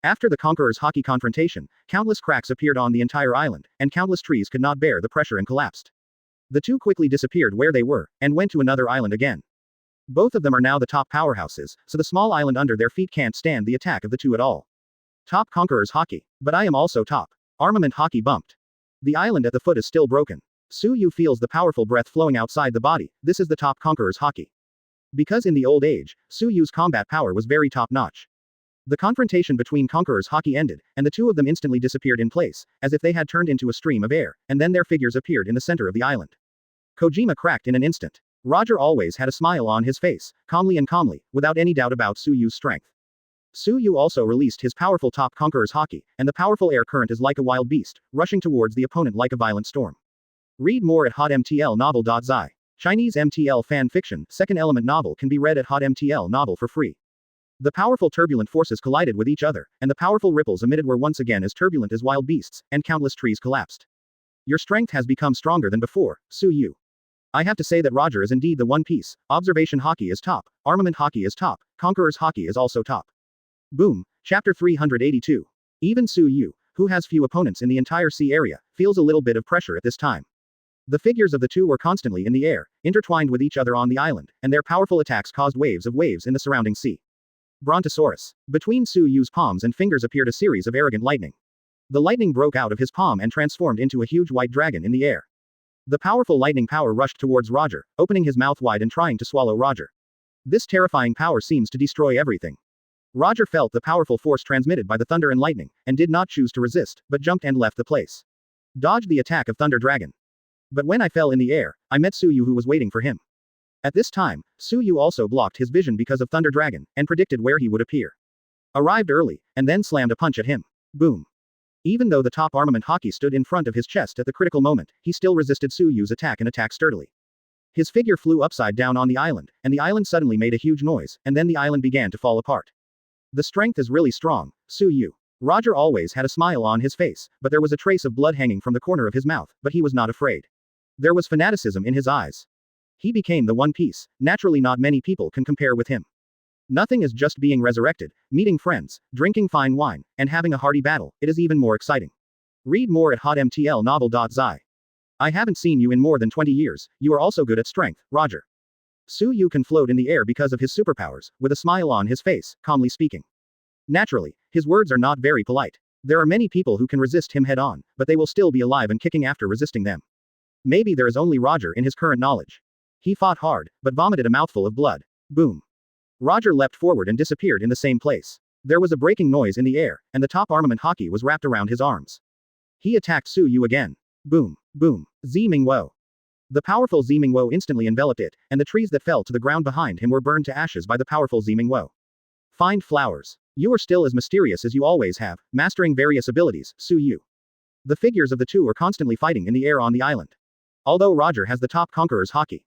After the conqueror's haki confrontation, countless cracks appeared on the entire island, and countless trees could not bear the pressure and collapsed. The two quickly disappeared where they were, and went to another island again. Both of them are now the top powerhouses, so the small island under their feet can't stand the attack of the two at all. Top conqueror's haki. But I am also top. Armament haki bumped. The island at the foot is still broken. Yu feels the powerful breath flowing outside the body. This is the top conqueror's haki. Because in the old age, Suyu's combat power was very top-notch. The confrontation between conquerors Haki ended, and the two of them instantly disappeared in place, as if they had turned into a stream of air, and then their figures appeared in the center of the island. Kojima cracked in an instant. Roger always had a smile on his face, calmly, without any doubt about Suyu's strength. Suyu also released his powerful top conqueror's Haki, and the powerful air current is like a wild beast, rushing towards the opponent like a violent storm. Read more at hotmtlnovel.zi. Chinese MTL fan fiction, second element novel can be read at hotmtl novel for free. The powerful turbulent forces collided with each other, and the powerful ripples emitted were once again as turbulent as wild beasts, and countless trees collapsed. Your strength has become stronger than before, Suyu. I have to say that Roger is indeed the One Piece. Observation Haki is top, armament Haki is top, conqueror's Haki is also top. Boom. Chapter 382. Even Suyu, who has few opponents in the entire sea area, feels a little bit of pressure at this time. The figures of the two were constantly in the air, intertwined with each other on the island, and their powerful attacks caused waves in the surrounding sea. Brontosaurus. Between Suyu's palms and fingers appeared a series of arrogant lightning. The lightning broke out of his palm and transformed into a huge white dragon in the air. The powerful lightning power rushed towards Roger, opening his mouth wide and trying to swallow Roger. This terrifying power seems to destroy everything. Roger felt the powerful force transmitted by the thunder and lightning, and did not choose to resist, but jumped and left the place. Dodged the attack of Thunder Dragon. But when I fell in the air, I met Suyu who was waiting for him. At this time, Suyu also blocked his vision because of Thunder Dragon, and predicted where he would appear. Arrived early, and then slammed a punch at him. Boom. Even though the top armament Haki stood in front of his chest at the critical moment, he still resisted Suyu's attack and attacked sturdily. His figure flew upside down on the island, and the island suddenly made a huge noise, and then the island began to fall apart. The strength is really strong, Suyu. Roger always had a smile on his face, but there was a trace of blood hanging from the corner of his mouth, but he was not afraid. There was fanaticism in his eyes. He became the One Piece, naturally not many people can compare with him. Nothing is just being resurrected, meeting friends, drinking fine wine, and having a hearty battle, it is even more exciting. Read more at hotmtlnovel.zi. I haven't seen you in more than 20 years, you are also good at strength, Roger. Suyu can float in the air because of his superpowers, with a smile on his face, calmly speaking. Naturally, his words are not very polite. There are many people who can resist him head on, but they will still be alive and kicking after resisting them. Maybe there is only Roger in his current knowledge. He fought hard, but vomited a mouthful of blood. Boom. Roger leapt forward and disappeared in the same place. There was a breaking noise in the air, and the top armament Haki was wrapped around his arms. He attacked Suyu again. Boom. Boom. Zimingwo. The powerful Zimingwo instantly enveloped it, and the trees that fell to the ground behind him were burned to ashes by the powerful Zimingwo. Find flowers. You are still as mysterious as you always have, mastering various abilities, Suyu. The figures of the two are constantly fighting in the air on the island. Although Roger has the top conqueror's Haki.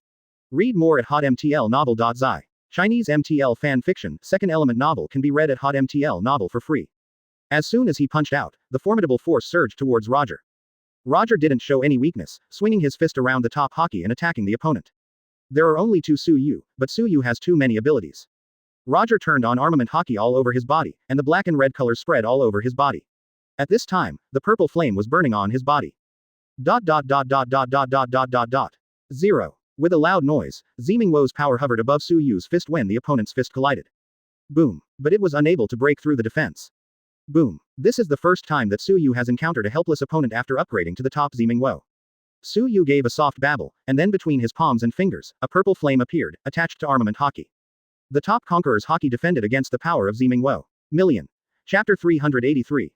Read more at hotmtlnovel.zi. Chinese MTL fan fiction, second element novel can be read at hotmtl novel for free. As soon as he punched out, the formidable force surged towards Roger. Roger didn't show any weakness, swinging his fist around the top Haki and attacking the opponent. There are only two Suyu, but Suyu has too many abilities. Roger turned on armament Haki all over his body, and the black and red colors spread all over his body. At this time, the purple flame was burning on his body. 0. With a loud noise, Zimingwo's power hovered above Suyu's fist when the opponent's fist collided. Boom. But it was unable to break through the defense. Boom. This is the first time that Suyu has encountered a helpless opponent after upgrading to the top Zimingwo. Suyu gave a soft babble, and then between his palms and fingers, a purple flame appeared, attached to armament Haki. The top conqueror's Haki defended against the power of Zimingwo. Chapter 383.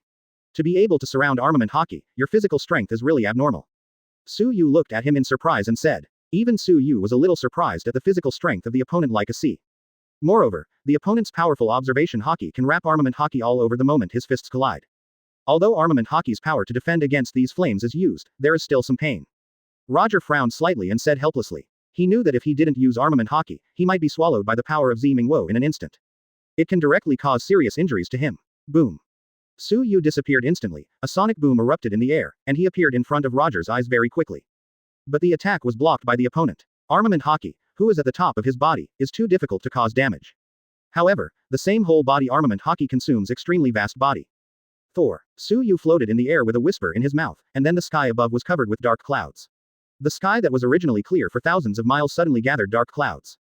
To be able to surround armament Haki, your physical strength is really abnormal. Suyu looked at him in surprise and said. Even Suyu was a little surprised at the physical strength of the opponent like a sea. Moreover, the opponent's powerful observation Haki can wrap armament Haki all over the moment his fists collide. Although armament Haki's power to defend against these flames is used, there is still some pain. Roger frowned slightly and said helplessly. He knew that if he didn't use armament Haki, he might be swallowed by the power of Zimingwo in an instant. It can directly cause serious injuries to him. Boom. Suyu disappeared instantly, a sonic boom erupted in the air, and he appeared in front of Roger's eyes very quickly. But the attack was blocked by the opponent. Armament Haki, who is at the top of his body, is too difficult to cause damage. However, the same whole body armament Haki consumes extremely vast body. Thor. Suyu floated in the air with a whisper in his mouth, and then the sky above was covered with dark clouds. The sky that was originally clear for thousands of miles suddenly gathered dark clouds.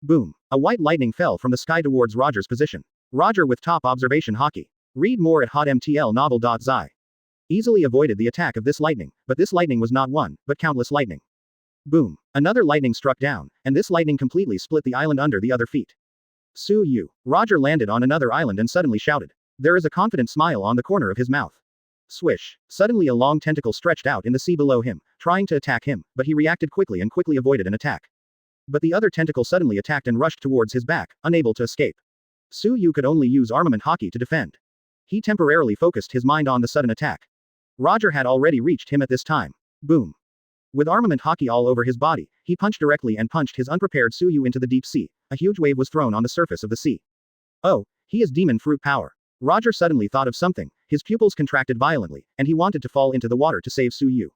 Boom. A white lightning fell from the sky towards Roger's position. Roger with top observation Haki. Read more at hotmtlnovel.zi. Easily avoided the attack of this lightning, but this lightning was not one, but countless lightning. Boom. Another lightning struck down, and this lightning completely split the island under the other feet. Su-yu. Roger landed on another island and suddenly shouted. There is a confident smile on the corner of his mouth. Swish. Suddenly a long tentacle stretched out in the sea below him, trying to attack him, but he reacted quickly and quickly avoided an attack. But the other tentacle suddenly attacked and rushed towards his back, unable to escape. Su-yu could only use armament haki to defend. He temporarily focused his mind on the sudden attack. Roger had already reached him at this time. Boom. With armament haki all over his body, he punched directly and punched his unprepared Su-yu into the deep sea. A huge wave was thrown on the surface of the sea. Oh, he has demon fruit power. Roger suddenly thought of something, his pupils contracted violently, and he wanted to fall into the water to save Su-yu.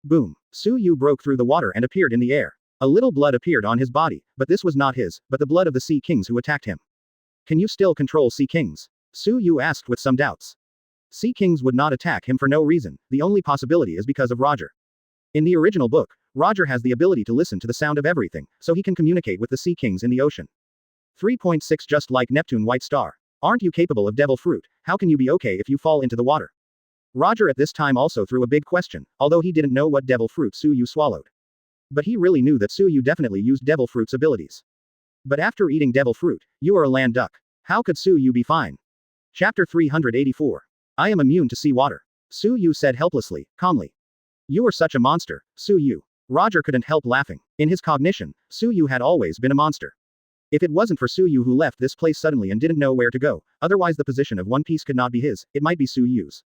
Boom. Su-yu broke through the water and appeared in the air. A little blood appeared on his body, but this was not his, but the blood of the Sea Kings who attacked him. Can you still control Sea Kings? Su-yu asked with some doubts. Sea Kings would not attack him for no reason, the only possibility is because of Roger. In the original book, Roger has the ability to listen to the sound of everything, so he can communicate with the Sea Kings in the ocean. 3.6 Just like Neptune White Star. Aren't you capable of devil fruit? How can you be okay if you fall into the water? Roger at this time also threw a big question, although he didn't know what devil fruit Su-yu swallowed. But he really knew that Su-yu definitely used devil fruit's abilities. But after eating devil fruit, you are a land duck. How could Su-yu be fine? Chapter 384. I am immune to sea water. Su-yu said helplessly, calmly. You are such a monster, Su-yu. Roger couldn't help laughing. In his cognition, Su-yu had always been a monster. If it wasn't for Su-yu who left this place suddenly and didn't know where to go, otherwise the position of One Piece could not be his, it might be Su-yu's.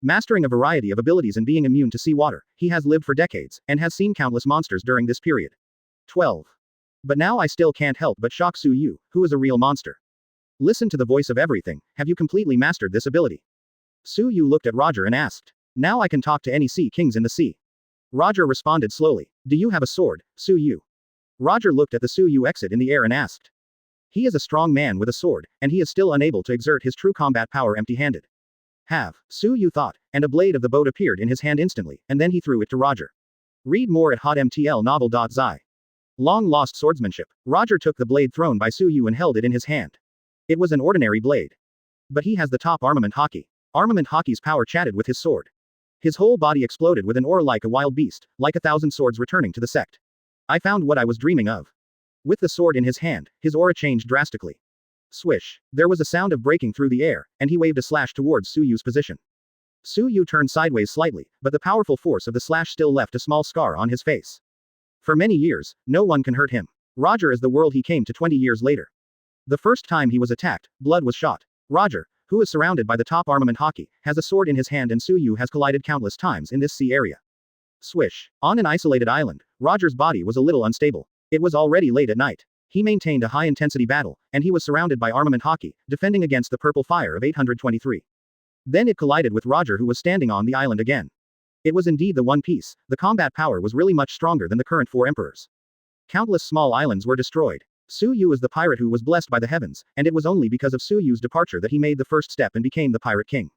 Mastering a variety of abilities and being immune to seawater, he has lived for decades, and has seen countless monsters during this period. 12. But now I still can't help but shock Su-yu, who is a real monster. Listen to the voice of everything, have you completely mastered this ability? Su-yu looked at Roger and asked. Now I can talk to any Sea Kings in the sea. Roger responded slowly. Do you have a sword, Su-yu? Roger looked at the Su-yu exit in the air and asked. He is a strong man with a sword, and he is still unable to exert his true combat power empty-handed. Have, Su-yu thought, and a blade of the boat appeared in his hand instantly, and then he threw it to Roger. Read more at hotmtlnovel.zi. Long lost swordsmanship. Roger took the blade thrown by Su-yu and held it in his hand. It was an ordinary blade. But he has the top armament haki. Armament haki's power chatted with his sword. His whole body exploded with an aura like a wild beast, like 1,000 swords returning to the sect. I found what I was dreaming of. With the sword in his hand, his aura changed drastically. Swish. There was a sound of breaking through the air, and he waved a slash towards Su-yu's position. Su-yu turned sideways slightly, but the powerful force of the slash still left a small scar on his face. For many years, no one can hurt him. Roger is the world he came to 20 years later. The first time he was attacked, blood was shot. Roger, who is surrounded by the top armament haki, has a sword in his hand and Su-yu has collided countless times in this sea area. Swish. On an isolated island, Roger's body was a little unstable. It was already late at night. He maintained a high-intensity battle, and he was surrounded by armament haki, defending against the purple fire of 823. Then it collided with Roger who was standing on the island again. It was indeed the One Piece, the combat power was really much stronger than the current 4 emperors. Countless small islands were destroyed. Su-yu is the pirate who was blessed by the heavens, and it was only because of Su-yu's departure that he made the first step and became the Pirate King.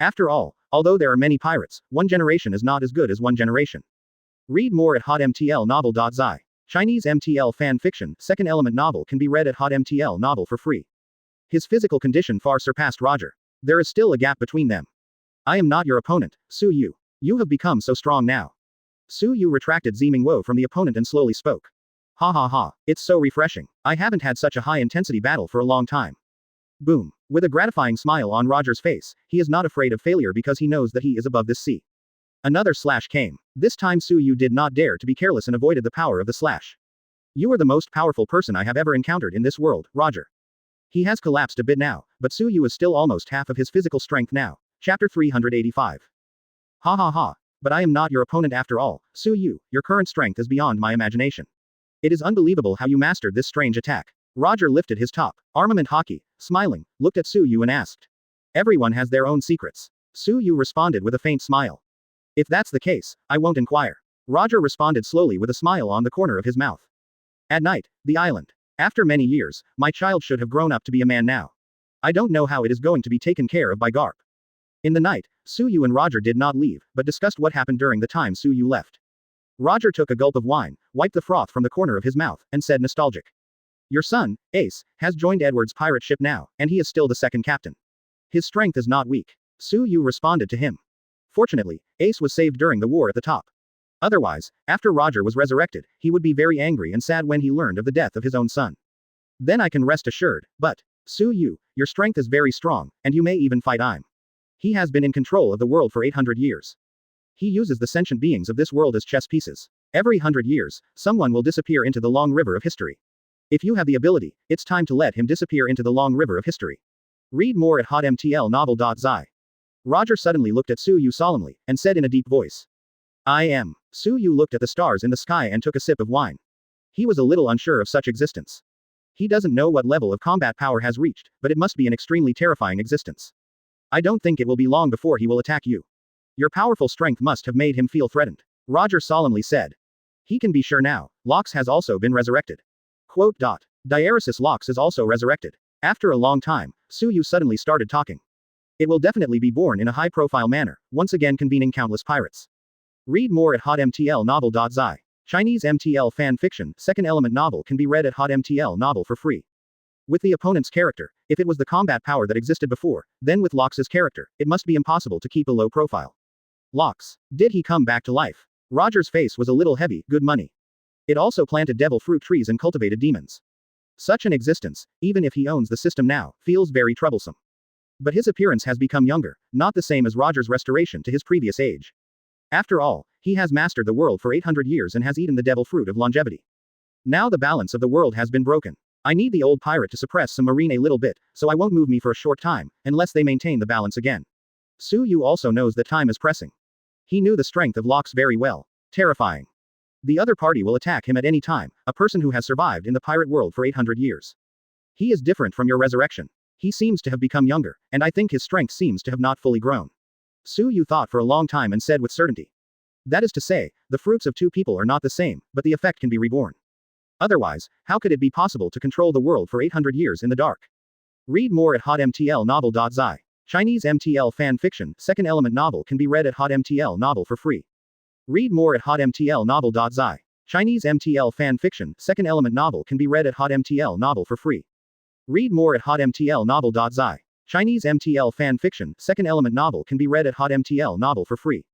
After all, although there are many pirates, one generation is not as good as one generation. Read more at hotmtlnovel.zi. Chinese MTL fan fiction, Second Element novel can be read at hotmtl novel for free. His physical condition far surpassed Roger. There is still a gap between them. I am not your opponent, Su-yu. You have become so strong now. Su-yu retracted Zeeming Wo from the opponent and slowly spoke. Ha ha ha, it's so refreshing. I haven't had such a high-intensity battle for a long time. Boom. With a gratifying smile on Roger's face, he is not afraid of failure because he knows that he is above this sea. Another slash came. This time Su-yu did not dare to be careless and avoided the power of the slash. You are the most powerful person I have ever encountered in this world, Roger. He has collapsed a bit now, but Su-yu is still almost half of his physical strength now. Chapter 385. Ha ha ha. But I am not your opponent after all, Su-yu, your current strength is beyond my imagination. It is unbelievable how you mastered this strange attack. Roger lifted his top armament haki, smiling, looked at Su-yu and asked. Everyone has their own secrets. Su-yu responded with a faint smile. If that's the case, I won't inquire. Roger responded slowly with a smile on the corner of his mouth. At night, the island. After many years, my child should have grown up to be a man now. I don't know how it is going to be taken care of by Garp. In the night, Su-yu and Roger did not leave, but discussed what happened during the time Su-yu left. Roger took a gulp of wine, wiped the froth from the corner of his mouth, and said nostalgic. Your son, Ace, has joined Edward's pirate ship now, and he is still the second captain. His strength is not weak. Su-yu responded to him. Fortunately, Ace was saved during the war at the top. Otherwise, after Roger was resurrected, he would be very angry and sad when he learned of the death of his own son. Then I can rest assured, but, Su Yu, your strength is very strong, and you may even fight Aizen. He has been in control of the world for 800 years. He uses the sentient beings of this world as chess pieces. Every 100 years, someone will disappear into the long river of history. If you have the ability, it's time to let him disappear into the long river of history. Read more at hotmtlnovel.zi. Roger suddenly looked at Su Yu solemnly, and said in a deep voice. I am. Su Yu looked at the stars in the sky and took a sip of wine. He was a little unsure of such existence. He doesn't know what level of combat power has reached, but it must be an extremely terrifying existence. I don't think it will be long before he will attack you. Your powerful strength must have made him feel threatened. Roger solemnly said. He can be sure now, Lox has also been resurrected. Quote. Diaresis Lox is also resurrected. After a long time, Su Yu suddenly started talking. It will definitely be born in a high-profile manner, once again convening countless pirates. Read more at hotmtlnovel.zi. Chinese MTL fan fiction, second element novel can be read at hotmtl novel for free. With the opponent's character, if it was the combat power that existed before, then with Lox's character, it must be impossible to keep a low profile. Lox. Did he come back to life? Roger's face was a little heavy, good money. It also planted devil fruit trees and cultivated demons. Such an existence, even if he owns the system now, feels very troublesome. But his appearance has become younger, not the same as Roger's restoration to his previous age. After all, he has mastered the world for 800 years and has eaten the devil fruit of longevity. Now the balance of the world has been broken. I need the old pirate to suppress some marine a little bit, so I won't move me for a short time, unless they maintain the balance again. Su Yu also knows that time is pressing. He knew the strength of Lox very well. Terrifying. The other party will attack him at any time, a person who has survived in the pirate world for 800 years. He is different from your resurrection. He seems to have become younger, and I think his strength seems to have not fully grown. Su Yu thought for a long time and said with certainty. That is to say, the fruits of two people are not the same, but the effect can be reborn. Otherwise, how could it be possible to control the world for 800 years in the dark? Read more at hotmtlnovel.zi. Chinese MTL fan fiction, second element novel can be read at hotmtl novel for free. Read more at hotmtlnovel.zi. Chinese MTL fan fiction, second element novel can be read at hotmtl novel for free. Read more at hotmtlnovel.zi. Chinese MTL fan fiction, second element novel can be read at hotmtl novel for free.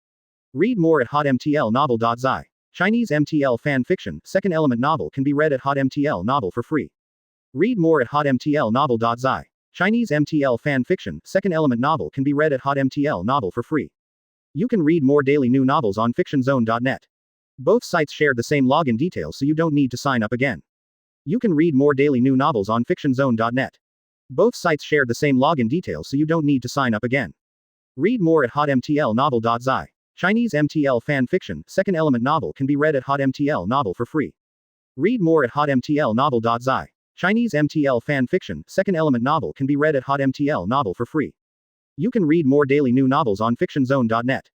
Read more at hotmtlnovel.zi. Chinese MTL fan fiction, second element novel can be read at hotmtl novel for free. Read more at hotmtlnovel.zi. Chinese MTL fan fiction, second element novel can be read at hotmtl novel for free. You can read more daily new novels on fictionzone.net. Both sites share the same login details, so you don't need to sign up again. You can read more daily new novels on fictionzone.net. Both sites share the same login details, so you don't need to sign up again. Read more at hotmtlnovel.zi. Chinese MTL fan fiction, second element novel can be read at hotmtl novel for free. Read more at hotmtlnovel.zi. Chinese MTL fan fiction, second element novel can be read at hotmtl novel for free. You can read more daily new novels on fictionzone.net.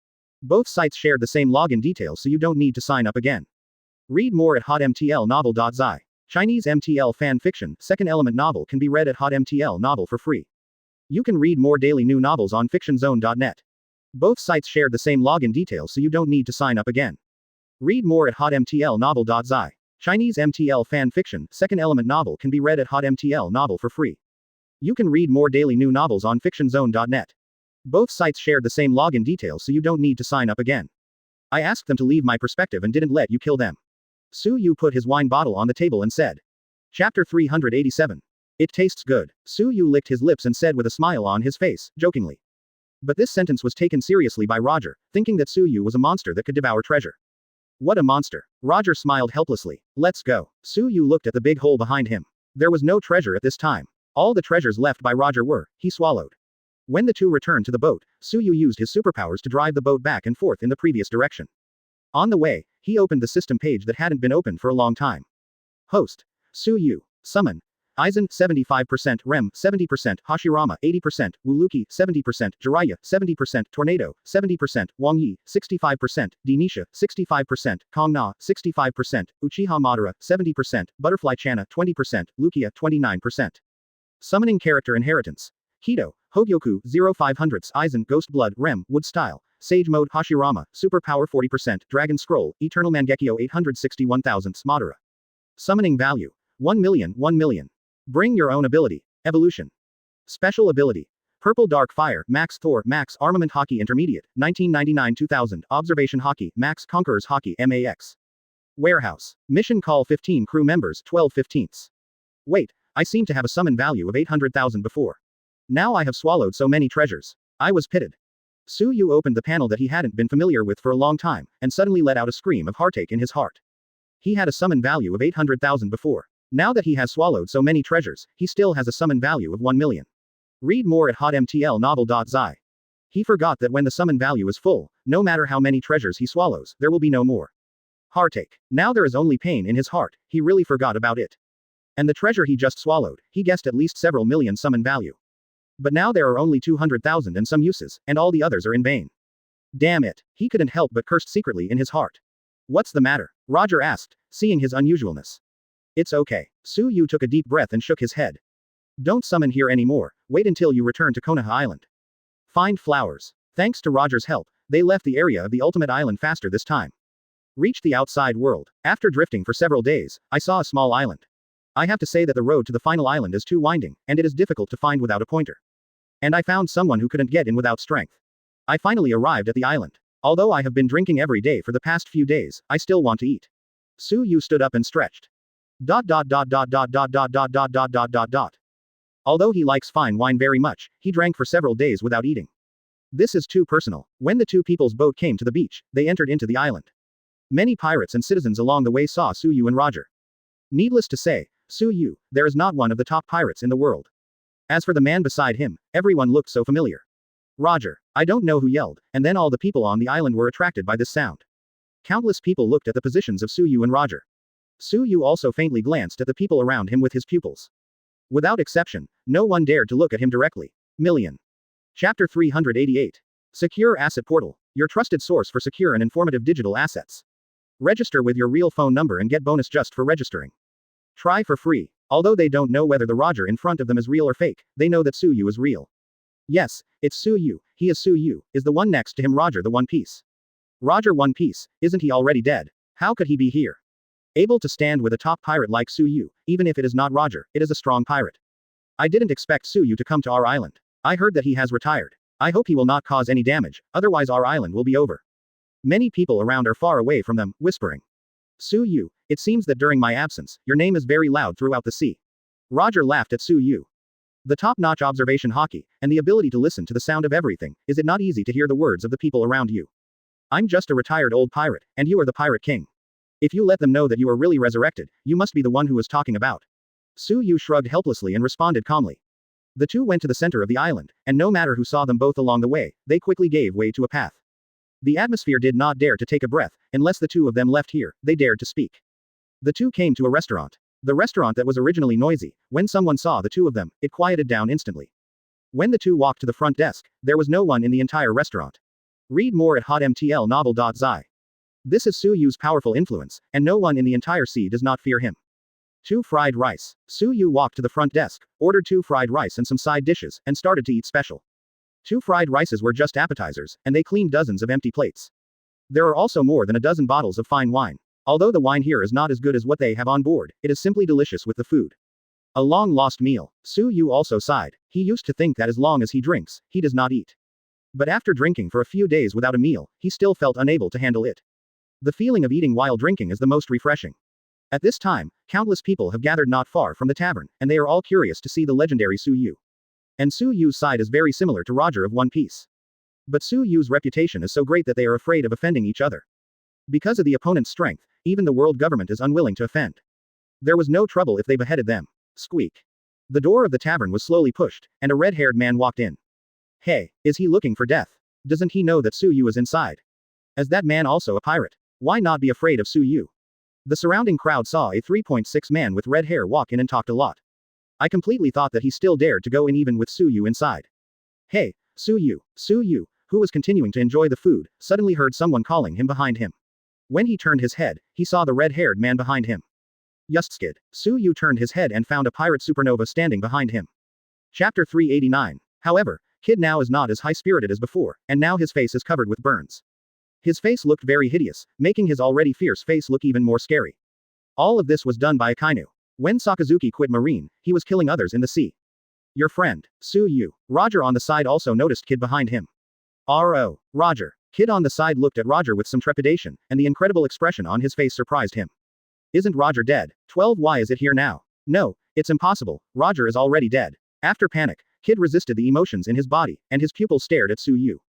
Both sites share the same login details, so you don't need to sign up again. Read more at hotmtlnovel.zi. Chinese MTL fan fiction, second element novel can be read at hotmtl novel for free. You can read more daily new novels on fictionzone.net. Both sites share the same login details, so you don't need to sign up again. Read more at hotmtlnovel.zi. Chinese MTL fan fiction, second element novel can be read at hotmtl novel for free. You can read more daily new novels on fictionzone.net. Both sites share the same login details, so you don't need to sign up again. I asked them to leave my perspective and didn't let you kill them. Su Yu put his wine bottle on the table and said. Chapter 387. It tastes good. Su Yu licked his lips and said with a smile on his face, jokingly. But this sentence was taken seriously by Roger, thinking that Su Yu was a monster that could devour treasure. What a monster. Roger smiled helplessly. Let's go. Su Yu looked at the big hole behind him. There was no treasure at this time. All the treasures left by Roger were, he swallowed. When the two returned to the boat, Su Yu used his superpowers to drive the boat back and forth in the previous direction. On the way, he opened the system page that hadn't been opened for a long time. Host. Su Yu. Summon. Aizen, 75%, Rem, 70%, Hashirama, 80%, Wuluki, 70%, Jiraiya, 70%, Tornado, 70%, Wang Yi, 65%, Denisha, 65%, Kong Na, 65%, Uchiha Madara, 70%, Butterfly Channa, 20%, Lukia, 29%. Summoning character inheritance. Hito, Hogyoku, 0500s, Aizen, Ghost Blood, Rem, Wood Style, Sage Mode, Hashirama, Superpower 40%, Dragon Scroll, Eternal Mangekyo 861,000, Madara. Summoning value. 1 million, 1 million. Bring your own ability. Evolution. Special ability. Purple Dark Fire, Max Thor, Max Armament Hockey Intermediate, 1999-2000, Observation Hockey, Max Conquerors Hockey MAX. Warehouse. Mission Call 15 crew members, 12/15. Wait, I seem to have a summon value of 800,000 before. Now I have swallowed so many treasures. I was pitted. Su Yu opened the panel that he hadn't been familiar with for a long time, and suddenly let out a scream of heartache in his heart. He had a summon value of 800,000 before. Now that he has swallowed so many treasures, he still has a summon value of 1 million. Read more at hotmtlnovel.zi. He forgot that when the summon value is full, no matter how many treasures he swallows, there will be no more heartache. Now there is only pain in his heart, he really forgot about it. And the treasure he just swallowed, he guessed at least several million summon value. But now there are only 200,000 and some uses, and all the others are in vain. Damn it, he couldn't help but cursed secretly in his heart. What's the matter? Roger asked, seeing his unusualness. It's okay. Su Yu took a deep breath and shook his head. Don't summon here anymore, wait until you return to Konoha Island. Find flowers. Thanks to Roger's help, they left the area of the ultimate island faster this time. Reached the outside world. After drifting for several days, I saw a small island. I have to say that the road to the final island is too winding, and it is difficult to find without a pointer. And I found someone who couldn't get in without strength. I finally arrived at the island. Although I have been drinking every day for the past few days, I still want to eat. Su Yu stood up and stretched. Although he likes fine wine very much, he drank for several days without eating. This is too personal. When the two people's boat came to the beach, they entered into the island. Many pirates and citizens along the way saw Su Yu and Roger. Needless to say, Su Yu, there is not one of the top pirates in the world. As for the man beside him, everyone looked so familiar. Roger. I don't know who yelled, and then all the people on the island were attracted by this sound. Countless people looked at the positions of Su Yu and Roger. Su Yu also faintly glanced at the people around him with his pupils. Without exception, no one dared to look at him directly. Million. Chapter 388. Secure Asset Portal, your trusted source for secure and informative digital assets. Register with your real phone number and get bonus just for registering. Try for free. Although they don't know whether the Roger in front of them is real or fake, they know that Su Yu is real. Yes, it's Su Yu, he is Su Yu, is the one next to him Roger the One Piece. Roger One Piece, isn't he already dead? How could he be here? Able to stand with a top pirate like Su Yu, even if it is not Roger, it is a strong pirate. I didn't expect Su Yu to come to our island. I heard that he has retired. I hope he will not cause any damage, otherwise our island will be over. Many people around are far away from them, whispering. Su Yu, it seems that during my absence, your name is very loud throughout the sea. Roger laughed at Su Yu. The top-notch observation hockey, and the ability to listen to the sound of everything, is it not easy to hear the words of the people around you? I'm just a retired old pirate, and you are the pirate king. If you let them know that you are really resurrected, you must be the one who was talking about. Su Yu shrugged helplessly and responded calmly. The two went to the center of the island, and no matter who saw them both along the way, they quickly gave way to a path. The atmosphere did not dare to take a breath, unless the two of them left here, they dared to speak. The two came to a restaurant. The restaurant that was originally noisy, when someone saw the two of them, it quieted down instantly. When the two walked to the front desk, there was no one in the entire restaurant. Read more at hotmtlnovel.zi. This is Su Yu's powerful influence, and no one in the entire sea does not fear him. 2 fried rice. Su Yu walked to the front desk, ordered 2 fried rice and some side dishes, and started to eat special. 2 fried rices were just appetizers, and they cleaned dozens of empty plates. There are also more than a dozen bottles of fine wine. Although the wine here is not as good as what they have on board, it is simply delicious with the food. A long-lost meal. Su Yu also sighed. He used to think that as long as he drinks, he does not eat. But after drinking for a few days without a meal, he still felt unable to handle it. The feeling of eating while drinking is the most refreshing. At this time, countless people have gathered not far from the tavern, and they are all curious to see the legendary Su Yu. And Su Yu's side is very similar to Roger of One Piece. But Su Yu's reputation is so great that they are afraid of offending each other. Because of the opponent's strength, even the world government is unwilling to offend. There was no trouble if they beheaded them. Squeak. The door of the tavern was slowly pushed, and a red-haired man walked in. Hey, is he looking for death? Doesn't he know that Su Yu is inside? Is that man also a pirate? Why not be afraid of Su Yu? The surrounding crowd saw a 3.6 man with red hair walk in and talked a lot. I completely thought that he still dared to go in even with Su Yu inside. Hey, Su Yu, who was continuing to enjoy the food, suddenly heard someone calling him behind him. When he turned his head, he saw the red-haired man behind him. Yustskid. Su Yu turned his head and found a pirate supernova standing behind him. Chapter 389. However, Kid now is not as high-spirited as before, and now his face is covered with burns. His face looked very hideous, making his already fierce face look even more scary. All of this was done by Akainu. When Sakazuki quit Marine, he was killing others in the sea. Your friend, Su Yu. Roger on the side also noticed Kid behind him. R.O. Roger. Kid on the side looked at Roger with some trepidation, and the incredible expression on his face surprised him. Isn't Roger dead? 12. Why is it here now? No, it's impossible, Roger is already dead. After panic, Kid resisted the emotions in his body, and his pupils stared at Su Yu.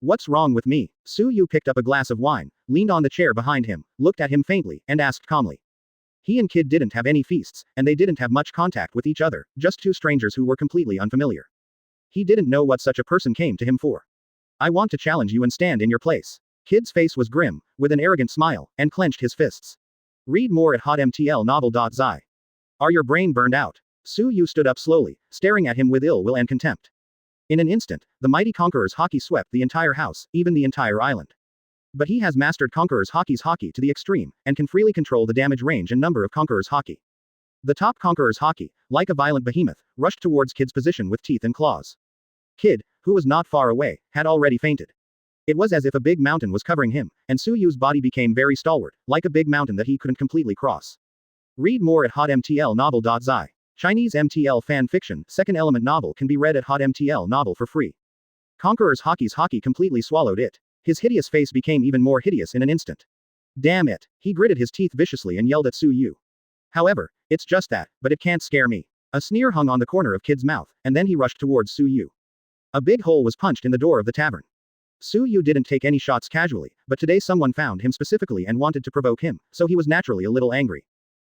What's wrong with me? Su Yu picked up a glass of wine, leaned on the chair behind him, looked at him faintly, and asked calmly. He and Kid didn't have any feasts, and they didn't have much contact with each other, just two strangers who were completely unfamiliar. He didn't know what such a person came to him for. I want to challenge you and stand in your place. Kid's face was grim, with an arrogant smile, and clenched his fists. Read more at hotmtlnovel.zi. Are your brain burned out? Su Yu stood up slowly, staring at him with ill will and contempt. In an instant, the mighty Conqueror's haki swept the entire house, even the entire island. But he has mastered Conqueror's haki's haki to the extreme, and can freely control the damage range and number of Conqueror's haki. The top Conqueror's haki, like a violent behemoth, rushed towards Kid's position with teeth and claws. Kid, who was not far away, had already fainted. It was as if a big mountain was covering him, and Su Yu's body became very stalwart, like a big mountain that he couldn't completely cross. Read more at hotmtlnovel.zi. Chinese MTL fan fiction, second element novel can be read at hotmtl novel for free. Conqueror's haki's haki completely swallowed it. His hideous face became even more hideous in an instant. Damn it. He gritted his teeth viciously and yelled at Su Yu. However, it's just that, but it can't scare me. A sneer hung on the corner of Kid's mouth, and then he rushed towards Su Yu. A big hole was punched in the door of the tavern. Su Yu didn't take any shots casually, but today someone found him specifically and wanted to provoke him, so he was naturally a little angry.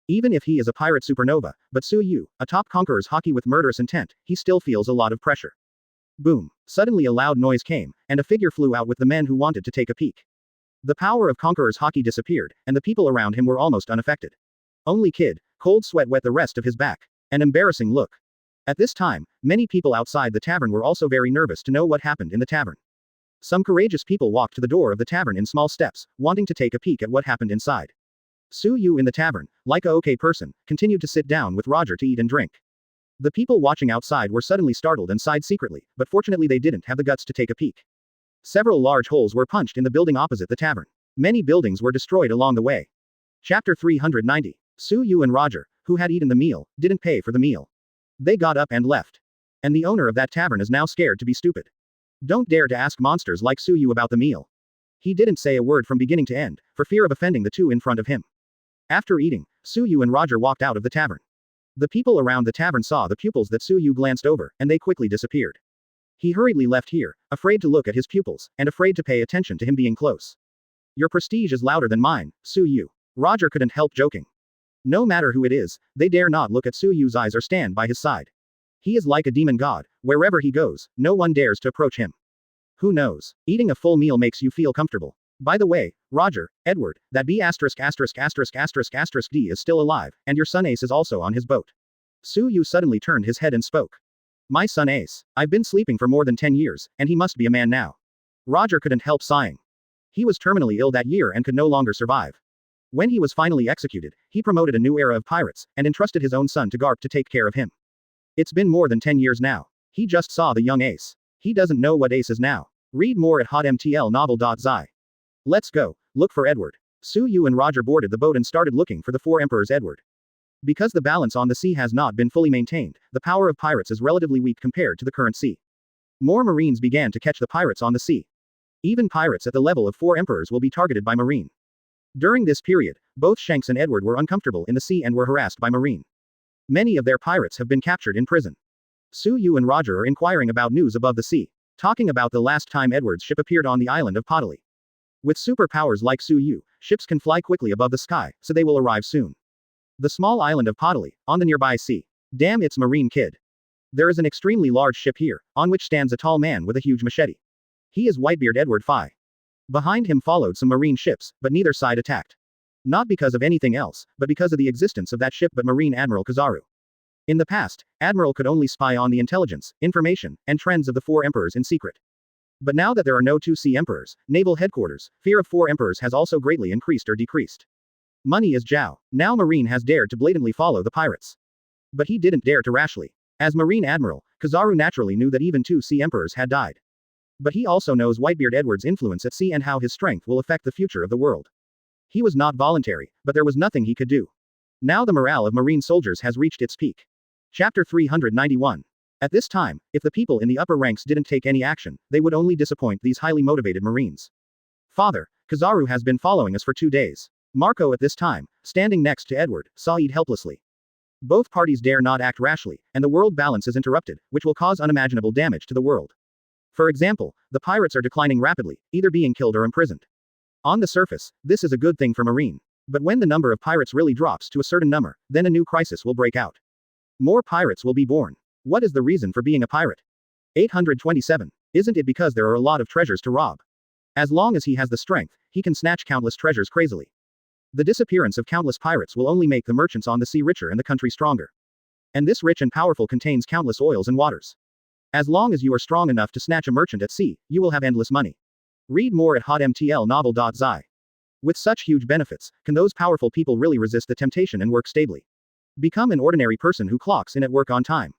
Even if he is a pirate supernova, but Su Yu, a top Conqueror's haki with murderous intent, he still feels a lot of pressure. Boom. Suddenly a loud noise came, and a figure flew out with the men who wanted to take a peek. The power of Conqueror's haki disappeared, and the people around him were almost unaffected. Only Kid, cold sweat wet the rest of his back. An embarrassing look. At this time, many people outside the tavern were also very nervous to know what happened in the tavern. Some courageous people walked to the door of the tavern in small steps, wanting to take a peek at what happened inside. Su Yu in the tavern, like a okay person, continued to sit down with Roger to eat and drink. The people watching outside were suddenly startled and sighed secretly, but fortunately they didn't have the guts to take a peek. Several large holes were punched in the building opposite the tavern. Many buildings were destroyed along the way. Chapter 390. Su Yu and Roger, who had eaten the meal, didn't pay for the meal. They got up and left. And the owner of that tavern is now scared to be stupid. Don't dare to ask monsters like Su Yu about the meal. He didn't say a word from beginning to end, for fear of offending the two in front of him. After eating, Su Yu and Roger walked out of the tavern. The people around the tavern saw the pupils that Su Yu glanced over, and they quickly disappeared. He hurriedly left here, afraid to look at his pupils, and afraid to pay attention to him being close. Your prestige is louder than mine, Su Yu. Roger couldn't help joking. No matter who it is, they dare not look at Su Yu's eyes or stand by his side. He is like a demon god, wherever he goes, no one dares to approach him. Who knows? Eating a full meal makes you feel comfortable. By the way, Roger, Edward, that B*********** D is still alive, and your son Ace is also on his boat. Su Yu suddenly turned his head and spoke. My son Ace. I've been sleeping for more than 10 years, and he must be a man now. Roger couldn't help sighing. He was terminally ill that year and could no longer survive. When he was finally executed, he promoted a new era of pirates, and entrusted his own son to Garp to take care of him. It's been more than 10 years now. He just saw the young Ace. He doesn't know what Ace is now. Read more at hotmtlnovel.zi. Let's go, look for Edward. Su Yu and Roger boarded the boat and started looking for the four emperors Edward. Because the balance on the sea has not been fully maintained, the power of pirates is relatively weak compared to the current sea. More marines began to catch the pirates on the sea. Even pirates at the level of four emperors will be targeted by marine. During this period, both Shanks and Edward were uncomfortable in the sea and were harassed by marine. Many of their pirates have been captured in prison. Su Yu and Roger are inquiring about news above the sea, talking about the last time Edward's ship appeared on the island of Potali. With superpowers like Su Yu, ships can fly quickly above the sky, so they will arrive soon. The small island of Potali, on the nearby sea. Damn, it's Marine Kid. There is an extremely large ship here, on which stands a tall man with a huge machete. He is Whitebeard Edward Phi. Behind him followed some marine ships, but neither side attacked. Not because of anything else, but because of the existence of that ship but Marine Admiral Kizaru. In the past, Admiral could only spy on the intelligence, information, and trends of the four emperors in secret. But now that there are no two sea emperors, naval headquarters, fear of four emperors has also greatly increased or decreased. Money is Zhao. Now Marine has dared to blatantly follow the pirates. But he didn't dare to rashly. As Marine Admiral, Kizaru naturally knew that even two sea emperors had died. But he also knows Whitebeard Edward's influence at sea and how his strength will affect the future of the world. He was not voluntary, but there was nothing he could do. Now the morale of Marine soldiers has reached its peak. Chapter 391. At this time, if the people in the upper ranks didn't take any action, they would only disappoint these highly motivated Marines. Father, Kizaru has been following us for 2 days. Marco at this time, standing next to Edward, sighed helplessly. Both parties dare not act rashly, and the world balance is interrupted, which will cause unimaginable damage to the world. For example, the pirates are declining rapidly, either being killed or imprisoned. On the surface, this is a good thing for Marine. But when the number of pirates really drops to a certain number, then a new crisis will break out. More pirates will be born. What is the reason for being a pirate? 827. Isn't it because there are a lot of treasures to rob? As long as he has the strength, he can snatch countless treasures crazily. The disappearance of countless pirates will only make the merchants on the sea richer and the country stronger. And this rich and powerful contains countless oils and waters. As long as you are strong enough to snatch a merchant at sea, you will have endless money. Read more at hotmtlnovel.zi. With such huge benefits, can those powerful people really resist the temptation and work stably? Become an ordinary person who clocks in at work on time.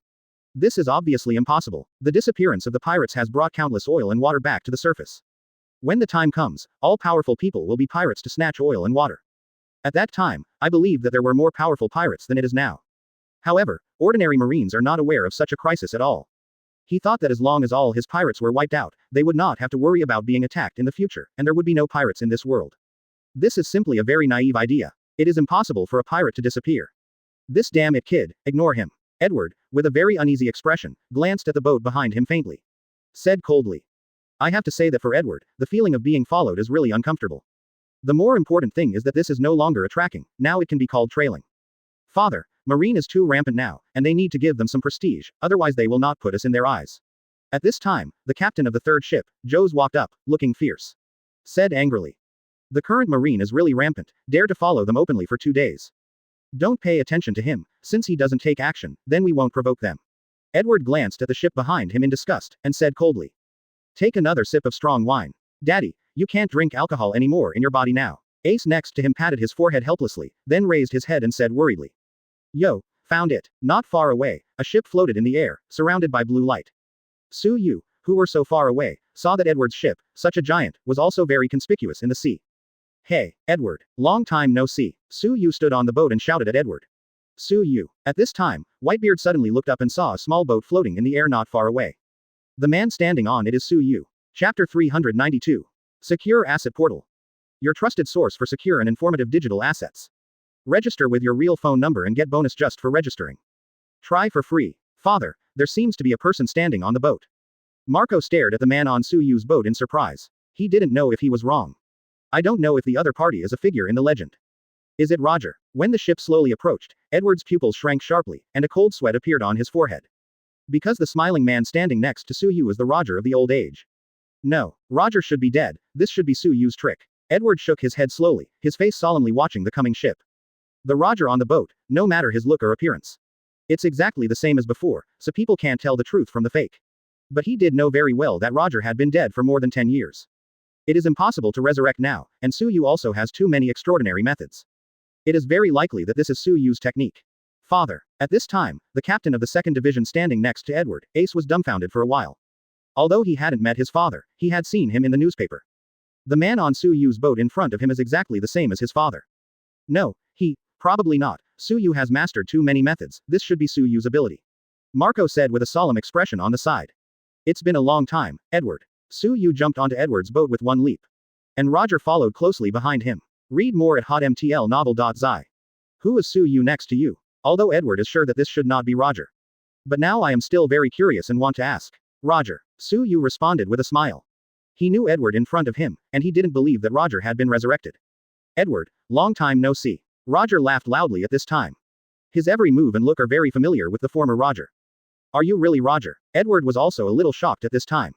This is obviously impossible. The disappearance of the pirates has brought countless oil and water back to the surface. When the time comes, all powerful people will be pirates to snatch oil and water. At that time, I believe that there were more powerful pirates than it is now. However, ordinary Marines are not aware of such a crisis at all. He thought that as long as all his pirates were wiped out, they would not have to worry about being attacked in the future, and there would be no pirates in this world. This is simply a very naive idea. It is impossible for a pirate to disappear. This damn it kid, ignore him. Edward, with a very uneasy expression, glanced at the boat behind him faintly. Said coldly. I have to say that for Edward, the feeling of being followed is really uncomfortable. The more important thing is that this is no longer a tracking, now it can be called trailing. Father, Marine is too rampant now, and they need to give them some prestige, otherwise they will not put us in their eyes. At this time, the captain of the third ship, Joes, walked up, looking fierce. Said angrily. The current Marine is really rampant, dare to follow them openly for 2 days. Don't pay attention to him, since he doesn't take action, then we won't provoke them. Edward glanced at the ship behind him in disgust, and said coldly. Take another sip of strong wine. Daddy, you can't drink alcohol anymore in your body now. Ace next to him patted his forehead helplessly, then raised his head and said worriedly. Yo, found it. Not far away, a ship floated in the air, surrounded by blue light. Su Yu, who were so far away, saw that Edward's ship, such a giant, was also very conspicuous in the sea. Hey, Edward, long time no see. Su Yu stood on the boat and shouted at Edward. Su Yu. At this time, Whitebeard suddenly looked up and saw a small boat floating in the air not far away. The man standing on it is Su Yu. Chapter 392. Secure Asset Portal. Your trusted source for secure and informative digital assets. Register with your real phone number and get bonus just for registering. Try for free. Father, there seems to be a person standing on the boat. Marco stared at the man on Su Yu's boat in surprise. He didn't know if he was wrong. I don't know if the other party is a figure in the legend. Is it Roger? When the ship slowly approached, Edward's pupils shrank sharply, and a cold sweat appeared on his forehead. Because the smiling man standing next to Su Yu is the Roger of the old age. No, Roger should be dead, this should be Su Yu's trick. Edward shook his head slowly, his face solemnly watching the coming ship. The Roger on the boat, no matter his look or appearance. It's exactly the same as before, so people can't tell the truth from the fake. But he did know very well that Roger had been dead for more than 10 years. It is impossible to resurrect now, and Su Yu also has too many extraordinary methods. It is very likely that this is Su Yu's technique. Father. At this time, the captain of the 2nd Division standing next to Edward, Ace, was dumbfounded for a while. Although he hadn't met his father, he had seen him in the newspaper. The man on Su Yu's boat in front of him is exactly the same as his father. No, probably not. Su Yu has mastered too many methods, this should be Su Yu's ability. Marco said with a solemn expression on the side. It's been a long time, Edward. Su Yu jumped onto Edward's boat with one leap. And Roger followed closely behind him. Read more at hotmtlnovel.zi. Who is Su Yu next to you? Although Edward is sure that this should not be Roger. But now I am still very curious and want to ask. Roger. Su Yu responded with a smile. He knew Edward in front of him, and he didn't believe that Roger had been resurrected. Edward, long time no see. Roger laughed loudly at this time. His every move and look are very familiar with the former Roger. Are you really Roger? Edward was also a little shocked at this time.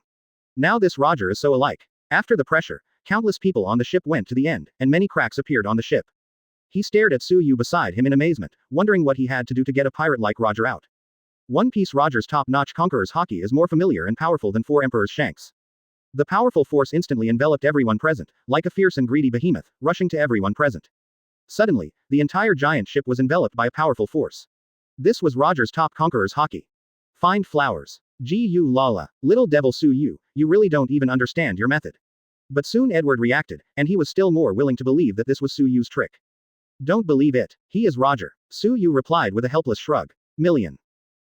Now this Roger is so alike. After the pressure, countless people on the ship went to the end, and many cracks appeared on the ship. He stared at Su Yu beside him in amazement, wondering what he had to do to get a pirate like Roger out. One Piece Roger's top-notch Conqueror's Hockey is more familiar and powerful than 4 Emperor's Shanks. The powerful force instantly enveloped everyone present, like a fierce and greedy behemoth, rushing to everyone present. Suddenly, the entire giant ship was enveloped by a powerful force. This was Roger's top Conqueror's Hockey. Find flowers. Gu Lala, little devil Su Yu, you really don't even understand your method. But soon Edward reacted, and he was still more willing to believe that this was Su Yu's trick. Don't believe it. He is Roger. Su Yu replied with a helpless shrug. Million.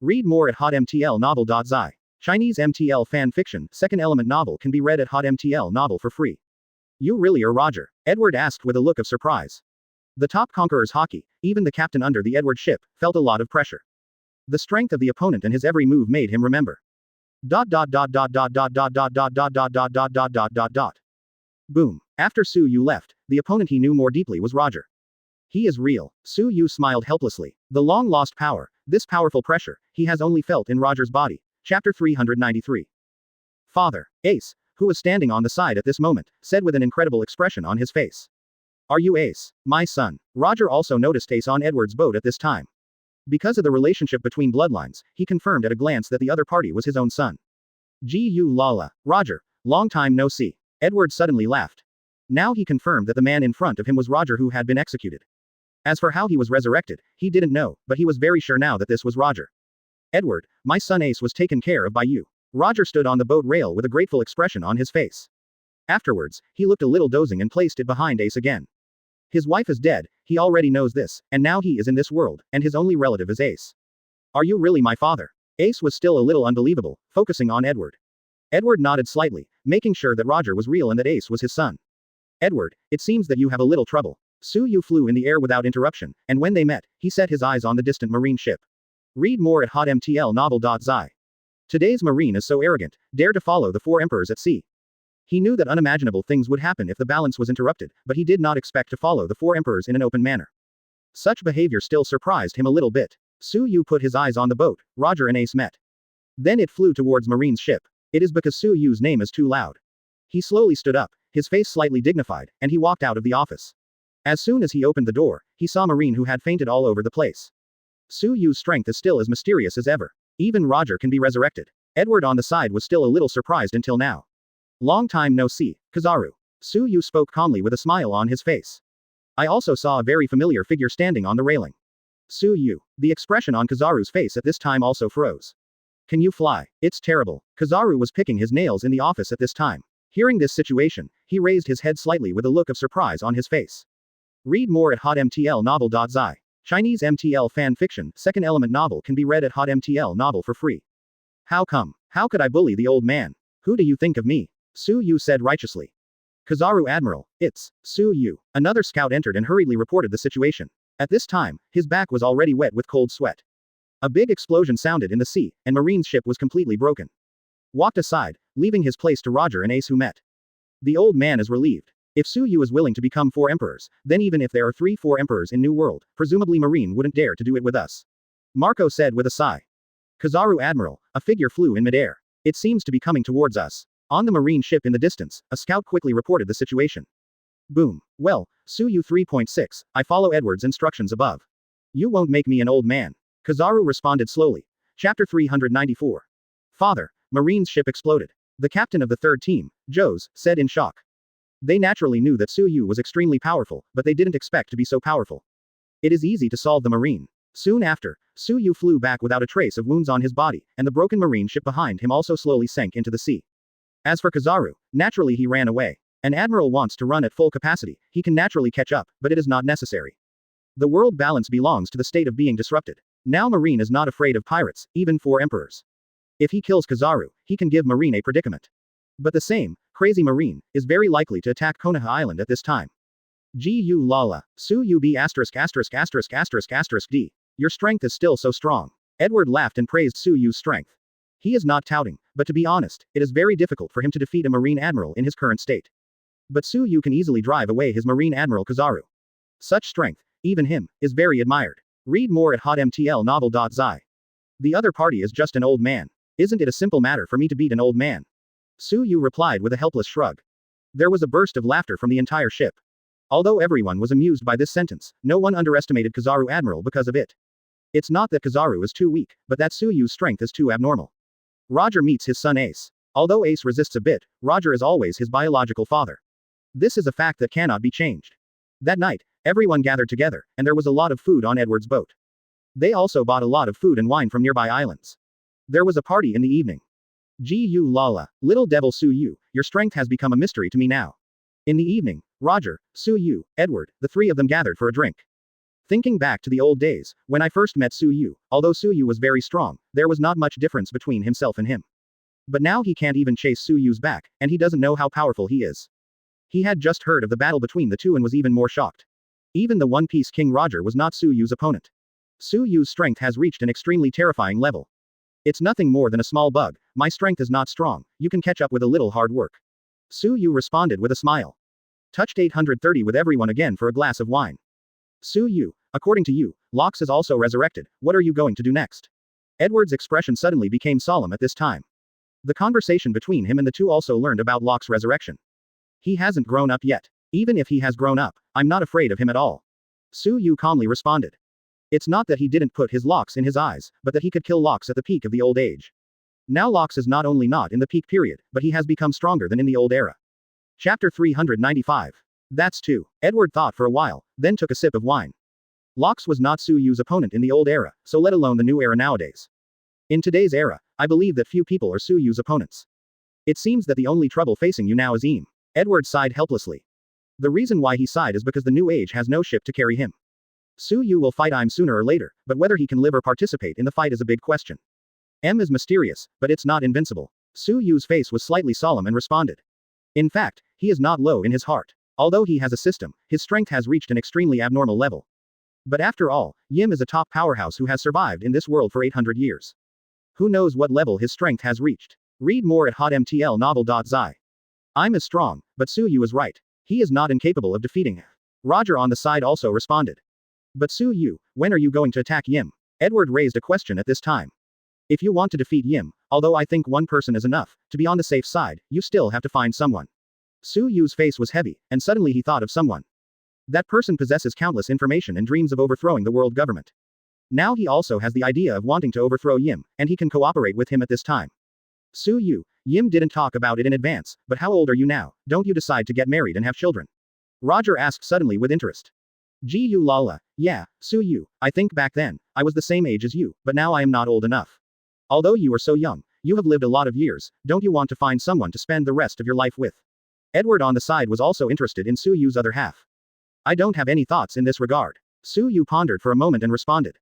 Read more at hotmtlnovel.zi. Chinese MTL fan fiction, second element novel can be read at hotmtl novel for free. You really are Roger? Edward asked with a look of surprise. The top conqueror's hockey, even the captain under the Edward ship, felt a lot of pressure. The strength of the opponent and his every move made him remember. Boom. After Su Yu left, the opponent he knew more deeply was Roger. He is real. Su Yu smiled helplessly. The long-lost power, this powerful pressure, he has only felt in Roger's body. Chapter 393. Father, Ace, who was standing on the side at this moment, said with an incredible expression on his face. Are you Ace, my son? Roger also noticed Ace on Edward's boat at this time. Because of the relationship between bloodlines, he confirmed at a glance that the other party was his own son. Gu Lala, Roger, long time no see. Edward suddenly laughed. Now he confirmed that the man in front of him was Roger who had been executed. As for how he was resurrected, he didn't know, but he was very sure now that this was Roger. Edward, my son Ace was taken care of by you. Roger stood on the boat rail with a grateful expression on his face. Afterwards, he looked a little dozing and placed it behind Ace again. His wife is dead, he already knows this, and now he is in this world, and his only relative is Ace. Are you really my father? Ace was still a little unbelievable, focusing on Edward. Edward nodded slightly, making sure that Roger was real and that Ace was his son. Edward, it seems that you have a little trouble. Su Yu flew in the air without interruption, and when they met, he set his eyes on the distant marine ship. Read more at hotmtlnovel.zi. Today's marine is so arrogant, dare to follow the four emperors at sea. He knew that unimaginable things would happen if the balance was interrupted, but he did not expect to follow the four emperors in an open manner. Such behavior still surprised him a little bit. Su Yu put his eyes on the boat, Roger and Ace met. Then it flew towards Marine's ship. It is because Su Yu's name is too loud. He slowly stood up, his face slightly dignified, and he walked out of the office. As soon as he opened the door, he saw Marine who had fainted all over the place. Su Yu's strength is still as mysterious as ever. Even Roger can be resurrected. Edward on the side was still a little surprised until now. Long time no see, Kizaru. Su Yu spoke calmly with a smile on his face. I also saw a very familiar figure standing on the railing. Su Yu. The expression on Kizaru's face at this time also froze. Can you fly? It's terrible. Kizaru was picking his nails in the office at this time. Hearing this situation, he raised his head slightly with a look of surprise on his face. Read more at hotmtlnovel.zi. Chinese MTL fan fiction, second element novel can be read at hotmtl novel for free. How come? How could I bully the old man? Who do you think of me? Su Yu said righteously. Kizaru Admiral, it's Su Yu. Another scout entered and hurriedly reported the situation. At this time, his back was already wet with cold sweat. A big explosion sounded in the sea, and Marine's ship was completely broken. Walked aside, leaving his place to Roger and Ace who met. The old man is relieved. If Su Yu is willing to become four emperors, then even if there are 3-4 emperors in New World, presumably Marine wouldn't dare to do it with us. Marco said with a sigh. Kizaru Admiral, a figure flew in midair. It seems to be coming towards us. On the Marine ship in the distance, a scout quickly reported the situation. Boom. Well, Su Yu 3.6, I follow Edward's instructions above. You won't make me an old man. Kizaru responded slowly. Chapter 394. Father, Marine's ship exploded. The captain of the third team, Joes, said in shock. They naturally knew that Su Yu was extremely powerful, but they didn't expect to be so powerful. It is easy to solve the Marine. Soon after, Su Yu flew back without a trace of wounds on his body, and the broken Marine ship behind him also slowly sank into the sea. As for Kizaru, naturally he ran away. An admiral wants to run at full capacity, he can naturally catch up, but it is not necessary. The world balance belongs to the state of being disrupted. Now Marine is not afraid of pirates, even 4 emperors. If he kills Kizaru, he can give Marine a predicament. But the same, crazy Marine, is very likely to attack Konoha Island at this time. Gu Lala, Su Yu B ******** D. Your strength is still so strong. Edward laughed and praised Su Yu's strength. He is not touting, but to be honest, it is very difficult for him to defeat a Marine admiral in his current state. But Su Yu can easily drive away his Marine admiral Kizaru. Such strength, even him, is very admired. Read more at hotmtlnovel.zi. The other party is just an old man. Isn't it a simple matter for me to beat an old man? Su Yu replied with a helpless shrug. There was a burst of laughter from the entire ship. Although everyone was amused by this sentence, no one underestimated Kizaru Admiral because of it. It's not that Kizaru is too weak, but that Su Yu's strength is too abnormal. Roger meets his son Ace. Although Ace resists a bit, Roger is always his biological father. This is a fact that cannot be changed. That night, everyone gathered together, and there was a lot of food on Edward's boat. They also bought a lot of food and wine from nearby islands. There was a party in the evening. Gu Lala, little devil Su Yu, your strength has become a mystery to me now. In the evening, Roger, Su Yu, Edward, the 3 of them gathered for a drink. Thinking back to the old days, when I first met Su Yu, although Su Yu was very strong, there was not much difference between himself and him. But now he can't even chase Su Yu's back, and he doesn't know how powerful he is. He had just heard of the battle between the two and was even more shocked. Even the One Piece King Roger was not Su Yu's opponent. Su Yu's strength has reached an extremely terrifying level. It's nothing more than a small bug, my strength is not strong, you can catch up with a little hard work. Su Yu responded with a smile. Touched 830 with everyone again for a glass of wine. Su Yu, according to you, Locks is also resurrected, what are you going to do next? Edward's expression suddenly became solemn at this time. The conversation between him and the two also learned about Locke's resurrection. He hasn't grown up yet. Even if he has grown up, I'm not afraid of him at all. Su Yu calmly responded. It's not that he didn't put his locks in his eyes, but that he could kill Locks at the peak of the old age. Now Locks is not only not in the peak period, but he has become stronger than in the old era. Chapter 395. That's two. Edward thought for a while, then took a sip of wine. Locks was not Su Yu's opponent in the old era, so let alone the new era nowadays. In today's era, I believe that few people are Su Yu's opponents. It seems that the only trouble facing you now is Eam. Edward sighed helplessly. The reason why he sighed is because the new age has no ship to carry him. Su Yu will fight Eam sooner or later, but whether he can live or participate in the fight is a big question. M is mysterious, but it's not invincible. Su Yu's face was slightly solemn and responded. In fact, he is not low in his heart. Although he has a system, his strength has reached an extremely abnormal level. But after all, Yim is a top powerhouse who has survived in this world for 800 years. Who knows what level his strength has reached? Read more at hotmtlnovel.zi. I'm as strong, but Su Yu is right. He is not incapable of defeating him. Roger on the side also responded. But Su Yu, when are you going to attack Yim? Edward raised a question at this time. If you want to defeat Yim, although I think one person is enough, to be on the safe side, you still have to find someone. Su Yu's face was heavy, and suddenly he thought of someone. That person possesses countless information and dreams of overthrowing the world government. Now he also has the idea of wanting to overthrow Yim, and he can cooperate with him at this time. Su Yu, Yim didn't talk about it in advance, but how old are you now? Don't you decide to get married and have children? Roger asked suddenly with interest. Gu Lala, yeah, Su Yu, I think back then, I was the same age as you, but now I am not old enough. Although you are so young, you have lived a lot of years, don't you want to find someone to spend the rest of your life with? Edward on the side was also interested in Su Yu's other half. I don't have any thoughts in this regard. Su Yu pondered for a moment and responded.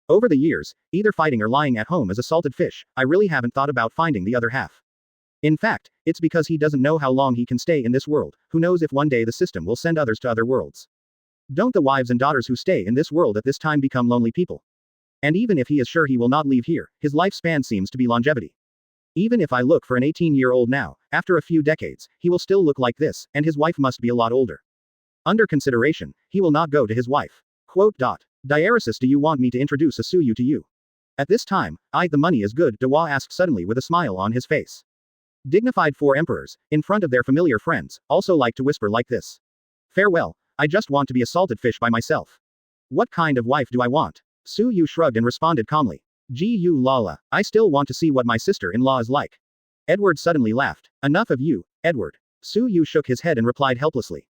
Over the years, either fighting or lying at home as a salted fish, I really haven't thought about finding the other half. In fact, it's because he doesn't know how long he can stay in this world, who knows if one day the system will send others to other worlds. Don't the wives and daughters who stay in this world at this time become lonely people? And even if he is sure he will not leave here, his lifespan seems to be longevity. Even if I look for an 18-year-old now, after a few decades, he will still look like this, and his wife must be a lot older. Under consideration, he will not go to his wife. Diaresis, do you want me to introduce a Su Yu to you? At this time, the money is good, Dewa asked suddenly with a smile on his face. Dignified four emperors, in front of their familiar friends, also like to whisper like this. Farewell, I just want to be a salted fish by myself. What kind of wife do I want? Su Yu shrugged and responded calmly. Gu Lala, I still want to see what my sister-in-law is like. Edward suddenly laughed. Enough of you, Edward. Su Yu shook his head and replied helplessly.